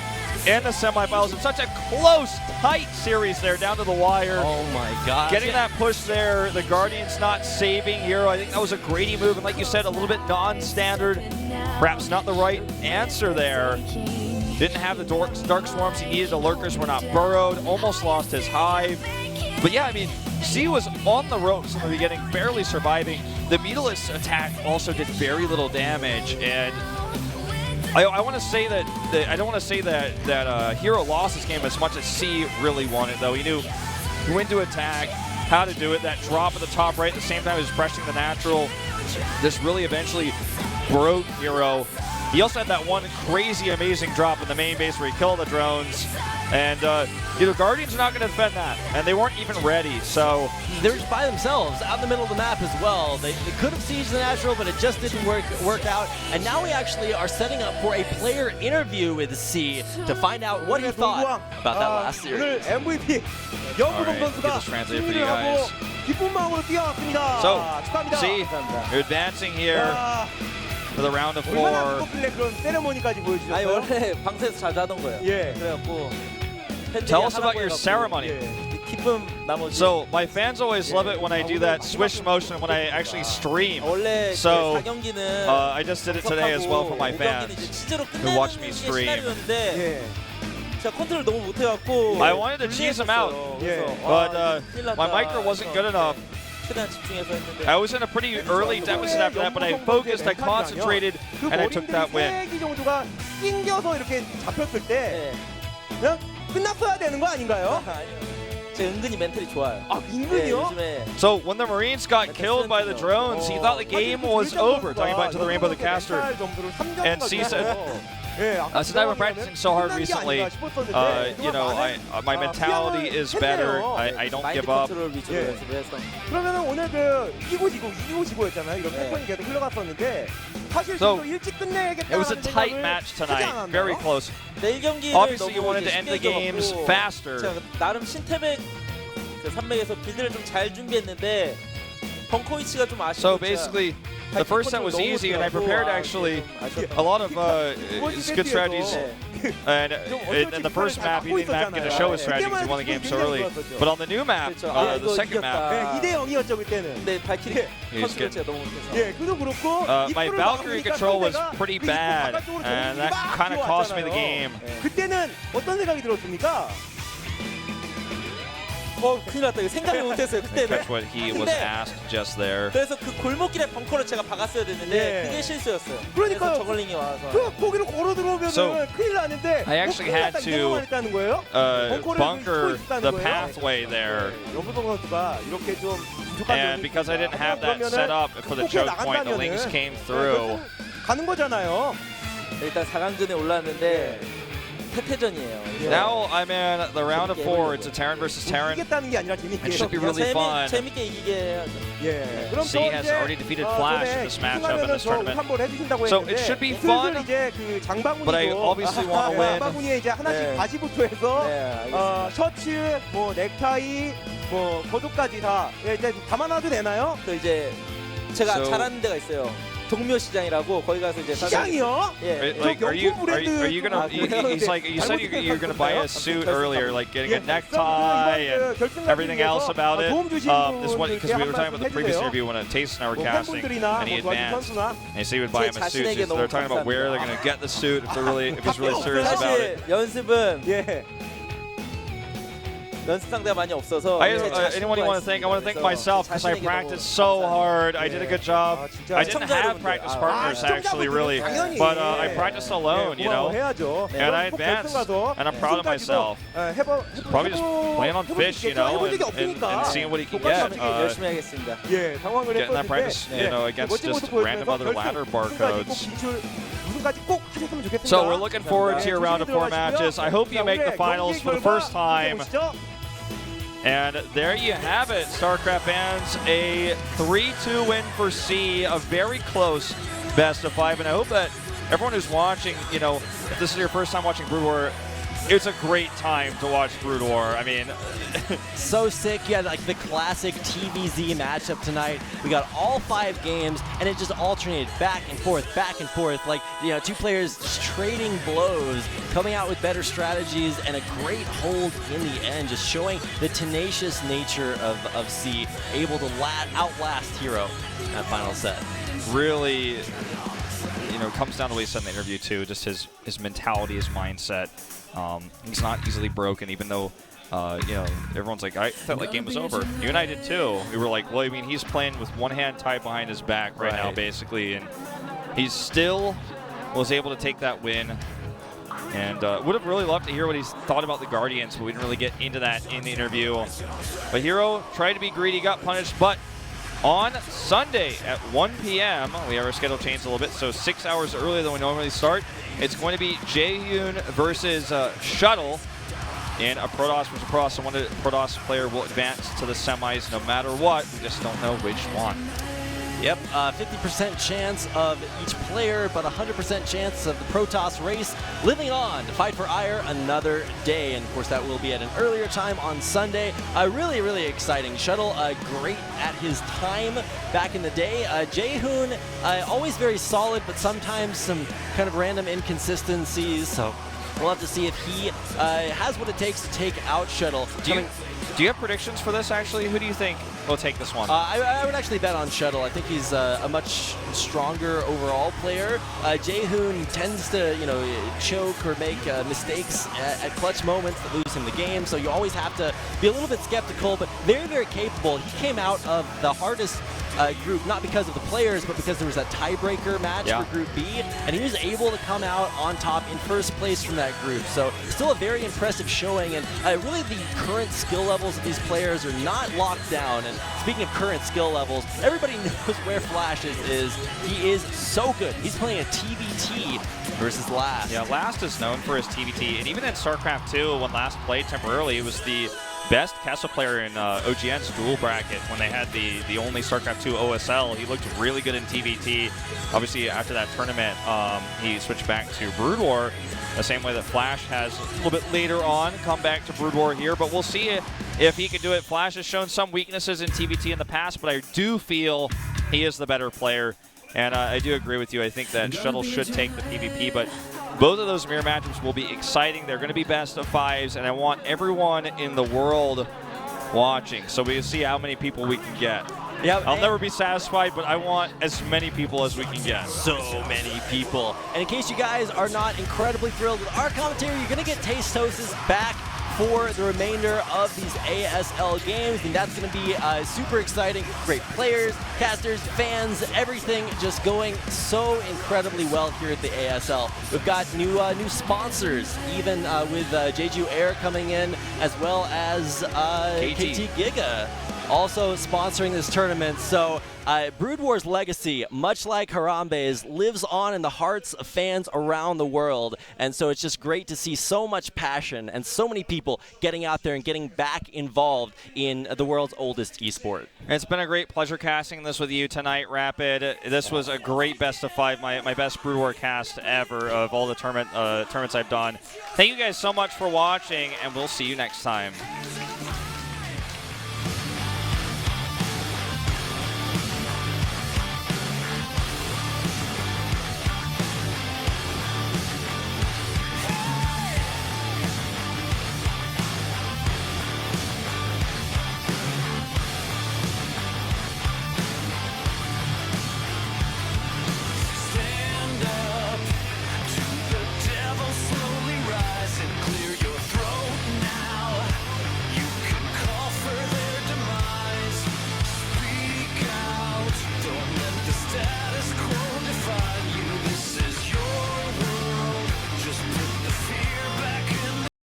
in the semifinals. It's such a close, tight series there, down to the wire. Oh my God. Getting that push there, the Guardians not saving Hero. I think that was a Grady move, and like you said, a little bit non-standard. Perhaps not the right answer there. Didn't have the dark swarms he needed. The lurkers were not burrowed. Almost lost his hive. But yeah, I mean, C was on the ropes in the beginning, barely surviving. The Mutalisk attack also did very little damage, and I want to say that I don't want to say that Hero lost this game as much as C really wanted, though. He knew when to attack, how to do it. That drop at the top right at the same time as pressing the natural. This really eventually broke Hero. He also had that one crazy, amazing drop in the main base where he killed the drones. And, you know, Guardians are not going to defend that. And they weren't even ready, so... They're just by themselves, out in the middle of the map as well. They could have sieged the natural, but it just didn't work out. And now we actually are setting up for a player interview with C to find out what he thought about that last series. MVP Alright, get this translated for you guys. So, C, you're advancing here for the round of 4. 아니 원래 방송에서 잘 하던 거예요. 그래갖고 Tell us about your ceremony. 기쁨 나머지. So my fans always love it when I do that swish motion when I actually stream. So I just did it today as well for my fans who watch me stream. 제가 컨트롤 너무 못해갖고 I wanted to cheese him out, but my micro wasn't good enough. I was in a pretty early deficit after that, but I focused, I concentrated, and I took that win. 정도가 낑겨서 이렇게 잡혔을 때 그냥 끝났어야 되는 거 아닌가요? 제 은근히 멘탈이 좋아요. 아, 은근히요? So when the Marines got killed by the drones, he thought the game was over. Talking back to the Rainbow the Caster, and C said, since I've been practicing so hard recently, you know, my mentality is better. I don't give up. 그러면은 오늘 그 이기고 지고였잖아요. 이런 패턴이 계속 흘러갔었는데 사실 좀 일찍 끝내야겠다. It was a tight match tonight, very close. Obviously, you wanted to end the games faster. 나름 신태백 300에서 빌드를 좀 잘 준비했는데 벙커 위치가 좀 아쉽죠. So basically, the first set was easy, and I prepared actually a lot of good strategies. And in the first map, he didn't have to show his strategy because he won the game so early. But on the new map, the second map, 2대0이었죠 그때는. 근데 발키리 컨트롤치가 너무 못해서. 그도 그렇고 my Valkyrie control was pretty bad, and that kind of cost me the game. 그때는 어떤 생각이 들었습니까? 큰일 났다. 이거 생각을 못했어요. 그때는. That's what he was asked just there. 그래서 그 골목길에 벙커를 제가 박았어야 됐는데 그게 실수였어요. 그러니까요. 저글링이 와서. 그 거기로 걸어 들어오면은 큰일 나는데. I actually had to bunker the pathway there. And because I didn't have that set up for the choke point, the links came through. 가는 거잖아요. 일단 4강전에 올랐는데 태태전이에요. Now I'm in the round of 4. It's a Terran versus Terran. It should be really fun. 재밌게 이기게 해야죠. C has already defeated Flash in this matchup in this tournament. So it should be fun, but I obviously want to win. 장바구니에 이제 하나씩 바지부터 해서 셔츠, 뭐 넥타이, 뭐 겉옷까지 다 이제 담아놔도 되나요? 또 이제 제가 잘하는 데가 있어요. 동묘 시장이라고 거기 가서 이제 시장이요? 예. Like, are you gonna? He's like, you said you're gonna buy a suit earlier, like getting a necktie and everything else about it. This one because we were talking about the previous interview when a taste and I were casting, and he advanced, and he said he would buy him a suit. So they're talking about where they're gonna get the suit if he's really serious about it. 연습은 연습 상대가 많이 없어서. Anyone you want to thank? I want to thank myself because I practiced so hard. I did a good job. I didn't have practice partners actually, really, but I practiced alone, you know. And I advanced, and I'm proud of myself. Probably just playing on fish, you know, and seeing what he can get. Getting that practice, you know, against just random other ladder barcodes. So we're looking forward to your round of 4 matches. I hope you make the finals for the first time. And there you have it, StarCraft fans, a 3-2 win for C, a very close best of 5. And I hope that everyone who's watching, you know, if this is your first time watching Brood War, it's a great time to watch Brood War. I mean, so sick. You had like the classic TVZ matchup tonight. We got all 5 games, and it just alternated back and forth. Like, you know, 2 players just trading blows, coming out with better strategies, and a great hold in the end, just showing the tenacious nature of C, able to outlast Hero in that final set. Really, comes down to what he said in the interview too, just his mentality, his mindset. He's not easily broken, even though, everyone's like, I felt like game was over. You and I did too. We were like, well, I mean, he's playing with one hand tied behind his back right now, basically, and he still was able to take that win. And would have really loved to hear what he's thought about the Guardians, but we didn't really get into that in the interview. But Hero tried to be greedy, got punished, but on Sunday at 1 p.m., we have our schedule changed a little bit, so 6 hours earlier than we normally start. It's going to be Jaehyun versus Shuttle in a Protoss versus Protoss. So one Protoss player will advance to the semis no matter what. We just don't know which one. Yep, 50% chance of each player, but 100% chance of the Protoss race living on to fight for Ire another day. And of course, that will be at an earlier time on Sunday. Really, really exciting. Shuttle, great at his time back in the day. Jaehyun, always very solid, but sometimes some kind of random inconsistencies. So we'll have to see if he has what it takes to take out Shuttle. Do you have predictions for this, actually? Who do you think will take this one? I would actually bet on Shuttle. I think he's a much stronger overall player. Jaehyun tends to, choke or make mistakes at clutch moments that lose him the game, so you always have to be a little bit skeptical, but very, very capable. He came out of the hardest group, not because of the players, but because there was that tiebreaker match for Group B, and he was able to come out on top in first place from that group. So still a very impressive showing, and really the current skill levels of these players are not locked down. And speaking of current skill levels, everybody knows where Flash is. He is so good. He's playing a TBT versus Last. Yeah, Last is known for his TBT, and even in StarCraft 2, when Last played temporarily, it was the best Kessel player in OGN's dual bracket when they had the only StarCraft 2 OSL. He looked really good in TBT. Obviously, after that tournament, he switched back to Brood War, the same way that Flash has a little bit later on come back to Brood War here. But we'll see if he can do it. Flash has shown some weaknesses in TBT in the past, but I do feel he is the better player. And I do agree with you. I think that Shuttle should take the PvP, but both of those mirror matchups will be exciting. They're going to be best of fives, and I want everyone in the world watching. So we'll see how many people we can get. Yeah, I'll never be satisfied, but I want as many people as we can get. So many people. And in case you guys are not incredibly thrilled with our commentary, you're going to get Tastosis back for the remainder of these ASL games, and that's going to be super exciting. Great players, casters, fans, everything just going so incredibly well here at the ASL. We've got new sponsors, even with Jeju Air coming in, as well as KT Giga also sponsoring this tournament. So Brood War's legacy, much like Harambe's, lives on in the hearts of fans around the world. And so it's just great to see so much passion and so many people getting out there and getting back involved in the world's oldest esport. It's been a great pleasure casting this with you tonight, Rapid. This was a great best of five, my best Brood War cast ever of all the tournaments I've done. Thank you guys so much for watching, and we'll see you next time.